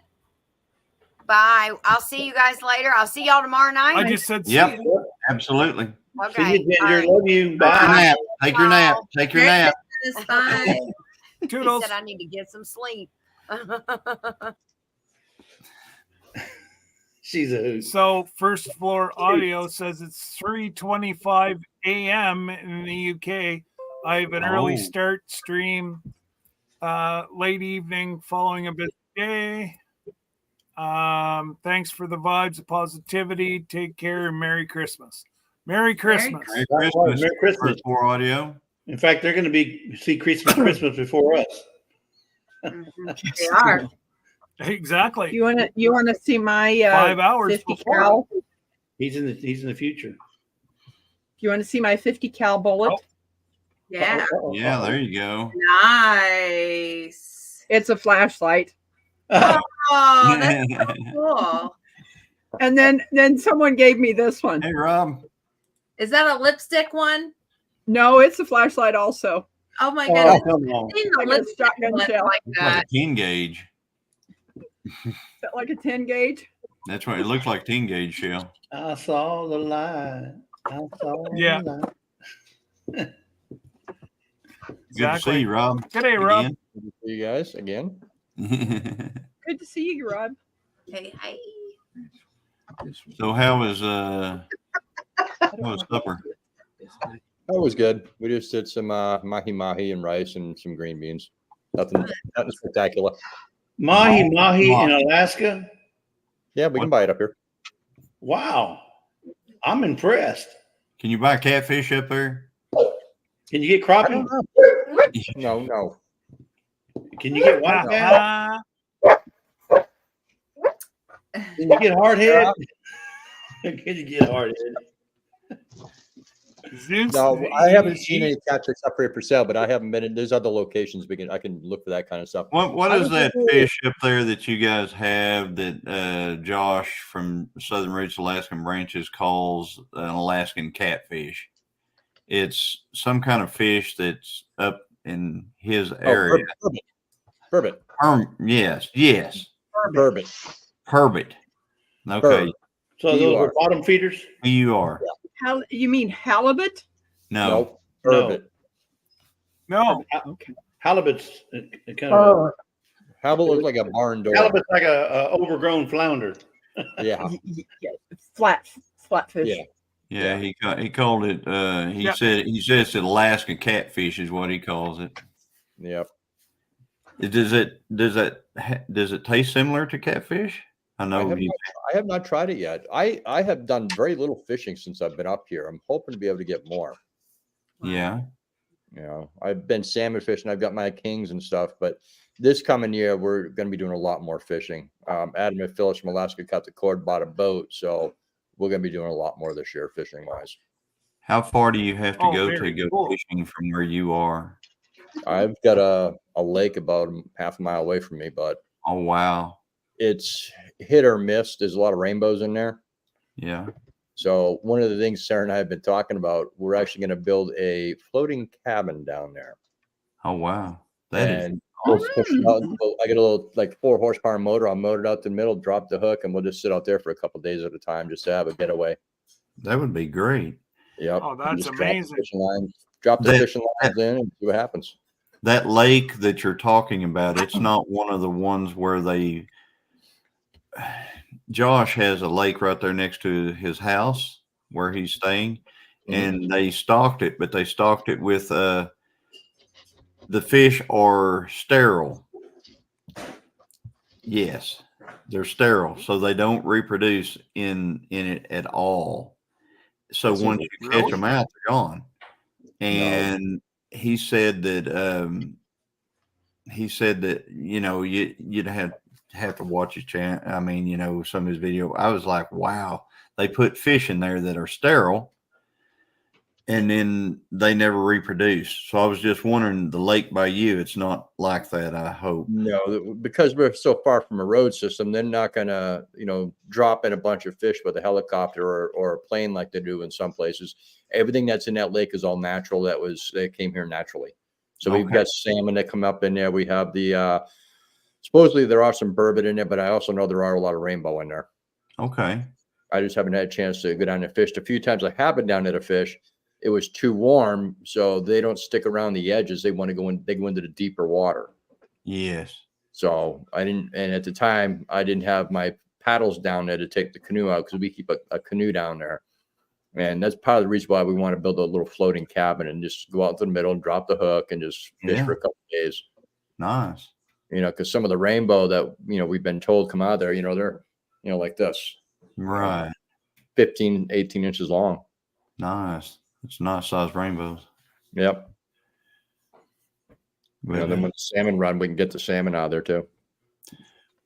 Bye. I'll see you guys later. I'll see y'all tomorrow night.
I just said
Yep.
see you.
Absolutely.
Okay.
See you, Ginger.
All right.
Love you.
Take your
Bye.
nap. Take your nap. Take your
Merry
nap.
Christmas. Bye.
He
Toodles.
said I need to get some sleep.
She's a hoot.
So First Floor Audio says it's 3:25 a.m. in the UK. I have an early
Oh.
start stream, late evening following a busy day. Thanks for the vibes of positivity. Take care and Merry Christmas. Merry Christmas.
Merry
That's right.
Christmas.
Merry Christmas.
First Floor Audio.
In fact, they're going to see Christmas before us.
They are.
Exactly.
You wanna see my
5 hours
50
before.
cal?
He's in the future.
You want to see my 50 cal bullet?
Oh.
Yeah.
Yeah, there you go.
Nice.
It's a flashlight.
Oh, that's so cool.
And then someone gave me this one.
Hey, Rob.
Is that a lipstick one?
No, it's a flashlight also.
Oh my
Oh,
goodness.
come on.
I've seen the
Like a
lipstick
shotgun
ones
shell.
like
Looks like
that.
a 10 gauge.
Is that like a 10 gauge?
That's what it looks like. 10 gauge shell.
I saw the light. I saw
Yeah.
the light.
Good to
Exactly.
see you, Rob.
G'day, Rob.
Good to see you guys again.
Again.
Good to see you, Rob.
Hey, hey.
So how was supper?
That was good. We just did some mahi and rice and some green beans. Nothing spectacular.
Mahi in Alaska.
Yeah, we can buy it up here.
Wow. I'm impressed.
Can you buy catfish up there?
Can you get
I
crappie?
don't know. No.
Can you get white bass? Can you get hardhead? Can you get hardhead?
Zeus,
No, I haven't seen any catfish up here for sale, but I haven't been in. There's other locations I can look for that kind of stuff.
What
I
is
was
that
thinking-
fish up there that you guys have that Josh from Southern Roots Alaskan Branches calls an Alaskan catfish? It's some kind of fish that's up in his area.
Burbot.
Yes.
Burbot.
Herbit. Okay.
Burbot.
So those
You
are
are.
bottom feeders?
You are.
How you mean halibut?
No.
No.
No.
Burbot.
no.
Okay.
Halibut's kind of
Halibut looks like a barn door.
halibut's like a overgrown flounder.
Yeah.
Yeah, flat fish.
Yeah.
Yeah, he called it he
Yeah.
said it's an Alaskan catfish is what he calls it.
Yep.
Does it taste similar to catfish? I
I
know
have
you.
I have not tried it yet. I have done very little fishing since I've been up here. I'm hoping to be able to get more.
Yeah.
You know, I've been salmon fishing. I've got my kings and stuff, but this coming year we're going to be doing a lot more fishing. Adam and Phyllis from Alaska cut the cord, bought a boat, so we're going to be doing a lot more this year fishing wise.
How far do you have to
Oh,
go
very
to go
cool.
fishing from where you are?
I've got a lake about half a mile away from me, but
Oh, wow.
it's hit or miss. There's a lot of rainbows in there.
Yeah.
So one of the things Sarah and I have been talking about, we're actually going to build a floating cabin down there.
Oh, wow. That is
And we'll
awesome.
push it out. I got a little like 4 horsepower motor. I'll motor it out the middle, drop the hook, and we'll just sit out there for a couple days at a time just to have a getaway.
That would be great.
Yep.
Oh, that's
Just drop the
amazing.
fishing lines, drop the
That-
fishing lines in and see what happens.
That lake that you're talking about, it's not one of the ones where Josh has a lake right there next to his house where he's staying, and they stocked it, but they stocked it with the fish are sterile. Yes, they're sterile, so they don't reproduce in it at all. So
That's
once
easy.
you catch them out, they're gone. And he said that you know you'd have to watch his channel. I mean, you know, some of his video. I was like, wow, they put fish in there that are sterile, and then they never reproduce. So I was just wondering, the lake by you, it's not like that, I hope.
No, because we're so far from a road system, they're not gonna, you know, drop in a bunch of fish with a helicopter or a plane like they do in some places. Everything that's in that lake is all natural. That came here naturally. So we've
Okay.
got salmon that come up in there. We have the supposedly there are some burbot in there, but I also know there are a lot of rainbow in there.
Okay.
I just haven't had a chance to go down and fish. A few times I have been down there to fish. It was too warm, so they don't stick around the edges. They want to go in. They go into the deeper water.
Yes.
So I didn't, and at the time I didn't have my paddles down there to take the canoe out because we keep a canoe down there. And that's part of the reason why we want to build a little floating cabin and just go out to the middle and drop the hook and just fish
Yeah.
for a couple of days.
Nice.
You know, because some of the rainbow that, you know, we've been told come out of there, you know, they're, you know, like this,
Right.
15, 18 inches long.
Nice. It's nice sized rainbows.
Yep.
But,
You know, then when the salmon run, we can get the salmon out of there too.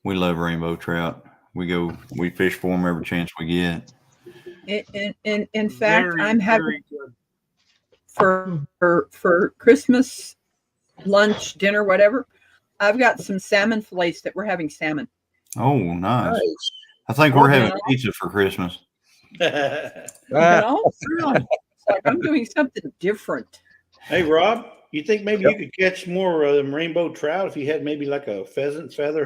we love rainbow trout. We fish for them every chance we get.
In fact,
Very,
I'm having
very good.
for Christmas lunch, dinner, whatever. I've got some salmon fillets that we're having salmon.
Oh, nice.
Nice.
I think we're having pizza for Christmas.
You know? It's like I'm doing something different.
Hey, Rob, you think maybe you could catch more rainbow trout if you had maybe like a pheasant feather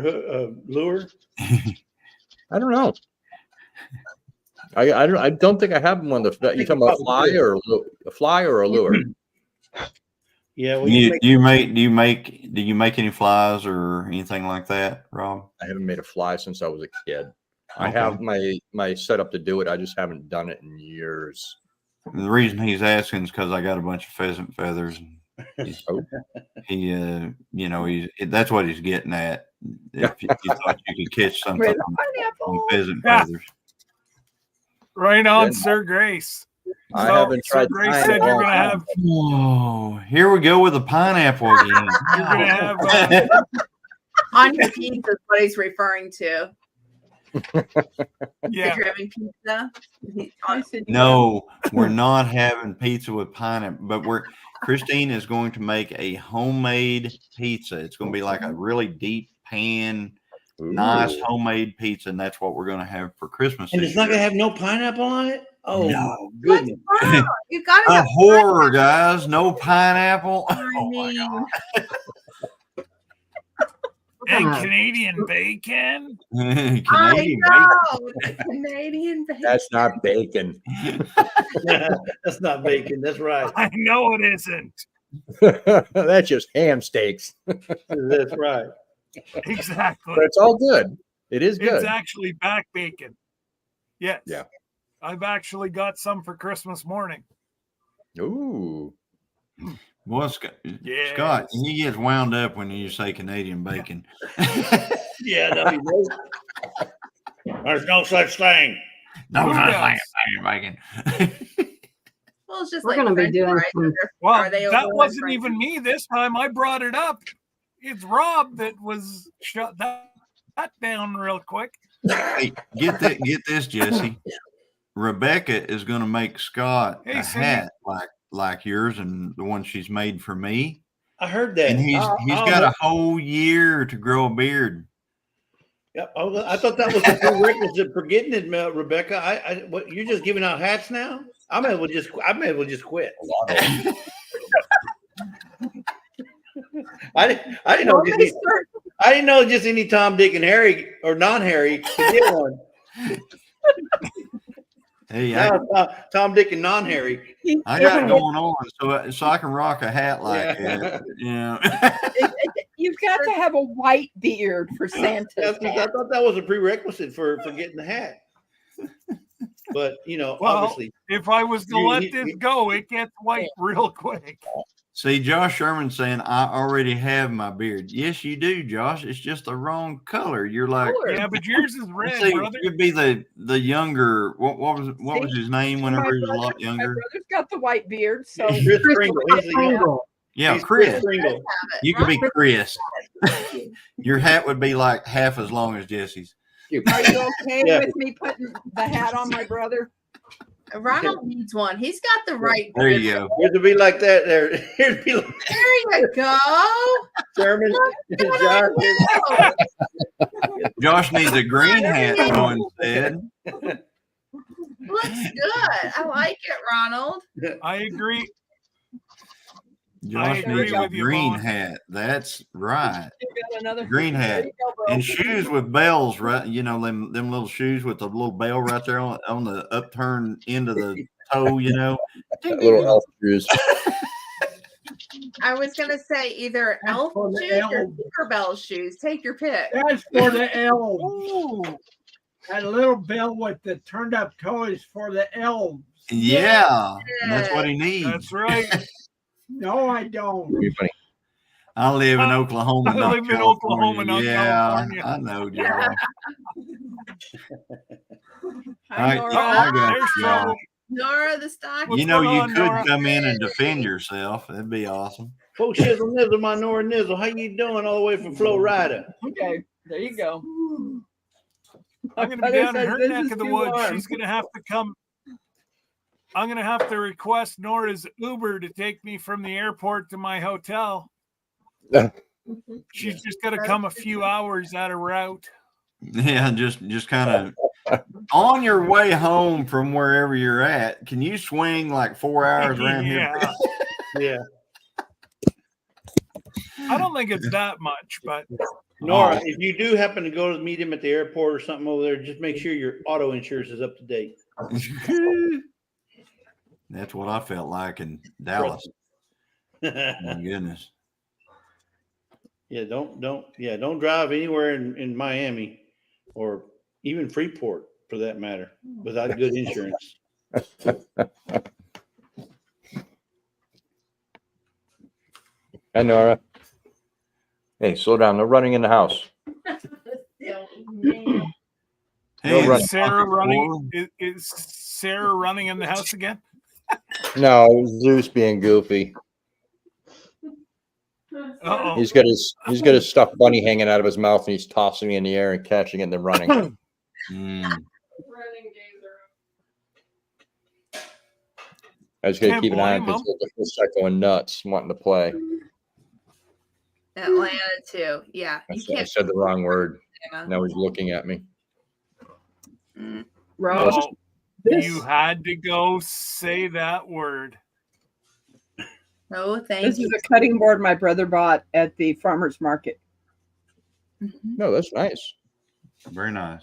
lure?
I don't know. I don't think I have one. You talking about a fly or a lure?
Yeah. Well,
Do you make any flies or anything like that, Rob?
I haven't made a fly since I was a kid. I
Okay.
have my setup to do it. I just haven't done it in years.
And the reason he's asking is because I got a bunch of pheasant feathers.
Oh.
You know, that's what he's getting at. If you thought you could catch something
With
on
pineapple.
pheasant
Yeah.
feathers.
Right on,
Yeah.
Sir Grace.
I
So,
haven't
Sir
tried.
Grace
tying
said
it
you're
all
gonna
down.
have
Oh, here we go with the pineapple again.
you're gonna have
On your pizza is what he's referring to.
yeah.
If you're having pizza.
I said,
No, we're not having pizza with pineapple, but Christine is going to make a homemade pizza. It's going to be like a really deep pan, nice
Ooh.
homemade pizza, and that's what we're going to have for Christmas.
And
this
it's not
year.
gonna have no pineapple on it. Oh
No.
my goodness!
What's wrong? You gotta
A
have
horror, guys! No pineapple.
I
Oh my
mean,
And Canadian bacon.
God.
I
Canadian
know the Canadian bacon.
That's not bacon.
That's not bacon. That's right.
I know it isn't.
That's just ham steaks.
That's right.
Exactly.
But it's all good. It is good.
It's actually back bacon. Yes.
Yeah.
I've actually got some for Christmas morning.
Ooh.
Well, Scott,
Yes.
he gets wound up when you say Canadian bacon.
Yeah, that'd be right. There's no such thing.
No,
Who
not
does?
bacon.
Well, it's just
We're
like
gonna be
French
doing
fries.
some-
Well,
Are they
that
over
wasn't
French
even me this time. I brought it up. It's Rob that was shut that down real quick.
Hey, get this, Jesse. Rebecca is going to make Scott
Hey,
a
Cindy.
hat like yours and the one she's made for me.
I heard that.
And he's
I'll
got a
look-
whole year to grow a beard.
Yeah, I thought that was a prerequisite for getting it, Rebecca. What, you're just giving out hats now? I may as well just quit. I didn't know. I didn't know just any Tom, Dick, and Harry or non-Harry could get one.
Hey,
Tom, Dick, and non-Harry.
I got it going on so I can rock a hat like that.
You've got to have a white beard for Santa.
I thought that was a prerequisite for getting the hat. But obviously,
if I was to let this go, it gets white real quick.
See, Josh Sherman saying, I already have my beard. Yes, you do, Josh. It's just the wrong color. You're like,
yeah, but yours is red,
see,
brother.
you'd be the younger. What was his name whenever he was a lot
My
younger?
brother's got the white beard, so
Chris Kringle.
Yeah,
He's
Chris.
Kringle.
You could be Chris. Your hat would be like half as long as Jesse's.
are you okay
Yeah.
with me putting the hat on my brother?
Ronald needs one. He's got the right.
There you go.
Here's to be like that. Here's to be like
There you go.
Sherman.
Look,
Josh needs a green hat on instead.
looks good. I like it, Ronald.
I agree.
Josh
agree
needs a
with you,
green
Bob.
hat. That's right.
You got another
Green hat. And shoes with bells, right? You know, them little shoes with the little bell right there on the upturned end of the toe, you know.
Little elf shoes.
I was gonna say either
That's
elf
for the
shoes or
elves.
Tinkerbell shoes. Take your pick.
That's for the elves. That little bell with the turned up toe is for the elves.
Yeah. That's what he needs.
That's right.
No, I don't.
Pretty funny.
I live in Oklahoma.
I
not
live in Oklahoma, not
yeah,
California.
I know, Josh.
Hi,
I
Nora.
got
There's
you,
trouble.
Josh.
Nora the stock.
What's
You know,
going
you
on,
could
Nora?
come in and defend yourself. That'd be awesome.
Folks, shizzle nizzle, my Nora Nizzle. How you doing all the way from Florida?
Okay, there you go.
I'm gonna be
Brother
down in
says
her
this
neck
is
of the
too
woods.
warm.
She's gonna have to come. I'm gonna have to request Nora's Uber to take me from the airport to my hotel. She's just gonna come a few hours out of route.
Yeah, just kind of on your way home from wherever you're at. Can you swing like 4 hours around here?
Yeah.
Yeah.
I don't think it's that much, but
Nora,
Oh.
if you do happen to go to meet him at the airport or something over there, just make sure your auto insurance is up to date.
That's what I felt like in Dallas. My goodness.
Yeah, don't drive anywhere in Miami or even Freeport for that matter without good insurance.
Hi, Nora. Hey, slow down. No running in the house.
Hey,
running.
is Sarah running? Is Sarah running in the house again?
No, it was Zeus being goofy.
Uh-oh.
He's got his stuffed bunny hanging out of his mouth, and he's tossing it in the air and catching it and then running. I was gonna
Can't
keep an eye on
blame
because he'll start going nuts, wanting to play.
Atlanta too. Yeah.
I
You
said, I
can't.
said the wrong word.
Atlanta.
Now he's looking at me.
Rob,
Oh, you had to go say that word.
No, thank
this
you.
is a cutting board my brother bought at the farmer's market.
Mhm.
No, that's nice.
Very nice.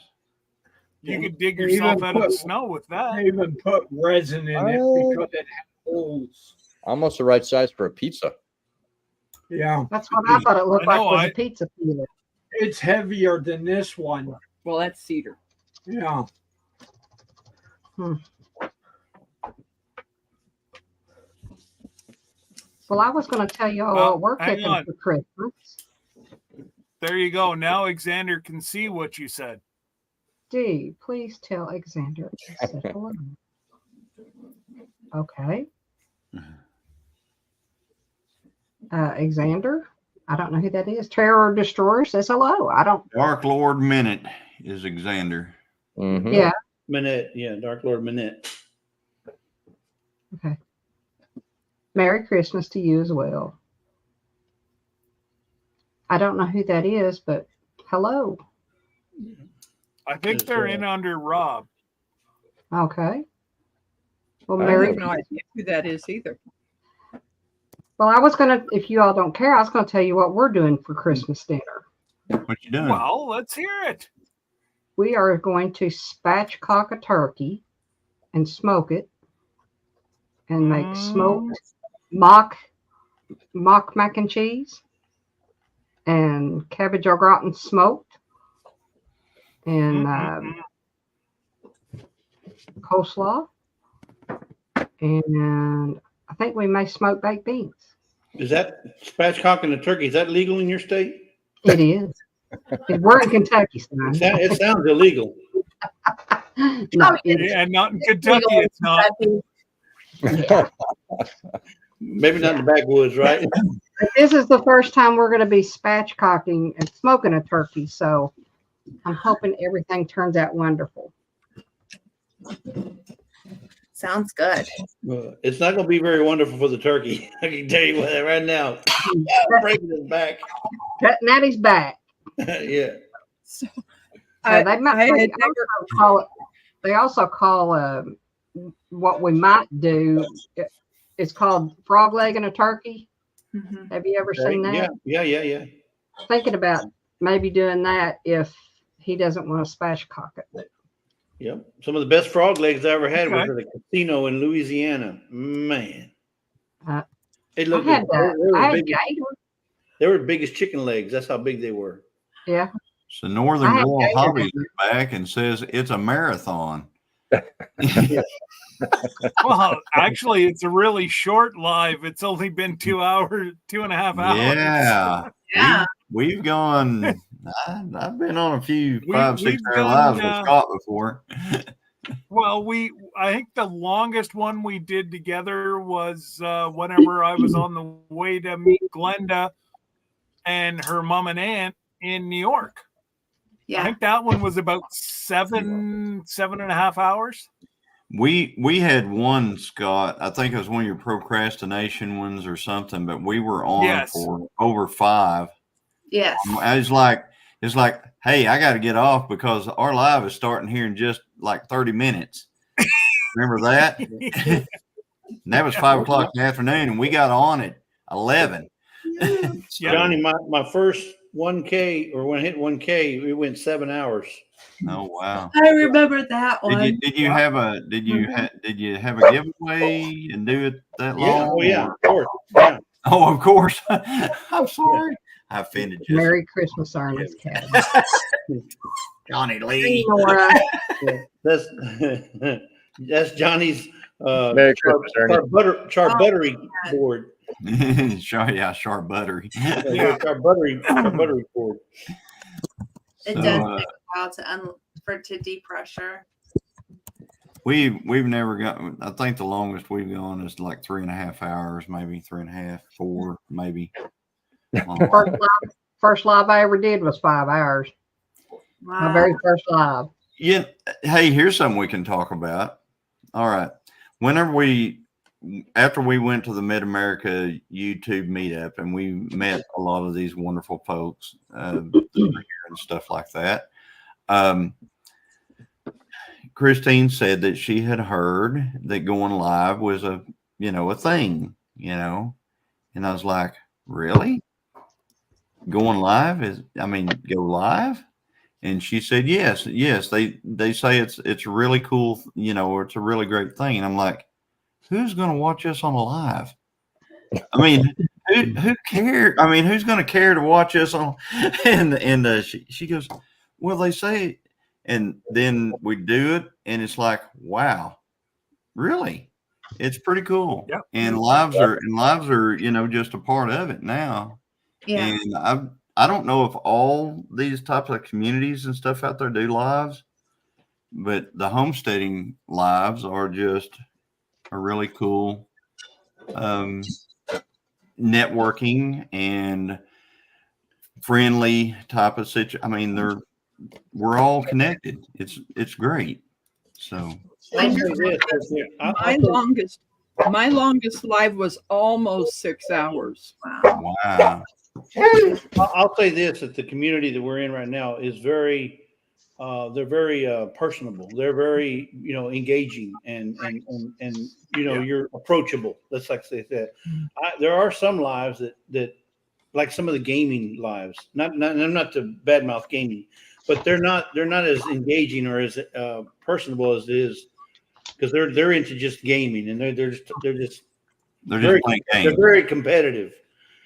You could dig
They
yourself
even
out of the
put-
snow with that.
They even put resin in it
Oh.
because it had holes.
Almost the right size for a pizza.
Yeah,
That's what I thought it looked
I
like
know,
was
I-
a pizza peeler.
it's heavier than this one.
Well, that's cedar.
Yeah.
Well, I was going to tell y'all
Well,
what we're
hang
cooking
on.
for Christmas.
There you go. Now Alexander can see what you said.
D, please tell Alexander I said hello. Okay. Alexander, I don't know who that is. Terror Destroyer says hello. I don't.
Dark Lord Minute is Xander.
Mhm.
Yeah.
Minette, yeah, Dark Lord Minette.
Okay. Merry Christmas to you as well. I don't know who that is, but hello.
I think they're in under Rob.
Okay. Well,
I
I
Merry.
have no idea who that is either.
Well, I was gonna. If you all don't care, I was gonna tell you what we're doing for Christmas dinner.
What you doing?
Well, let's hear it.
We are going to spatchcock a turkey and smoke it, and make smoked mock mac and cheese and cabbage au gratin smoked and coleslaw, and I think we may smoke baked beans.
Is that spatchcock and the turkey? Is that legal in your state?
It is. We're in Kentucky, son.
It sounds illegal.
No, it's
Yeah, not in Kentucky. It's not.
Maybe not in the backwoods, right?
but this is the first time we're going to be spatchcocking and smoking a turkey, so I'm hoping everything turns out wonderful.
Sounds good.
It's not going to be very wonderful for the turkey. I can tell you that right now. Breaking his back.
Cutting at his back.
Yeah.
So,
So they might.
I had
They
never-
also call it. They also call what we might do. It's called frog legging a turkey.
Mhm.
Have you ever seen that?
Yeah.
Thinking about maybe doing that if he doesn't want to spatchcock it.
Yep. Some of the best frog legs I ever had was
Okay.
at a casino in Louisiana. Man.
Uh,
It
I
looked
had
big.
gator.
They were the biggest chicken legs. That's how big they were.
Yeah.
So Northern
I had
Rural
gator.
Hobbies is back and says it's a marathon.
Well, actually, it's a really short live. It's only been 2 hours, 2.5 hours.
Yeah.
Yeah.
We've gone. I've been on a few
We-
5, 6
we've
hour
done,
lives with Scott before.
Well, I think the longest one we did together was whenever I was on the way to meet Glenda and her mom and aunt in New York. I
Yeah.
think that one was about 7.5 hours.
We had one, Scott. I think it was one of your procrastination ones or something, but we were on
Yes.
for over 5.
Yes.
It's like, hey, I got to get off because our live is starting here in just like 30 minutes. Remember that? And that was 5 o'clock in the afternoon, and we got on at 11.
Yeah.
Johnny, my first 1K, or when I hit 1K, we went 7 hours.
Oh wow!
I remember that one.
Did you have a giveaway and do it that long?
Oh yeah,
or-
of course. Yeah.
Oh, of course. I'm sorry. I offended you.
Merry Christmas, Ernest Cat.
Johnny Lee.
Nora.
That's Johnny's
Merry Christmas, Ernie.
charbuttery board.
Sharp buttery.
Yeah, charbuttery board.
It
So,
does take a while to depressure.
We've never got. I think the longest we've gone is like 3.5 hours, maybe 3.5, 4, maybe.
First live I ever did was 5 hours. My
Wow.
very first live.
Yeah. Hey, here's something we can talk about. All right. After we went to the Mid America YouTube meetup and we met a lot of these wonderful folks that are here and stuff like that. Christine said that she had heard that going live was a thing, and I was like, really? Going live go live? And she said, yes, they say it's really cool, or it's a really great thing. And I'm like, who's going to watch us on a live? I mean, who cares? I mean, who's going to care to watch us on? And she goes, well, they say, and then we do it, and it's like, wow, really? It's pretty cool.
Yep.
And lives are just a part of it now.
Yeah.
And I don't know if all these types of communities and stuff out there do lives, but the homesteading lives are just a really cool networking and friendly type of situation. I mean, we're all connected. It's great. So
I'll say this, I'll
My longest live was almost 6 hours.
wow.
I'll say this, that the community that we're in right now is very, they're very personable. They're very, engaging and you're approachable. Let's like say that. There are some lives that like some of the gaming lives, not I'm not to badmouth gaming, but they're not as engaging or as personable as it is, because they're into just gaming, and they're just
playing games.
They're very competitive.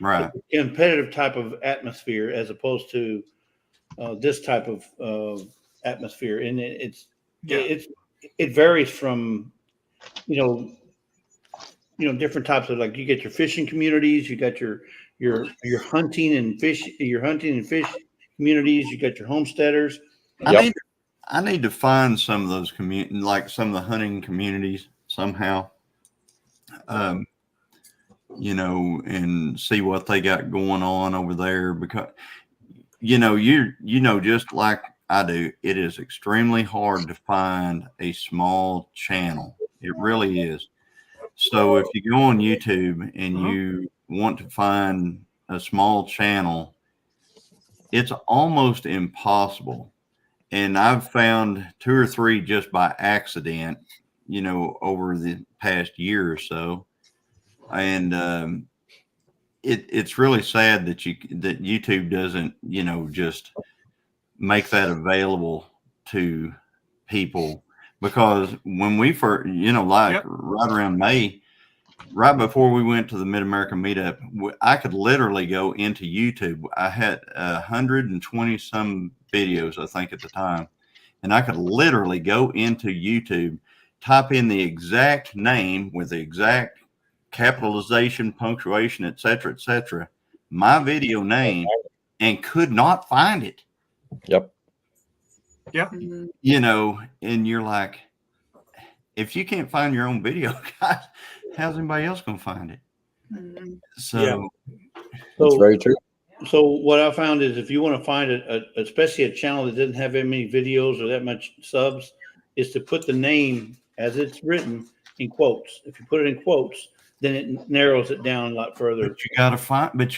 Right.
Competitive type of atmosphere as opposed to this type of atmosphere, and it varies from different types of, like, you get your fishing communities, you got your hunting and fish communities, you got your homesteaders.
I need to find some of those like some of the hunting communities somehow. And see what they got going on over there, because just like I do, it is extremely hard to find a small channel. It really is. So if you go on YouTube and you want to find a small channel, it's almost impossible. And I've found 2 or 3 just by accident, over the past year or so. And it's really sad that YouTube doesn't, just make that available to people, because when we first, right around May, right before we went to the Mid-American meetup, I could literally go into YouTube. I had 120 some videos, I think, at the time, and I could literally go into YouTube, type in the exact name with the exact capitalization, punctuation, etc., my video name, and could not find it.
Yep.
Mm-hmm.
And you're like, if you can't find your own video, guys, how's anybody else gonna find it?
Mm-hmm.
So
it's very true.
So what I found is, if you want to find especially a channel that doesn't have that many videos or that much subs, is to put the name as it's written in quotes. If you put it in quotes, then it narrows it down a lot further.
But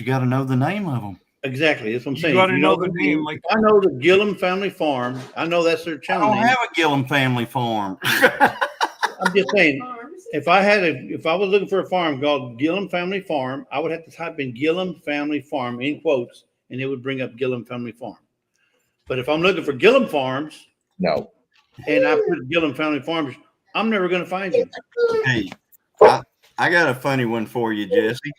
you gotta know the name of them.
Exactly. That's what I'm saying.
You got to know the name. Like,
I know the Gillum Family Farm. I know that's their channel name.
I don't have a Gillum Family Farm.
I'm just saying, if I was looking for a farm called Gillum Family Farm, I would have to type in Gillum Family Farm in quotes, and it would bring up Gillum Family Farm. But if I'm looking for Gillum Farms,
no,
and I put Gillum Family Farms, I'm never going to find you.
Hey, I got a funny one for you, Jesse.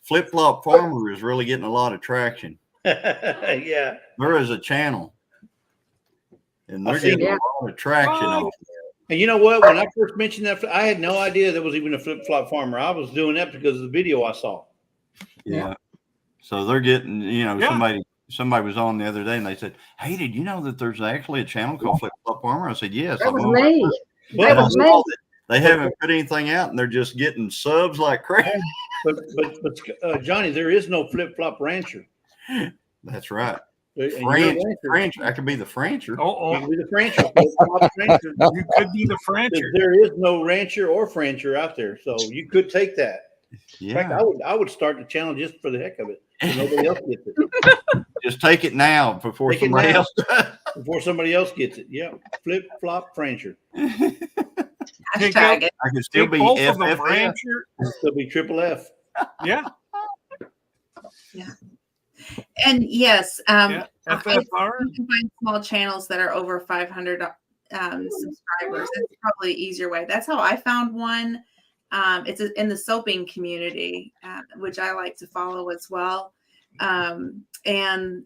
Flip Flop Farmer is really getting a lot of traction.
Yeah.
There is a channel, and they're getting a lot of traction on it.
And you know what? When I first mentioned that, I had no idea there was even a Flip Flop Farmer. I was doing that because of the video I saw.
Yeah. So they're getting, somebody was on the other day and they said, "Hey, did you know that there's actually a channel called Flip Flop Farmer?" I said, "Yes."
That was me.
That was
me. They haven't put anything out, and they're just getting subs like crazy.
But Johnny, there is no Flip Flop Rancher.
That's right.
Francher.
I could be the Francher.
You could be the Francher.
You could be the Francher.
There is no Rancher or Francher out there, so you could take that.
Yeah.
In fact, I would start the channel just for the heck of it. So nobody else gets it.
Just take it now before somebody else does.
Before somebody else gets it. Yeah. Flip Flop Francher.
Hashtag it.
I could still be FFF.
Still be triple F.
Yeah.
Yeah. And yes,
FFR.
you can find small channels that are over 500 subscribers. It's probably an easier way. That's how I found one. It's in the soaping community, which I like to follow as well. And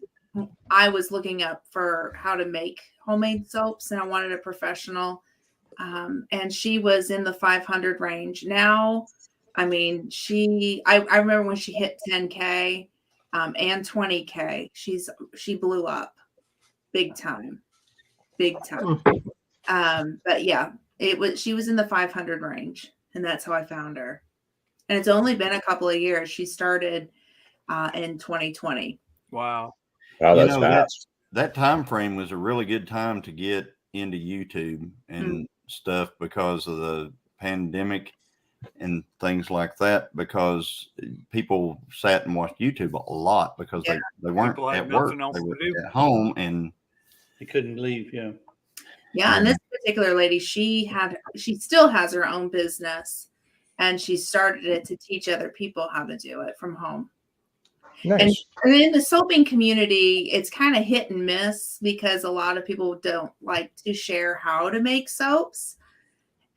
I was looking up for how to make homemade soaps, and I wanted a professional. And she was in the 500 range. Now, I mean, I remember when she hit 10K and 20K, she blew up big time. But yeah, she was in the 500 range, and that's how I found her. And it's only been a couple of years. She started in 2020.
Wow.
Wow, that's
know,
fast.
that time frame was a really good time to get into YouTube and stuff because of the pandemic and things like that, because people sat and watched YouTube a lot because they weren't
People had
at work.
nothing else
They
to
were
do.
at home, and
He couldn't leave. Yeah.
Yeah, and this particular lady, she still has her own business, and she started it to teach other people how to do it from home.
Nice.
And in the soaping community, it's kind of hit and miss because a lot of people don't like to share how to make soaps.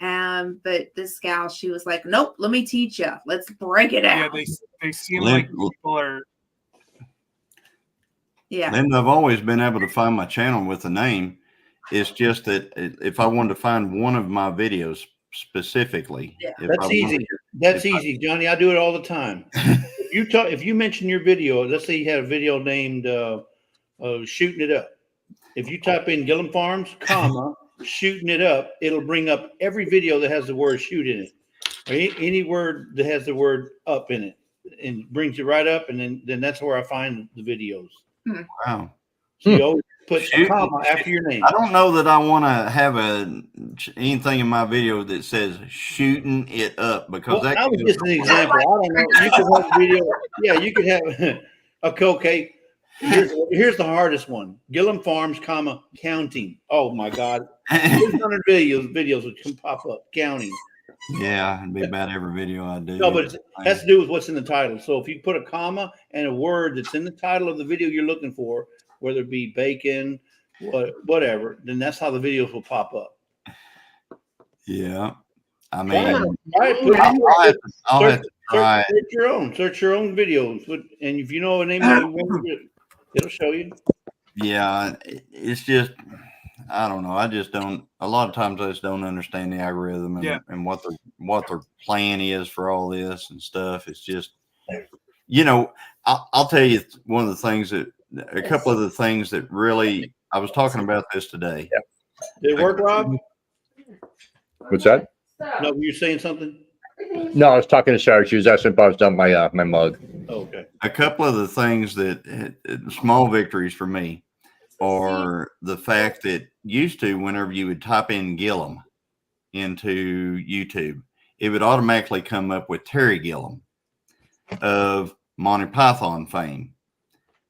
But this gal, she was like, "Nope, let me teach you. Let's break it
Yeah,
out."
they seem like people are.
Yeah.
Linda, I've always been able to find my channel with a name. It's just that if I wanted to find one of my videos specifically,
That's easy. That's easy, Johnny. I do it all the time. If you mention your video, let's say you had a video named "Shooting It Up." If you type in Gillum Farms, comma, shooting it up, it'll bring up every video that has the word shoot in it, or any word that has the word up in it, and brings it right up. And then that's where I find the videos.
Wow.
So you always put a comma after your name.
I don't know that I want to have anything in my video that says shooting it up, because
that was just an example. I don't know. You could have a video. Yeah, you could have okay. Here's the hardest one. Gillum Farms, comma, counting. Oh my God. 600 videos would come pop up, counting.
Yeah, it'd be about every video I do.
No, but it has to do with what's in the title. So if you put a comma and a word that's in the title of the video you're looking for, whether it be bacon, whatever, then that's how the videos will pop up.
Yeah. I mean,
I'll
have to try it.
Search your own videos. And if you know a name of it, it'll show you.
Yeah. It's just, I don't know. I just don't, a lot of times I just don't understand the algorithm and what their plan is for all this and stuff. It's just, I'll tell you one of the things a couple of the things that really, I was talking about this today.
Yeah. Did it work, Rob?
What's that?
No, were you saying something?
No, I was talking to Sarah. She was asking if I was done my mug.
Oh, okay.
A couple of the things that small victories for me are the fact that used to, whenever you would type in Gillum into YouTube, it would automatically come up with Terry Gillum of Monty Python fame.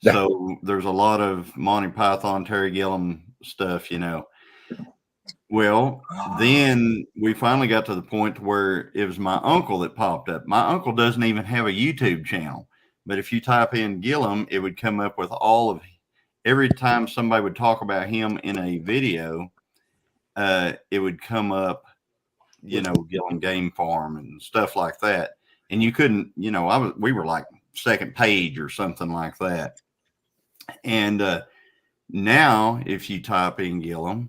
So there's a lot of Monty Python, Terry Gillum stuff, Well, then we finally got to the point where it was my uncle that popped up. My uncle doesn't even have a YouTube channel, but if you type in Gillum, it would come up with every time somebody would talk about him in a video, it would come up, Gillum Game Farm and stuff like that. And you couldn't, we were like second page or something like that. And now if you type in Gillum,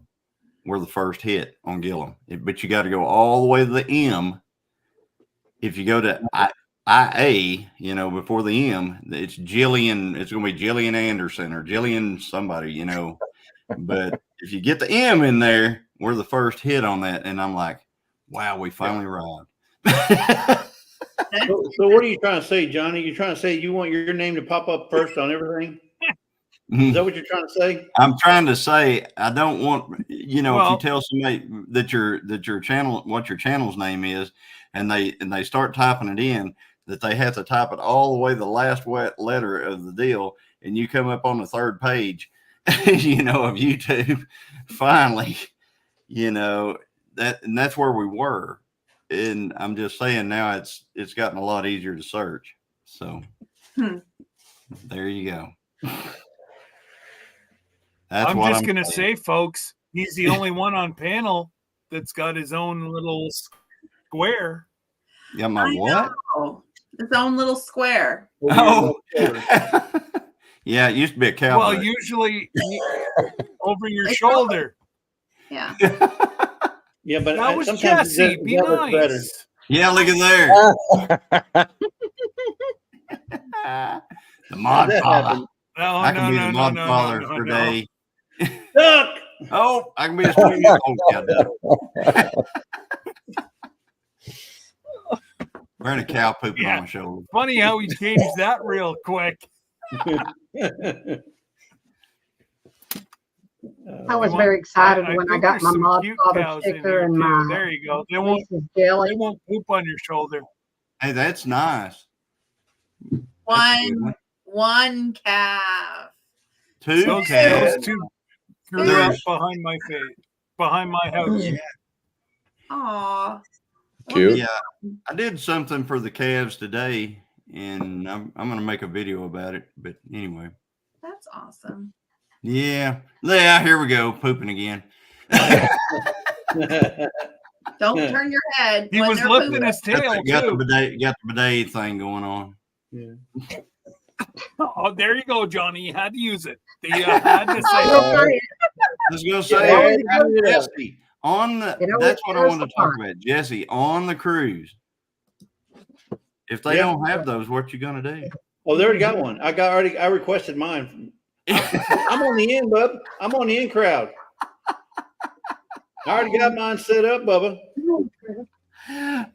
we're the first hit on Gillum, but you got to go all the way to the M. If you go to IA, before the M, it's Jillian. It's going to be Jillian Anderson or Jillian somebody, But if you get the M in there, we're the first hit on that. And I'm like, wow, we finally arrived.
So what are you trying to say, Johnny? You're trying to say you want your name to pop up first on everything? Is that what you're trying to say?
I'm trying to say I don't want, if you tell somebody that your channel, what your channel's name is, and they start typing it in, that they have to type it all the way to the last letter of the deal, and you come up on the third page, of YouTube. Finally, that's where we were, and I'm just saying now it's gotten a lot easier to search. So there you go. That's
I'm just going to say, folks, he's the only one on panel that's got his own little square.
Yeah, my what?
His own little square.
Oh. Yeah, it used to be a cowboy.
Well, usually over your shoulder.
Yeah.
Yeah, but
that was Jesse. Be nice.
Better.
Yeah, look at there. The mod father. I can be the mod father for day.
Duck.
Oh, I can be a swing. Oh, yeah, no. Wearing a cow pooping
Yeah.
on my shoulder.
Funny how he changed that real quick.
I was
They
very
want-
excited
I
when I
think
got
there's
my
some
Mod
cute
Father
cows in
sticker
here,
and
too.
my
There you go. They won't
Reese's jelly.
poop on your shoulder.
Hey, that's nice.
One calf.
Two
Those
calves.
two grew up
There's-
behind my face, behind my house.
Aw.
Cute.
Yeah, I did something for the calves today, and I'm going to make a video about it. But anyway,
That's awesome.
yeah, here we go, pooping again.
Don't turn your head.
He
when
was
they're
lifting
pooping.
his tail
got
too.
the bidet thing going on.
Oh, there you go, Johnny. You had to use it. You had to say
Oh,
it.
I was going to say, Jesse, that's what I wanted to talk about. Jesse, on the cruise, if they don't have those, what you going to do?
Oh, they already got one. I requested mine. I'm on the end, bub. I'm on the in crowd. I already got mine set up, Bubba.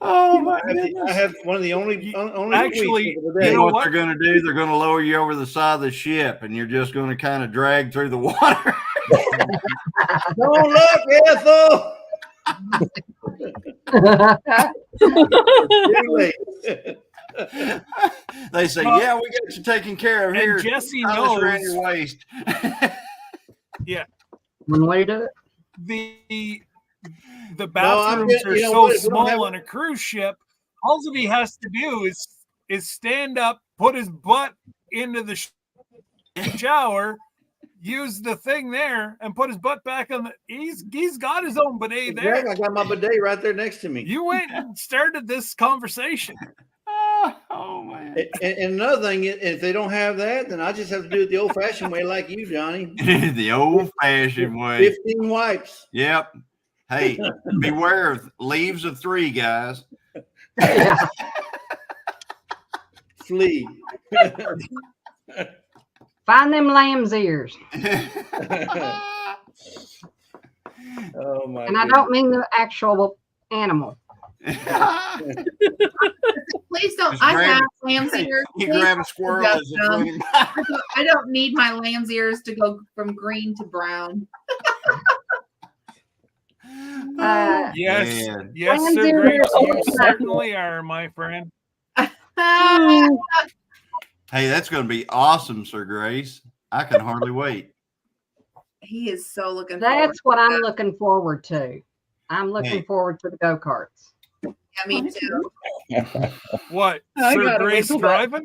Oh my
I
goodness!
have one of the only
Actually,
suites of the
You
day.
know what they're going to do? They're going to lower you over the side of the ship, and you're just going to kind of drag through the water.
Don't look, Ethel. Too late.
They say,
Well,
"Yeah, we got you taken care of
and
here."
Jesse
Tie this around
knows-
your waist.
When we do it.
The bathrooms
getting-
are
you know
so
what, if we don't
small
have-
on a cruise ship. All that he has to do is stand up, put his butt into the shower, use the thing there, and put his butt back on the. He's got his own bidet there.
Exactly. I got my bidet right there next to me.
You went and started this conversation.
Oh man!
And another thing, if they don't have that, then I just have to do it the old-fashioned way, like you, Johnny.
The old-fashioned way.
15 wipes.
Yep. Hey, beware of leaves of 3, guys.
Flee.
Find them lamb's ears.
Oh my!
And I don't mean the actual animal.
Please don't.
Just
I
grab
have
it.
lamb's ears.
You
Please
grab a
don't
squirrel as
suggest
a
them. I don't need my lamb's ears to go from green to brown.
Yes,
man.
yes,
Lamb's
Sir
ears
Grace,
are
you
always
certainly are, my friend.
Hey, that's going to be awesome, Sir Grace. I can hardly wait.
He is so looking forward.
That's what I'm looking forward to. I'm looking
Hey.
forward to the go-karts.
Yeah, me too.
What,
I
Sir
gotta
Grace
whistle that.
driving?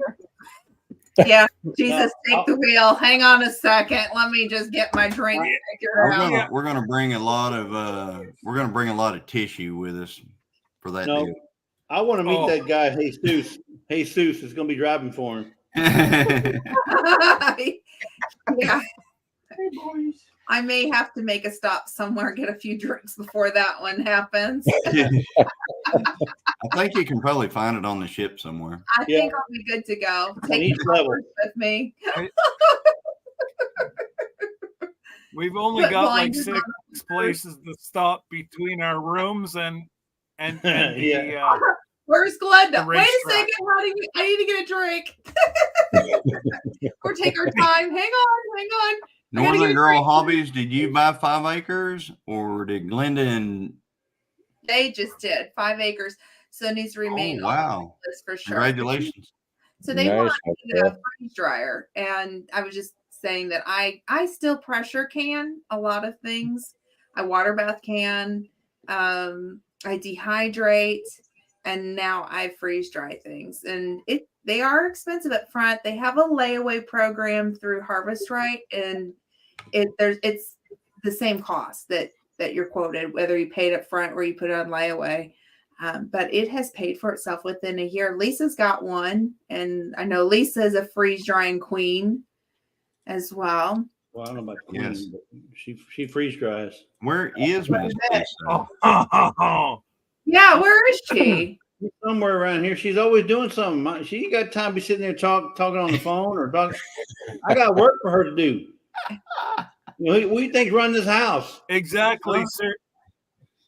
Yeah, Jesus, take the wheel. Hang on a second. Let me just get my drink figured out.
We're gonna bring a lot of tissue with us for that
No,
deal.
I want to meet
Oh.
that guy, Jesus. Jesus is going to be driving for him.
Yeah,
Hey, boys.
I may have to make a stop somewhere, get a few drinks before that one happens.
I think you can probably find it on the ship somewhere.
I think I'll be good to go. Take
each
the
level.
covers with me.
We've only
Put
got like
blinders
6 places to stop between our rooms and the
Yeah.
Where's Glenda?
The
Wait a
racetrack.
second. I need to get a drink. Or take our time. Hang on. I gotta
Northern
get a
Girl
drink.
Hobbies, did you buy 5 acres or did Glenda and
They just did 5 acres. So it needs to remain on the
wow.
list for sure.
Congratulations.
So they
Nice,
want
that's
a freeze dryer. And I was just saying that I still pressure can a lot of things. I water bath can, I dehydrate, and now I freeze dry things. And they are expensive up front. They have a layaway program through Harvest Right, and it's the same cost that you're quoted, whether you paid up front or you put it on layaway. But it has paid for itself within a year. Lisa's got one, and I know Lisa is a freeze drying queen as well.
Well, I don't know about Queen,
Yes.
but she freeze dries.
Where is Miss Lisa?
Oh,
Yeah, where is she?
She's somewhere around here. She's always doing something. She ain't got time to be sitting there talking on the phone or talking. I got work for her to do. Who do you think run this house?
Exactly, sir.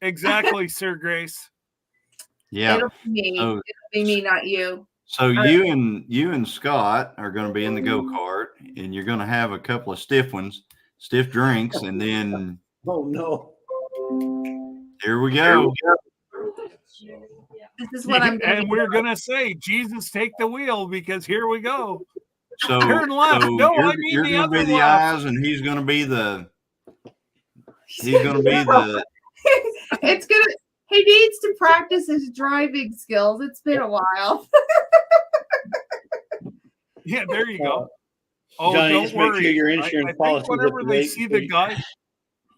Exactly, Sir Grace.
Yeah.
It'll be me.
So,
It'll be me, not you.
so you and Scott are going to be in the go-kart, and you're going to have a couple of stiff drinks, and then
Oh no.
here we go.
This is what I'm going
And we're gonna say, Jesus, take the wheel, because here we go.
So,
Turn left.
so
No, I mean
you're
the
going to be
other
the
left.
eyes, and he's going to be the
It's gonna. He needs to practice his driving skills. It's been a while.
Yeah, there you go. Oh,
Johnny,
don't
just make
worry.
sure your
I
insurance
think
policy is
whenever
up to
they
date
see
before
the
you-
guide,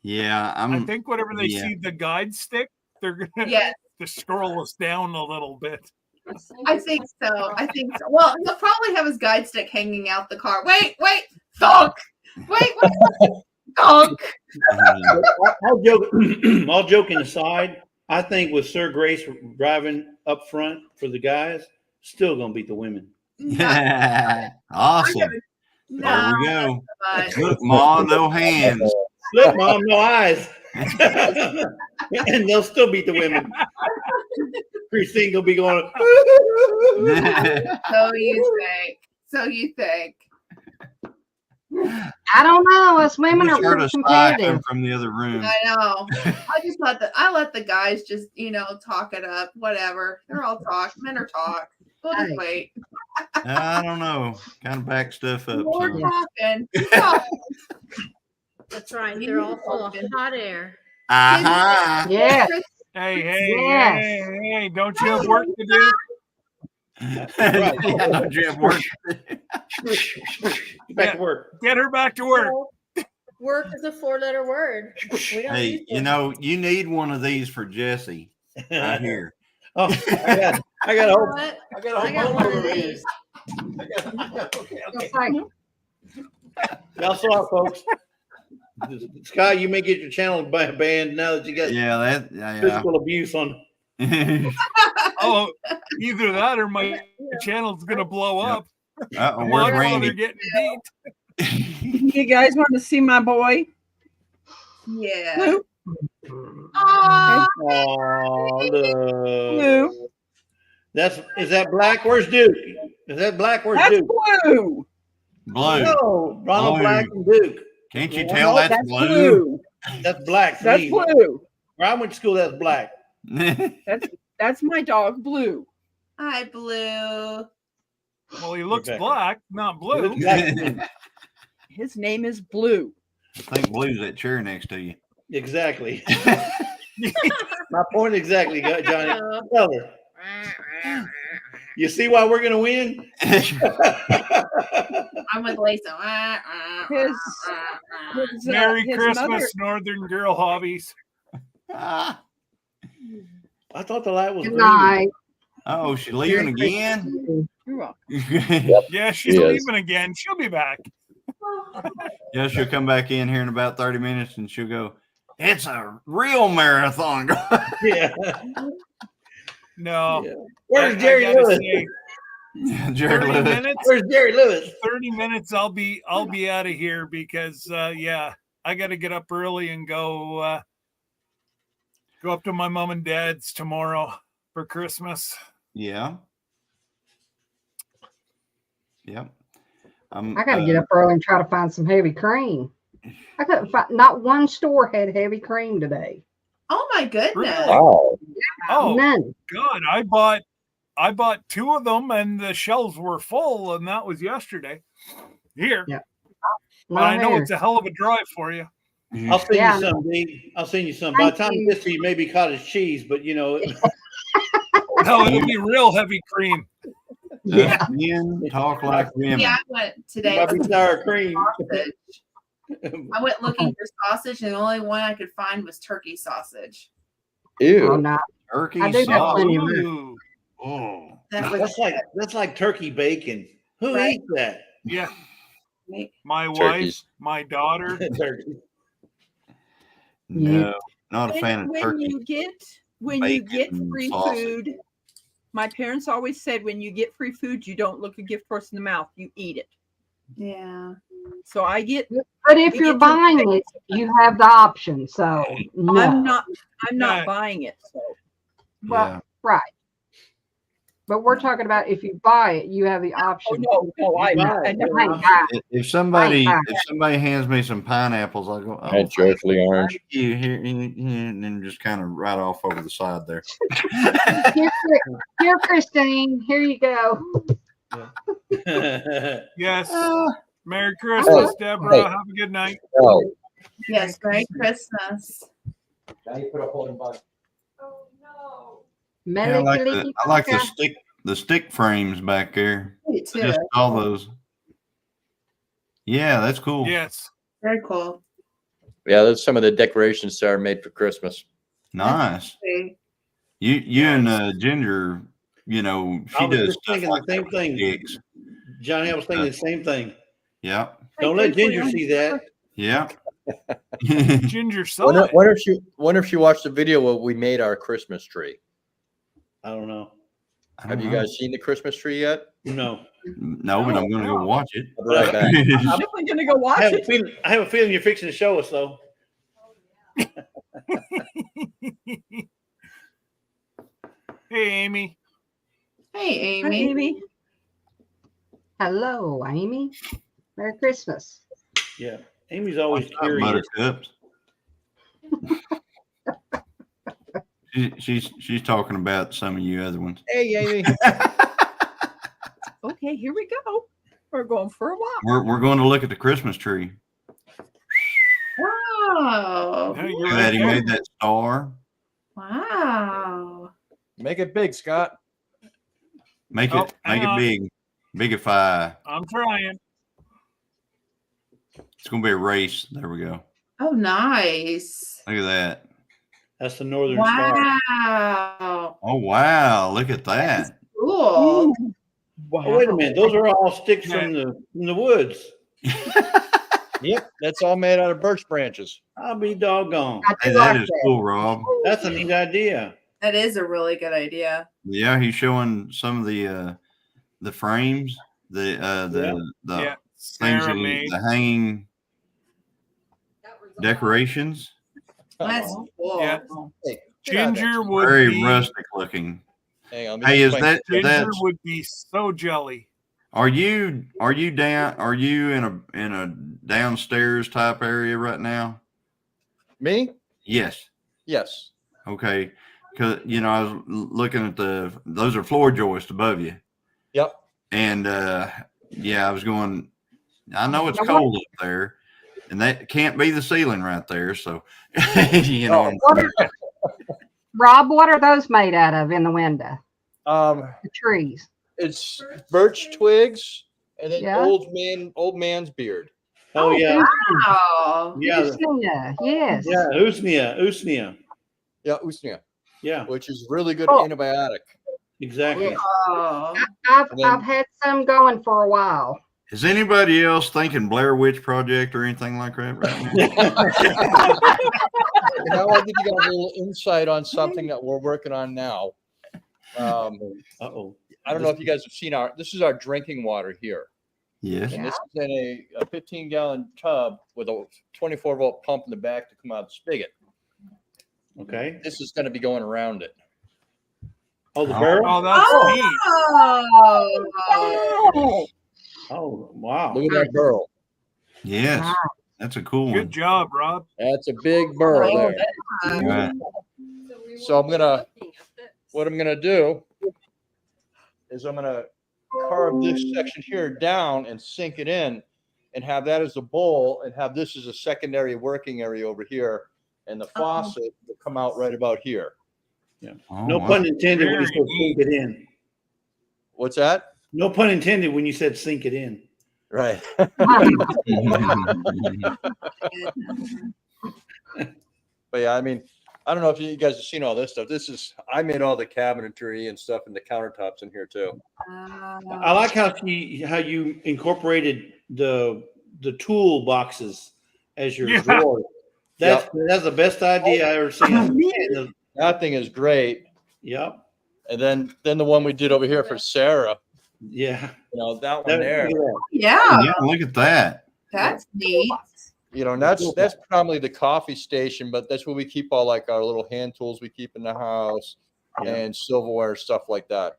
yeah.
I think whenever they
yeah.
see the guide stick, they're gonna
Yes.
just scroll us down a little bit.
I think so. I think so. Well, he'll probably have his guide stick hanging out the car. Wait, thunk. Wait, thunk.
All joking aside, I think with Sir Grace driving up front for the guys, still gonna beat the women.
Awesome. There we go. Look, Ma, no hands.
Look, Mom, no eyes. And they'll still beat the women. Christine will be going.
So you think.
I don't know. Us women are
Just heard
pretty
a sigh come
competitive.
from the other room.
I know. I let the guys just, talk it up. Whatever. They're all talk. Men are talk. We'll just
Hey.
wait.
I don't know. Kind of back stuff up.
More
So.
talking.
That's right. They're all full of hot air.
Uh-huh.
Yeah. Yes.
Hey, don't you have work to do?
Yeah, don't you have work?
Get back to work.
Get her back to work.
Work is a 4-letter word. We don't
Hey,
use
you
it.
know, you need one of these for Jesse right here.
Oh, I got
You know
a whole,
what?
I got a whole
I got
bundle
one of
of
these.
Okay.
It's like,
Y'all saw it, folks. Scott, you may get your channel banned now that you got
Yeah.
physical abuse on.
Oh, either that or my channel's gonna blow up.
Uh-oh,
My
where's
brother
Randy?
getting beat.
You guys want to see my boy?
Yeah.
Blue?
Aw,
Oh, look.
Blue.
Is that black? Where's Duke? Is that black? Where's
That's
Duke?
blue.
Blue.
No, Ronald
Blue.
Black and Duke.
Can't you
No,
tell that's
That's
blue?
blue.
That's black for
That's
me.
blue.
Where I went to school, that's black.
That's my dog, Blue.
hi, Blue.
Well, he looks
Rebecca.
black, not blue.
Looks black to me.
His name is Blue.
I think Blue's that chair next to you.
Exactly. My point exactly, Johnny. Tell her. You see why we're gonna win?
I'm with Lisa.
His
Merry
his
Christmas,
mother-
Northern Girl Hobbies.
I thought the light was
good
green.
night.
Oh, she leaving again?
You're welcome.
Yeah, she's
She is.
leaving again. She'll be back.
Yeah, she'll come back in here in about 30 minutes and she'll go, it's a real marathon.
Yeah.
No.
Yeah. Where's
I
Jerry
gotta
Lewis?
say,
Jerry
30
Lewis.
minutes.
Where's Jerry Lewis?
30 minutes. I'll be out of here because I got to get up early and go up to my mom and dad's tomorrow for Christmas.
Yeah. Yep.
I got to get up early and try to find some heavy cream. I couldn't find, not one store had heavy cream today.
Oh my goodness.
Really?
Wow.
Oh
None.
God, I bought 2 of them and the shelves were full, and that was yesterday. Here,
Yeah.
but I know
Not
it's a hell of a drive for you.
I'll send
Yeah.
you some, D. I'll send you some. By the time it gets to you, maybe cottage cheese, but you know,
No, it'll be real heavy cream.
Us men talk like women.
Yeah, I went today.
might be sour cream.
Sausage. I went looking for sausage, and the only one I could find was turkey sausage.
Oh,
Ew.
no.
Turkey
I do have
sauce.
plenty of it.
Ooh,
Oh.
That was
That's like turkey bacon. Who
Right.
eats that?
yeah. My wife,
Turkeys.
my daughter.
Turkey.
No, not a fan of
When
turkey.
you get
bacon,
free
sausage.
food, my parents always said when you get free food, you don't look a gift horse in the mouth, you eat it.
yeah.
So I get.
But if
we
you're
get to-
buying it, you have the option. So no.
I'm not
Yeah.
buying it. So
Well, right. But we're talking about if you buy it, you have the
oh
option.
no, I
I ain't
never.
buying it.
If somebody
Fine.
hands me some pineapples, I'll go,
And joyfully orange.
thank you, here, and then just kind of right off over the side there.
Here, Christine. Here you go.
Yes.
Uh,
Merry Christmas, Deborah.
hey.
Have a good night.
No.
Yes, Merry Christmas.
Now you put a holding button.
Oh no.
yeah, I like the stick frames back there.
Me too.
Just all those. Yeah, that's cool.
Yes.
Very cool.
Yeah, that's some of the decorations that are made for Christmas.
Nice.
Okay.
You and Ginger, you know, she
I was
does
just
stuff
thinking
like
the same
that with
thing.
sticks.
Johnny, I was thinking the same thing.
Yeah,
Don't let Ginger see that.
yeah.
Ginger saw it.
Wonder if she watched the video where we made our Christmas tree.
I don't know.
Have you guys seen the Christmas tree yet?
No.
No, but I'm gonna go watch it.
I'll be right back.
I'm definitely gonna go watch it.
I have a feeling you're fixing to show us though.
Hey, Amy.
Hey,
Hi,
Amy.
Amy.
Hello, Amy. Merry Christmas.
Yeah. Amy's always
What's up,
curious.
Buttercups? She's talking about some of you other ones.
Hey, Amy.
Okay, here we go. We're going for a walk.
We're going to look at the Christmas tree.
Wow.
Yeah, you're
Look at
right
that, he
there.
made that star.
Wow.
Make it big, Scott.
Make
Oh,
it
hang on.
big. Bigify.
I'm trying.
It's gonna be a race. There we go.
Oh, nice.
Look at that.
That's the Northern Star.
Wow.
Oh wow, look at that.
Cool.
Wow.
Oh, wait a minute. Those are all sticks from the woods.
Yep, that's all made out of birch branches.
I'll be doggone.
I
Hey,
do
that
like
is
that.
cool, Rob.
That's a neat idea.
That is a really good idea.
Yeah, he's showing some of the frames, the
Yeah.
things,
Sarah made.
the hanging decorations.
That's
Oh,
cool.
Yeah.
hey, get out of that
Ginger
tree.
would
Very
be
rustic looking.
Hang on, let me
Hey, is
explain.
Ginger
that's
would be so jelly.
are you in a downstairs type area right now?
Me?
Yes.
Yes.
Okay. Because I was looking at those are floor joists above you.
Yep.
And yeah, I was going, I know it's
Now,
cold up there, and that can't be the ceiling right there. So, you know,
Rob, what are those made out of in the window?
The
trees.
It's birch twigs and then
Yeah.
old man's beard.
Oh, yeah.
Wow.
Yeah.
Usnea, yes.
Yeah. Usnea.
Yeah, usnea,
Yeah.
which is really good
Oh.
antibiotic.
Exactly.
Oh.
I've had some going for a while.
is anybody else thinking Blair Witch Project or anything like that right now?
Now I'll give you guys a little insight on something that we're working on now.
Uh-oh.
I don't know if you guys have seen this is our drinking water here.
Yes.
And this is in a 15-gallon tub with a 24-volt pump in the back to come out of the spigot.
Okay.
This is going to be going around it.
Oh, the barrel?
Oh, that's neat.
Oh.
Oh, wow.
Look at that burl.
Yes.
Wow.
That's a cool
Good
one.
job, Rob.
That's a big burl
Oh,
there.
Right.
So what I'm gonna do is I'm gonna carve this section here down and sink it in and have that as a bowl and have this as a secondary working area over here. And the faucet will come out right about here.
Oh,
No
wow.
pun intended when you
Very
said sink it in.
What's that?
No pun intended when you said sink it in.
Right. But yeah, I mean, I don't know if you guys have seen all this stuff. I made all the cabinetry and stuff and the countertops in here too.
I like how you incorporated the tool boxes as your
Yeah.
drawer. That's the best idea I ever seen.
That thing is great.
Yep.
And then the one we did over here for Sarah,
Yeah.
that one there.
Look at that.
Yeah.
Yeah, look at that.
That's neat.
You know, and that's probably the coffee station, but that's where we keep all like our little hand tools we keep in the house and silverware, stuff like that.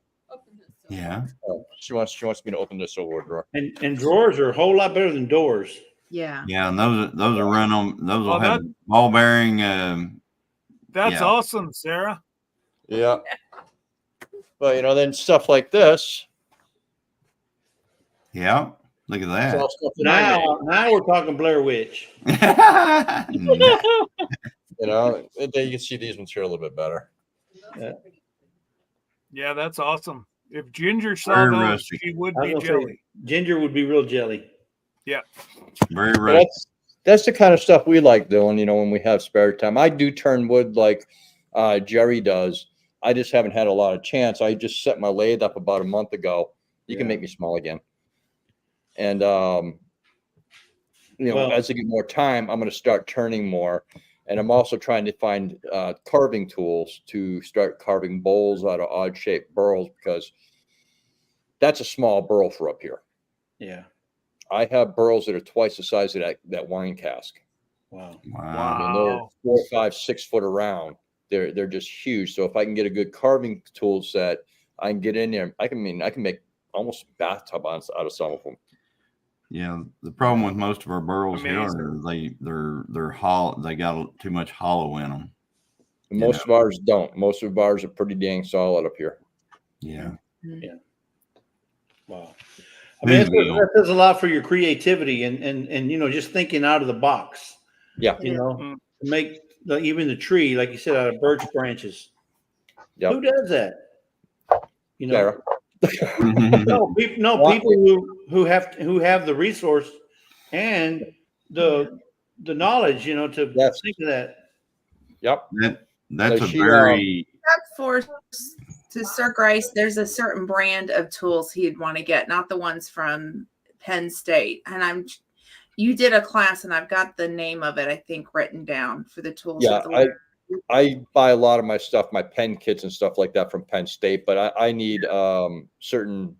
Yeah.
Oh, she wants me to open the silverware drawer.
And drawers are a whole lot better than doors.
Yeah.
Yeah, and those are run on. Those will
Oh,
have ball bearing.
That's
Yeah.
awesome, Sarah.
Yeah. But you know, then stuff like this.
Yeah. Look at
It's
that.
all stuff that I made.
Now we're talking Blair Witch.
No.
You know, and then you can see these ones here a little bit better.
Yeah, that's awesome. If Ginger saw
Very
those,
rustic.
she would
I was
be
gonna
jelly.
say, Ginger would be real jelly.
Very
But
rustic.
that's the kind of stuff we like doing, you know, when we have spare time. I do turn wood like Jerry does. I just haven't had a lot of chance. I just set my lathe up about a month ago. You can
Yeah.
make me small again. And you know,
Well-
as I get more time, I'm going to start turning more. And I'm also trying to find carving tools to start carving bowls out of odd shaped burls, because that's a small burl for up here.
Yeah.
I have burls that are twice the size of that wine cask.
Wow.
Wow.
I mean, they're
Wow.
4, 5, 6 foot around. They're just huge. So if I can get a good carving tool set, I can get in there. I can make almost a bathtub out of some of them.
Yeah. The problem with most of our burls here
Amazing.
are they're hollow. They got too much hollow in them.
And most of ours don't. Most of ours are pretty dang solid up here.
Yeah.
Wow. I mean,
Maybe.
that says a lot for your creativity and you know, just thinking out of the box.
Yeah.
You know,
Mm.
to make even the tree, like you said, out of birch branches.
Yep.
Who does that? You know,
Sarah.
no, people who have the resource and the knowledge, you know, to
Yes.
think of that.
Yep.
That's
So
a
she,
very
Except for to Sir Grace, there's a certain brand of tools he'd want to get, not the ones from Penn State. And you did a class, and I've got the name of it, I think, written down for the tools.
Yeah,
with the
I buy a lot of my stuff, my pen kits and stuff like that from Penn State, but I need certain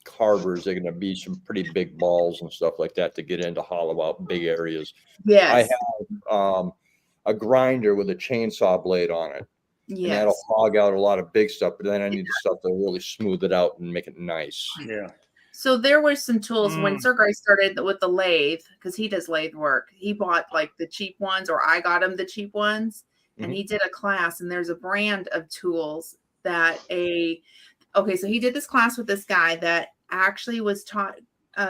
carvers. They're going to be some pretty big balls and stuff like that to get into hollow out big areas.
yes,
I have a grinder with a chainsaw blade on it. And that'll
yes.
hog out a lot of big stuff, but then I need the stuff to really smooth it out and make it nice.
Yeah.
So there were some tools when
Mm.
Sir Grace started with the lathe, because he does lathe work. He bought like the cheap ones, or I got him the cheap ones, and he did a class. And there's a brand of tools that so he did this class with this guy that actually was taught.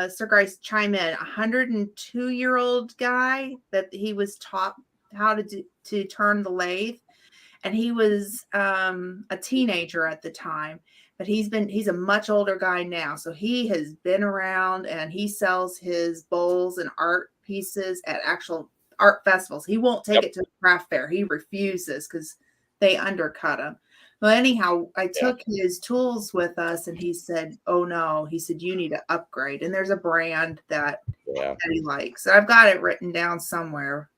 Sir Grace, chime in. 102-year-old guy that he was taught how to turn the lathe, and he was a teenager at the time. But he's a much older guy now. So he has been around, and he sells his bowls and art pieces at actual art festivals. He won't take it to a craft fair. He refuses because they undercut him. Well, anyhow, I took his tools with us, and he said, oh no, he said, you need to upgrade. And there's a brand that he likes. So I've got it written down somewhere.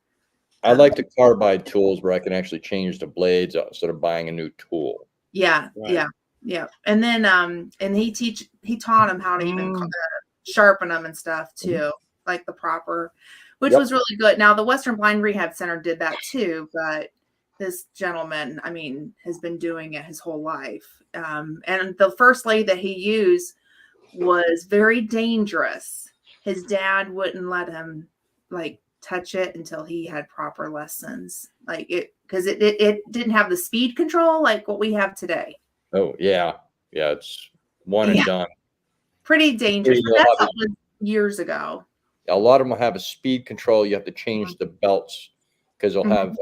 I like the carbide tools where I can actually change the blades instead of buying a new tool.
Yeah.
Right.
Yeah. Yeah. And then, and he taught him how to even sharpen them and stuff too, like the proper, which was really good. Now the Western Blind Rehab Center did that too, but this gentleman, I mean, has been doing it his whole life. And the first lathe that he used was very dangerous. His dad wouldn't let him like touch it until he had proper lessons, like because it didn't have the speed control like what we have today.
Oh yeah. It's one and done.
Pretty dangerous.
Yeah,
But that was years ago.
A lot of them will have a speed control. You have to change the belts because they'll have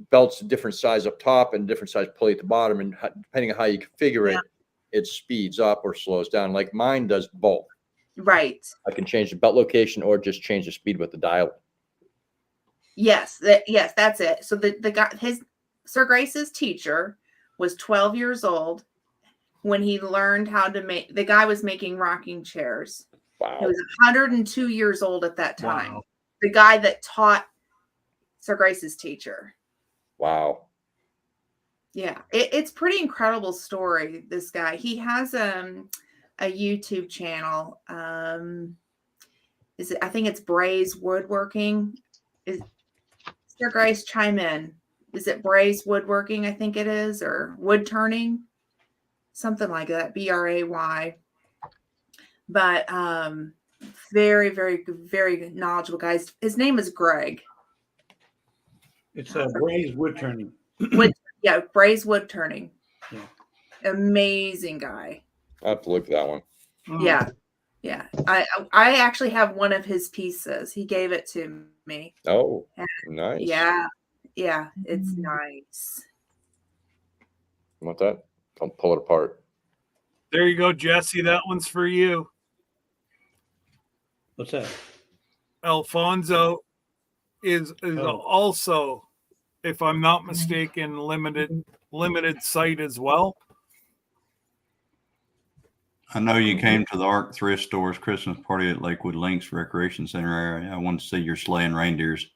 belts different size up top and different size pulley at the bottom, and depending on how you configure it speeds up or slows down. Like mine does both.
Right.
I can change the belt location or just change the speed with the dial.
Yes, that's it. So the guy, Sir Grace's teacher was 12 years old when he learned how to make. The guy was making rocking chairs.
Wow.
He was 102 years old at that time.
Wow.
The guy that taught Sir Grace's teacher.
Wow.
Yeah, it's pretty incredible story. This guy, he has a YouTube channel. Is it? I think it's Bray's Woodworking. Is Sir Grace, chime in? Is it Bray's Woodworking? I think it is, or Wood Turning, something like that. Bray. But very, very, very knowledgeable guys. His name is Greg.
It's Bray's wood turning.
Yeah, Bray's Wood Turning.
Yeah.
Amazing guy.
I have to look at that one.
Yeah. Yeah. I actually have one of his pieces. He gave it to me.
Oh,
And
nice.
yeah. Yeah. It's nice.
You want that? I'll pull it apart.
There you go, Jesse. That one's for you.
What's that?
Alfonso is
Oh.
also, if I'm not mistaken, limited site as well.
I know you came to the Ark Thrift Store's Christmas party at Lakewood Links Recreation Center area. I wanted to see your sleighing reindeers.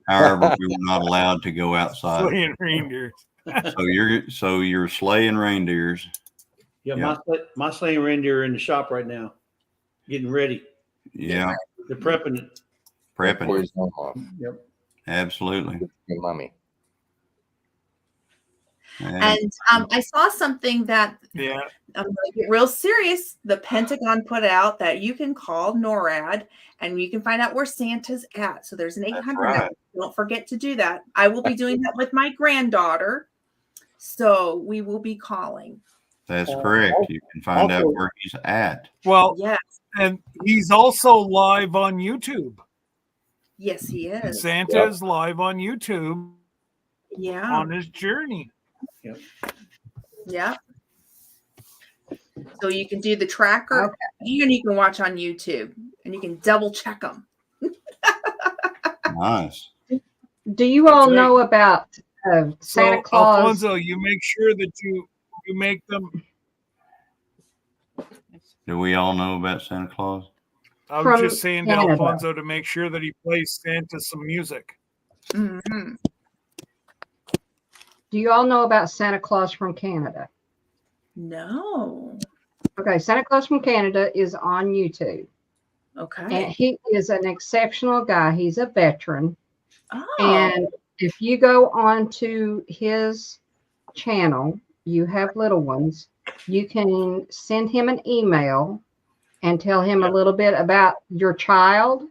However, we were not allowed to go outside.
Slaying reindeers.
So you're sleighing reindeers.
Yeah,
Yeah.
my sleighing reindeer are in the shop right now, getting ready.
Yeah,
They're prepping it.
prepping.
Boys don't off.
Yep.
Absolutely.
Good mommy.
And I saw something that
Yeah.
I'm going to get real serious. The Pentagon put out that you can call NORAD and you can find out where Santa's at. So there's an 800
right.
number. Don't forget to do that. I will be doing that with my granddaughter. So we will be calling.
That's correct. You can find out where he's at.
Well,
Yes.
and he's also live on YouTube.
Yes, he is.
Santa is live on YouTube
Yeah.
on his journey.
Yeah. So you can do the tracker and you can watch on YouTube and you can double check them.
Nice.
Do you all
That's right.
know about Santa
So,
Claus?
Alfonso, you make sure that you make them.
Do we all know about Santa Claus?
I was
From
just saying to
Canada.
Alfonso to make sure that he plays Santa some music.
Mhm.
Do you all know about Santa Claus from Canada?
No.
Okay, Santa Claus from Canada is on YouTube.
Okay.
And he is an exceptional guy. He's a veteran.
Oh.
And if you go onto his channel, you have little ones, you can send him an email and tell him a little bit about your child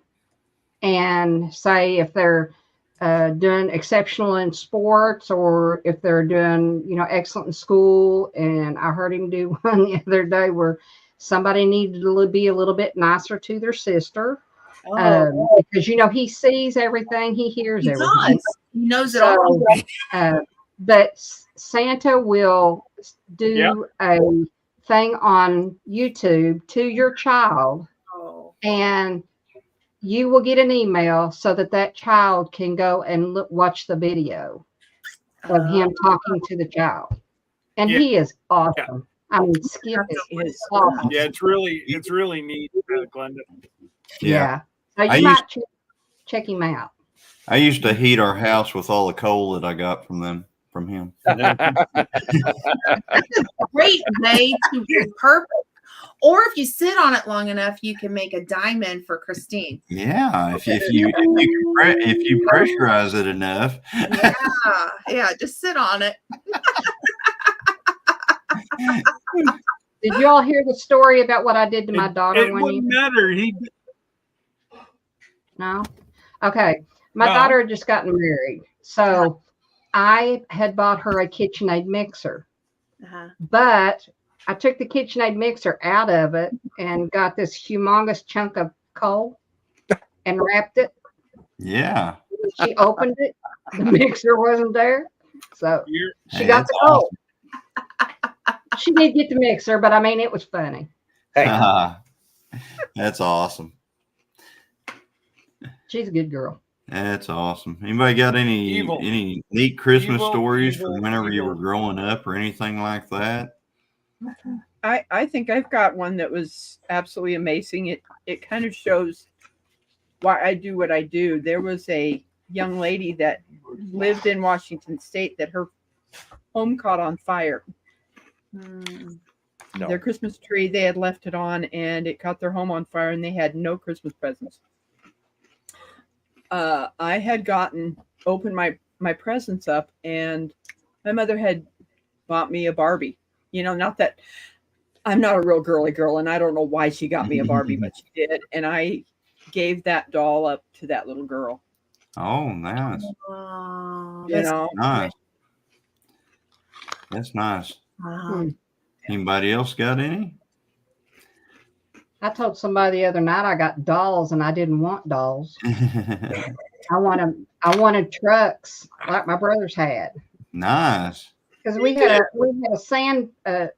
and say if they're doing exceptional in sports or if they're doing, excellent in school. And I heard him do one the other day where somebody needed to be a little bit nicer to their sister. Because he sees everything, he hears
He
everything.
does. He knows it all.
But Santa will do a thing on YouTube to your child,
Oh.
and you will get an email so that child can go and watch the video of him talking to the child. And he is awesome. I mean, Skip is awesome.
Yeah, it's really neat, Glenda.
Yeah. So
I
you might check him out.
I used to heat our house with all the coal that I got from him.
Great way to be perfect. Or if you sit on it long enough, you can make a diamond for Christine.
Yeah, if you pressurize it enough.
Yeah, just sit on it.
Did you all hear the story about what I did to my daughter
It
one year?
wouldn't matter.
No? Okay. My
No.
daughter had just gotten married. So I had bought her a KitchenAid mixer. But I took the KitchenAid mixer out of it and got this humongous chunk of coal and wrapped it.
Yeah.
She opened it. The mixer wasn't there. So she
Hey,
got
that's
the coal. She did get the mixer, but I mean, it was funny.
That's awesome.
She's a good girl.
That's awesome. Anybody got any neat Christmas stories from whenever you were growing up or anything like that?
I think I've got one that was absolutely amazing. It kind of shows why I do what I do. There was a young lady that lived in Washington State that her home caught on fire.
No.
Their Christmas tree, they had left it on and it caught their home on fire and they had no Christmas presents. I had opened my presents up and my mother had bought me a Barbie. You know, not that I'm not a real girly girl and I don't know why she got me a Barbie, but she did. And I gave that doll up to that little girl.
Oh, nice.
Oh,
You know,
Nice. That's nice.
wow.
Anybody else got any?
I told somebody the other night I got dolls and I didn't want dolls. I wanted trucks like my brothers had.
Nice.
Because we had a sand.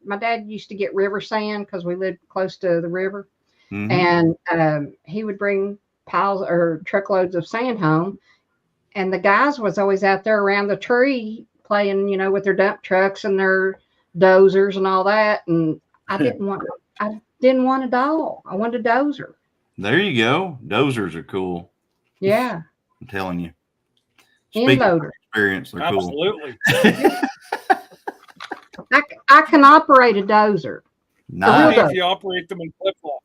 My dad used to get river sand because we lived close to the river,
Mhm.
and he would bring piles or truckloads of sand home. And the guys was always out there around the tree playing, you know, with their dump trucks and their dozers and all that. And I didn't want a doll. I wanted a dozer.
There you go. Dozers are cool.
Yeah,
I'm telling you.
end
Speaking of
loader.
experience, they're cool.
Absolutely.
I can operate a dozer.
Nice.
If you operate them in flip flop.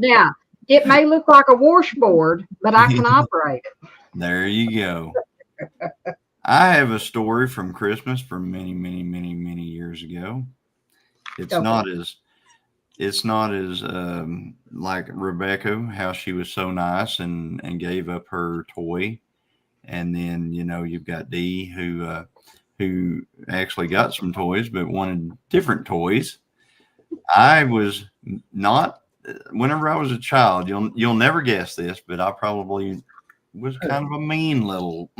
Now, it may look like a washboard, but I can operate it.
There you go. I have a story from Christmas from many, many, many, many years ago. It's
Okay.
not as like Rebecca, how she was so nice and gave up her toy. And then, you know, you've got Dee who actually got some toys but wanted different toys. I was not, whenever I was a child, you'll never guess this, but I probably was kind of a mean little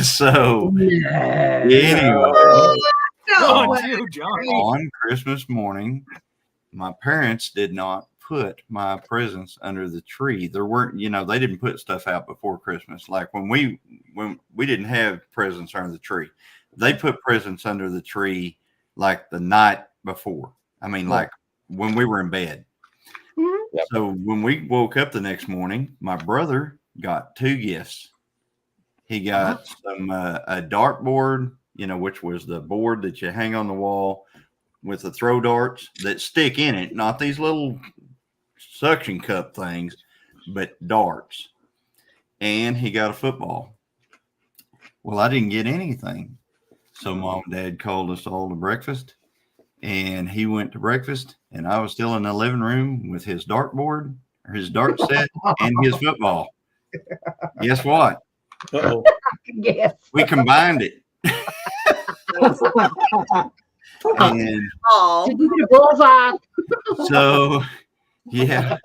so anyway,
Oh, you, Johnny.
on Christmas morning, my parents did not put my presents under the tree. There weren't, you know, they didn't put stuff out before Christmas. Like when we didn't have presents under the tree, they put presents under the tree like the night before. I mean, like when we were in bed.
Yep.
So when we woke up the next morning, my brother got 2 gifts. He got a dartboard, you know, which was the board that you hang on the wall with the throw darts that stick in it, not these little suction cup things, but darts. And he got a football. Well, I didn't get anything. So Mom and Dad called us all to breakfast, and he went to breakfast, and I was still in the living room with his dartboard, or his dart set, and his football. Guess what?
Uh-oh.
Yes.
We combined it. And
Oh,
Did you get a bullseye?
so, yeah.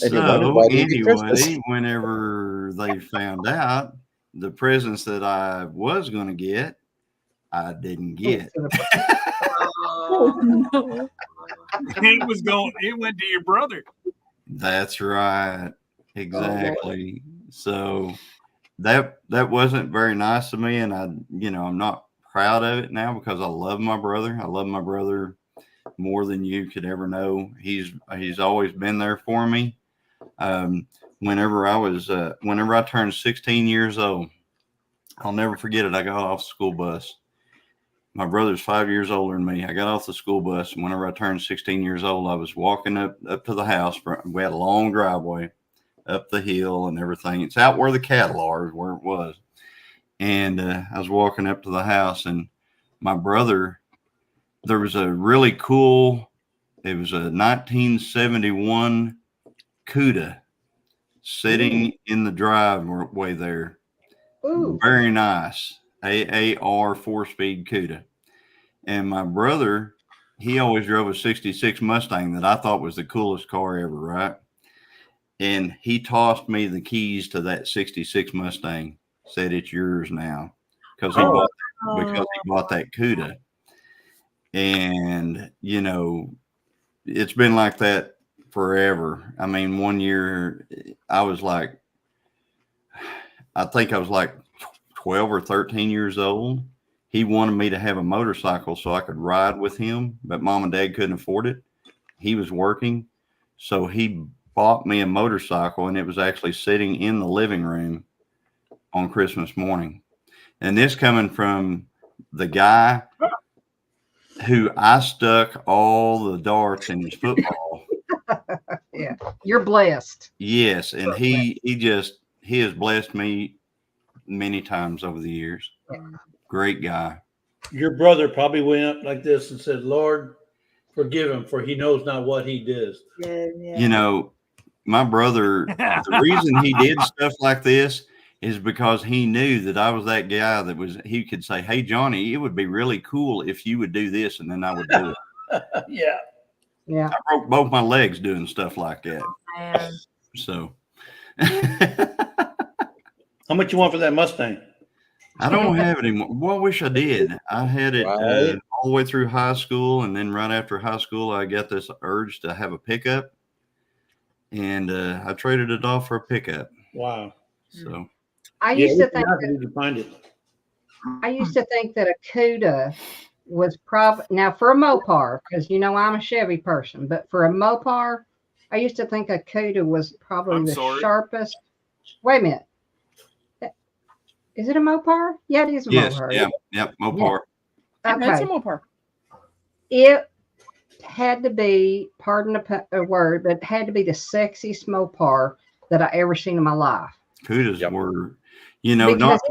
And you wondered
So
why they did Christmas.
anyway, whenever they found out the presents that I was going to get, I didn't get.
Oh, no.
It went to your brother.
That's right. Exactly. So that wasn't very nice of me, and I'm not proud of it now because I love my brother. I love my brother more than you could ever know. He's always been there for me. Whenever I turned 16 years old, I'll never forget it. I got off the school bus. My brother's 5 years older than me. I got off the school bus, and whenever I turned 16 years old, I was walking up to the house. We had a long driveway up the hill and everything. It's out where the cattle are, is where it was. And I was walking up to the house, and my brother, there was a really cool, it was a 1971 CUDA sitting in the driveway there.
Ooh.
Very nice. AAR 4-speed CUDA. And my brother, he always drove a 66 Mustang that I thought was the coolest car ever, right? And he tossed me the keys to that 66 Mustang, said it's yours now, because he bought that CUDA. And, you know, it's been like that forever. I mean, one year I think I was like 12 or 13 years old. He wanted me to have a motorcycle so I could ride with him, but Mom and Dad couldn't afford it. He was working. So he bought me a motorcycle, and it was actually sitting in the living room on Christmas morning. And this coming from the guy who I stuck all the darts in his football.
Yeah, you're blessed.
Yes, and he has blessed me many times over the years. Great guy.
Your brother probably went up like this and said, Lord, forgive him, for he knows not what he did.
You know, my brother, the reason he did stuff like this is because he knew that I was that guy that was, he could say, hey, Johnny, it would be really cool if you would do this. And then I would do it.
Yeah.
Yeah.
I broke both my legs doing stuff like that.
Man.
So
How much you want for that Mustang?
I don't have it anymore. Well, I wish I did. I had it
Right.
all the way through high school. And then right after high school, I got this urge to have a pickup. And I traded it off for a pickup.
Wow.
So
I used to think
you can find it.
that a CUDA was probably, now for a Mopar, because you know I'm a Chevy person, but for a Mopar, I used to think a CUDA was probably
I'm
the
sorry.
sharpest. Wait a minute. Is it a Mopar? Yeah, it is a
yes,
Mopar.
yeah, yep, Mopar.
It's a
Okay.
Mopar.
It had to be, pardon a word, but it had to be the sexiest Mopar that I ever seen in my life.
Cudas
Yep.
were, you know,
Because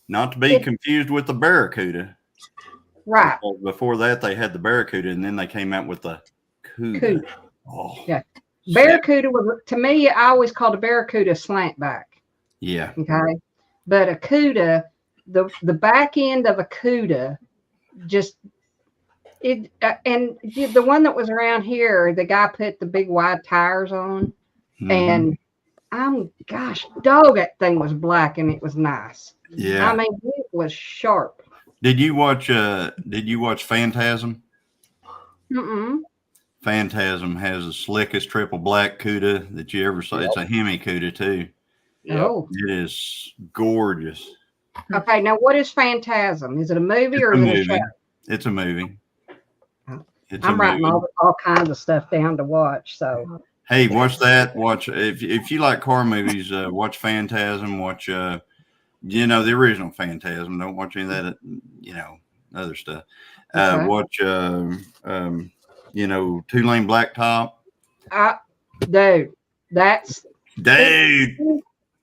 not to be
it-
confused with the Barracuda.
Right.
Before that, they had the Barracuda, and then they came out with the Cuda.
CUDA.
Oh,
Yeah. Barracuda was, to me, I always called a Barracuda slant back.
yeah,
Okay. But a CUDA, the back end of a CUDA, just it, and the one that was around here, the guy put the big wide tires on,
Mhm.
and gosh, dog, that thing was black and it was nice.
yeah.
I mean, it was sharp.
Did you watch Phantasm?
Mm-mm.
Phantasm has the slickest triple black Cuda that you ever saw.
Yep.
It's a Hemi Cuda too.
Yep.
Oh,
It is gorgeous.
okay. Now, what is Phantasm? Is it a movie
It's
or
a
is it a
movie.
show?
It's a movie. It's
I'm
a
writing
movie.
all kinds of stuff down to watch. So,
Hey, watch that. Watch if you like car movies. Watch Phantasm. Watch the original Phantasm. Don't watch any of that. Other stuff.
Okay.
Watch 2-lane blacktop.
dude, that's
Dude.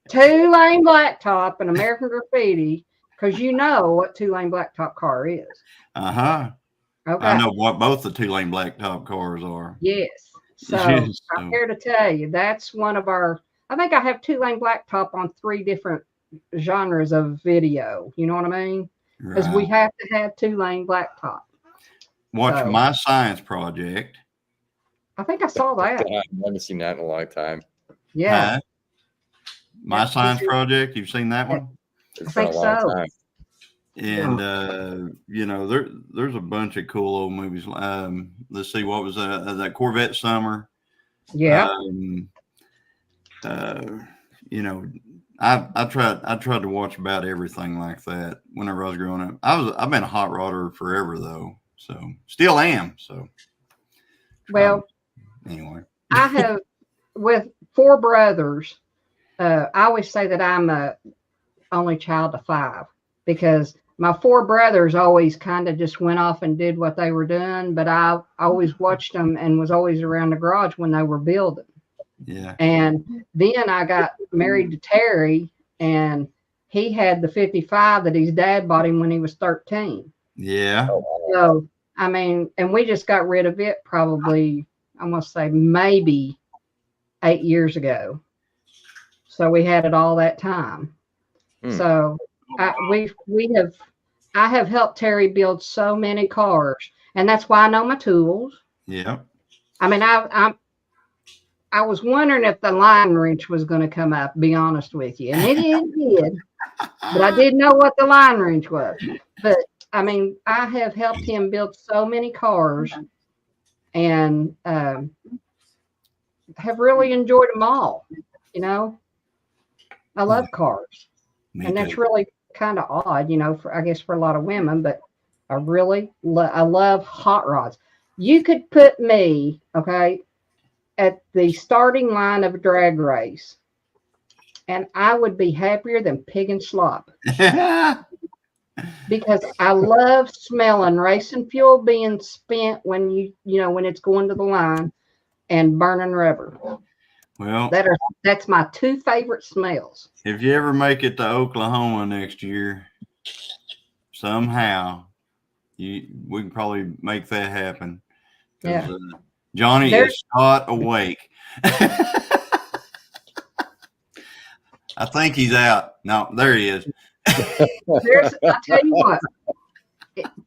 2-lane blacktop and American Graffiti, because you know what 2-lane blacktop car is.
Uh-huh.
Okay.
I know what both the 2-lane blacktop cars are.
Yes. So
Yes,
I'm here to tell you that's one of our. I think I have 2-lane blacktop on 3 different genres of video. You know what I mean? Because we
Right.
have to have 2-lane blacktop.
Watch
So-
My Science Project.
I think I saw that.
I haven't seen that in a long time.
Yeah.
Huh? My
That's
Science
easy.
Project. You've seen that one?
It's
I
been a
think
long
so.
time.
And there's a bunch of cool old movies. Let's see, what was that Corvette Summer?
Yeah.
I tried to watch about everything like that whenever I was growing up. I've been a hot rodder forever though, so still am. So
Well,
anyway,
I have with 4 brothers. I always say that I'm a only child of 5 because my 4 brothers always kind of just went off and did what they were doing, but I always watched them and was always around the garage when they were building.
yeah.
And then I got married to Terry, and he had the 55 that his dad bought him when he was 13.
Yeah.
So, I mean, and we just got rid of it probably, I'm going to say maybe 8 years ago. So we had it all that time.
Hmm.
So I have helped Terry build so many cars, and that's why I know my tools.
Yeah.
I mean, I was wondering if the line wrench was going to come up, be honest with you. And it did, but I didn't know what the line wrench was. But I mean, I have helped him build so many cars and have really enjoyed them all. You know, I love cars.
Me
And that's
too.
really kind of odd, I guess for a lot of women, but I really I love hot rods. You could put me, okay, at the starting line of a drag race, and I would be happier than pig and slop. because I love smelling racing fuel being spent when when it's going to the line and burning rubber.
Well,
That's my two favorite smells.
if you ever make it to Oklahoma next year, somehow we can probably make that happen.
Yeah.
Johnny is not awake. I think he's out. No, there he is.
I tell you what,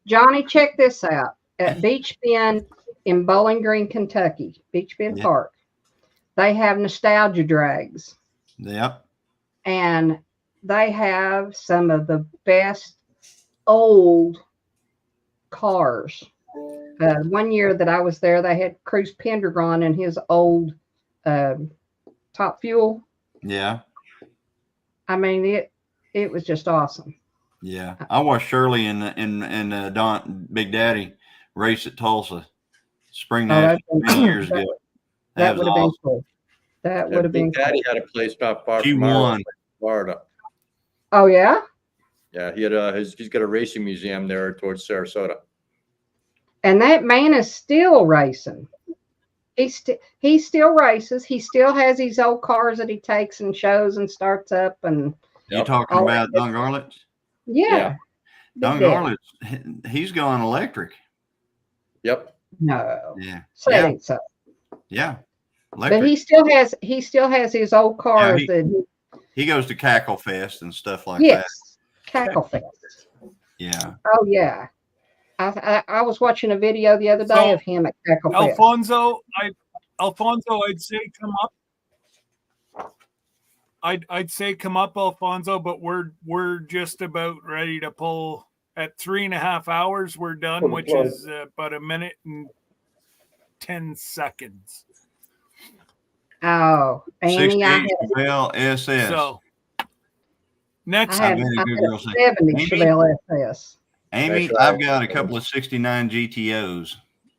Johnny, check this out. At Beach Bend in Bowling Green, Kentucky, Beach Bend Park, they have nostalgia drags.
Yep.
And they have some of the best old cars. One year that I was there, they had Cruz Pendergrass and his old Top Fuel.
Yeah.
I mean, it was just awesome.
Yeah, I watched Shirley and Don Big Daddy race at Tulsa Spring National many years ago.
That would have been cool. That would have been
Big Daddy
cool.
had a place not far
She
from
won.
Florida.
Oh yeah.
Yeah, he had he's got a racing museum there towards Sarasota.
And that man is still racing. He still races. He still has these old cars that he takes and shows and starts up. And
you talking about Don Garlitz?
Yeah.
Don Garlitz, he's gone electric.
Yep.
No.
Yeah.
Say ain't so.
Yeah. Electric.
But he still has his old cars that
he goes to Cackle Fest and stuff like
yes,
that.
Cackle Fest.
Yeah.
Oh yeah. I was watching a video the other day of him at Cackle Fest.
Alfonso, I'd say come up. I'd say come up, Alfonso, but we're just about ready to pull at 3.5 hours. We're done, which is about 1 minute and 10 seconds.
Oh, Amy, I had
Chevelle SS.
So next,
I had a 70 Chevelle SS.
Amy, I've got a couple of 69 GTOs,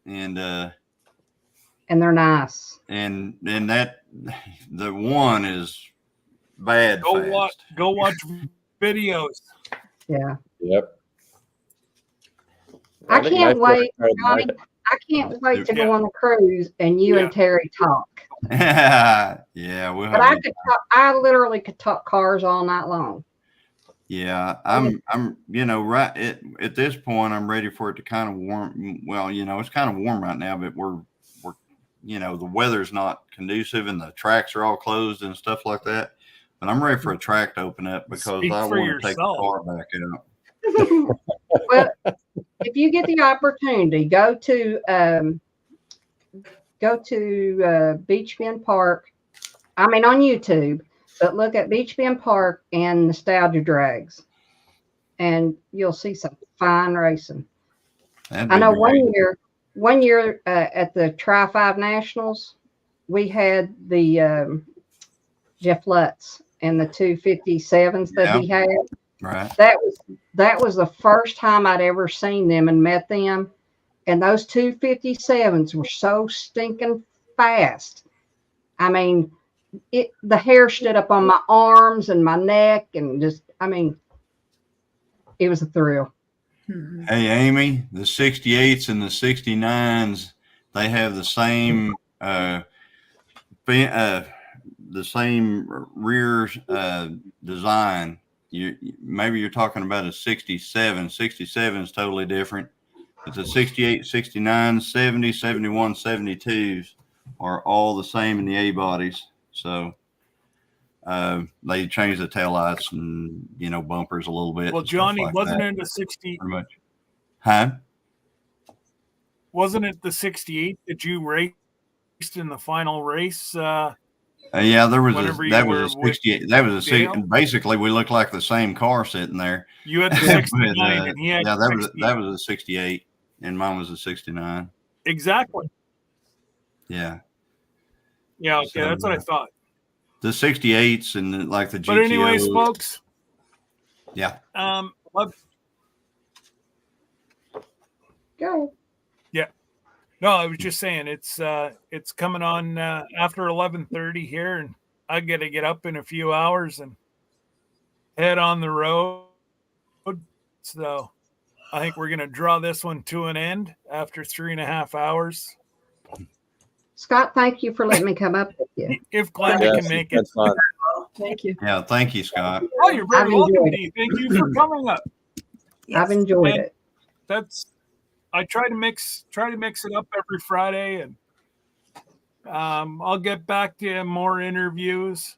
and
they're nice.
And that the one is bad.
Go watch videos.
Yeah.
Yep.
I can't wait, Johnny. I can't wait to go on the cruise and you and Terry talk.
Yeah, we'll have.
But I literally could talk cars all night long.
Yeah, I'm right at this point, I'm ready for it to kind of warm. Well, it's kind of warm right now, but we're the weather's not conducive and the tracks are all closed and stuff like that. But I'm ready for a track to open up because I want to take the car back out.
Well, if you get the opportunity, go to Beach Bend Park. I mean, on YouTube, but look at Beach Bend Park and Nostalgia Drags, and you'll see some fine racing. I know one year at the Tri-5 Nationals, we had the Jeff Lutz and the 257s that he had.
Right.
That was the first time I'd ever seen them and met them. And those 257s were so stinking fast. I mean, the hair stood up on my arms and my neck and just, I mean, it was a thrill.
Hey, Amy, the 68s and the 69s, they have the same rear design. Maybe you're talking about a 67. 67 is totally different. But the 68, 69, 70, 71, 72s are all the same in the A bodies. So they changed the taillights and bumpers a little bit.
Well, Johnny, wasn't it a 60?
Pretty much. Huh?
Wasn't it the 68 that you raced in the final race?
Yeah, there was that was a 68. That was a basically we looked like the same car sitting there.
You had the 69 and he had
that was a 68 and mine was a 69.
Exactly.
Yeah.
Yeah, okay, that's what I thought.
The 68s and like the GTO.
But anyways, folks.
Yeah.
Go.
Yeah. No, I was just saying it's coming on after 11:30 here, and I got to get up in a few hours and head on the road. So I think we're going to draw this one to an end after 3.5 hours.
Scott, thank you for letting me come up with you.
If Glenda
Yes,
can make it.
that's fun.
Thank you.
Yeah, thank you, Scott.
Oh, you're very
I've
welcome,
enjoyed
Dee. Thank you for coming up.
I've enjoyed
And
it.
I try to mix it up every Friday, and I'll get back to more interviews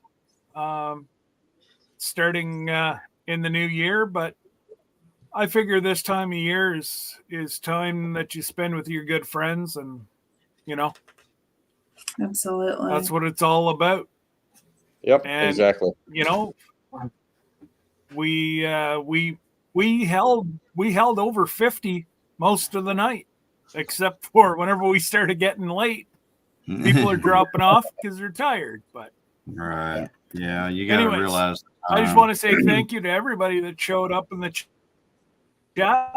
starting in the new year. But I figure this time of year is time that you spend with your good friends, and
Absolutely.
that's what it's all about.
Yep,
And
exactly.
We held over 50 most of the night, except for whenever we started getting late. People are dropping off because they're tired. But
Right. Yeah, you got to
anyways,
realize.
I just want to say thank you to everybody that showed up in the chat.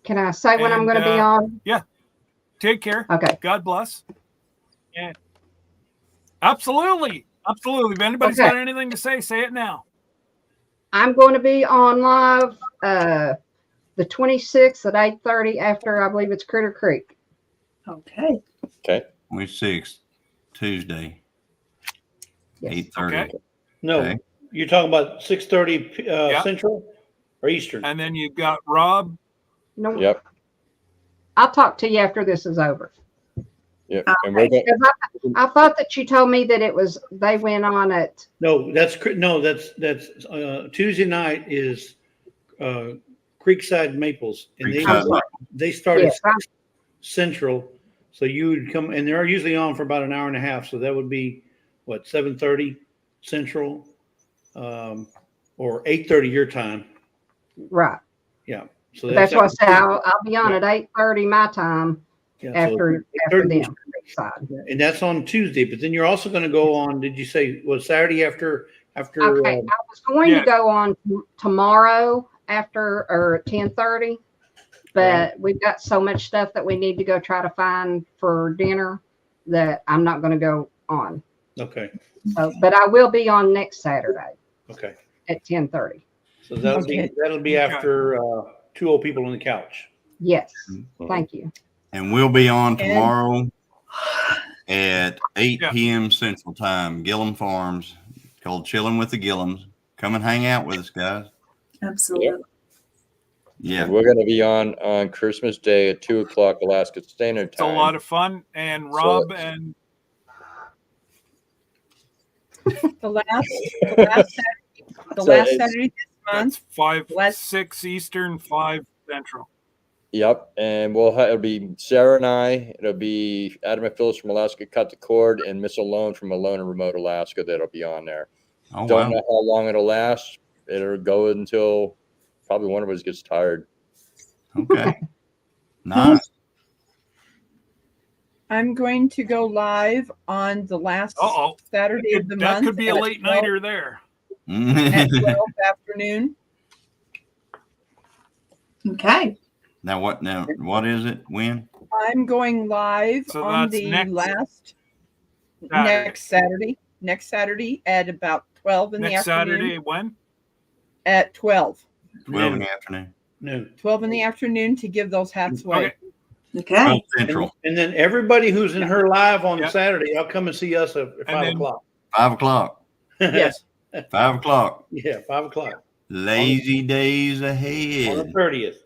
Can I say when I'm
And,
going to be on?
Yeah. Take care.
Okay.
God bless. And absolutely. If anybody's
Okay.
got anything to say it now.
I'm going to be on live the 26th at 8:30 after, I believe it's Critter Creek.
Okay.
Okay.
26th, Tuesday,
Yes.
8:30.
Okay.
No,
Okay.
you're talking about 6:30
Yeah.
Central or Eastern.
And then you've got Rob.
No,
Yep.
I'll talk to you after this is over.
Yep. And we're going.
'Cause I thought that you told me that they went on at.
No, that's Tuesday night is Creekside Maples, and
Creekside.
they start
Yes,
at 6 Central. So you would come, and they're usually on for about an hour and a half. So that would be what, 7:30 Central, or 8:30 your time.
Right.
Yeah. So
That's what I said. I'll be on at 8:30 my time
yeah, so
after
8:30
them. Side.
and that's on Tuesday. But then you're also going to go on. Did you say was Saturday after?
Okay, I was going to go on tomorrow after or at 10:30, but we've got so much stuff that we need to go try to find for dinner that I'm not going to go on.
Okay.
So, but I will be on next Saturday
Okay.
at 10:30.
So that'll be after 2 Old People on the Couch.
Yes, thank you.
And we'll be on tomorrow at 8 p.m. Central Time, Gillum Farms, called Chilling with the Gillums. Come and hang out with us, guys.
Absolutely.
Yeah.
We're going to be on Christmas Day at 2:00 Alaska Standard
It's a
Time.
lot of fun. And Rob and
The last Saturday this month.
That's 6 Eastern, 5 Central.
Yep, and it'll be Sarah and I. It'll be Adam and Phyllis from Alaska Cut the Cord, and Miss Alone from Alone in Remote Alaska. That'll be on there.
Oh,
Don't
wow.
know how long it'll last. It'll go until probably one of us gets tired.
Okay. Nice.
I'm going to go live on the last Saturday of the month.
That could be a
at
late
12
nighter there.
at 12 afternoon.
Okay.
Now what is it? When?
I'm going live
So
on
that's
the
next
next Saturday at about 12 in the
Next
afternoon.
Saturday, when?
At 12.
12 in the afternoon.
No.
12 in the afternoon to give those hats away.
Okay.
Central.
And then everybody who's in her live on Saturday, I'll come and see us at 5 o'clock.
5 o'clock.
Yes.
5 o'clock.
Yeah, 5 o'clock.
Lazy days
On the
ahead.
30th.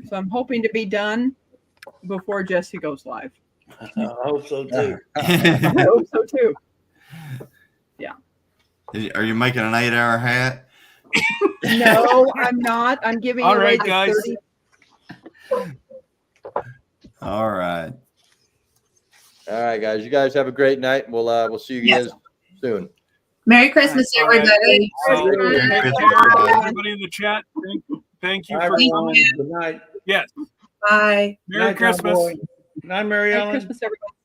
So I'm hoping to be done before Jesse goes live.
I hope so too.
I hope so too. Yeah.
Are you making an 8-hour hat?
No, I'm not. I'm giving
All
away
right,
the
guys.
30.
All right.
All right, guys. You guys have a great night. We'll see you guys soon.
Merry Christmas,
All right.
everybody.
So,
Merry
take
Christmas,
care,
everybody.
everybody in the chat. Thank you
Bye,
for
everyone.
coming.
Good night.
Yes.
Bye.
Merry
Night, John
Christmas.
Boy. Night, Mary
Merry
Ellen.
Christmas, everyone.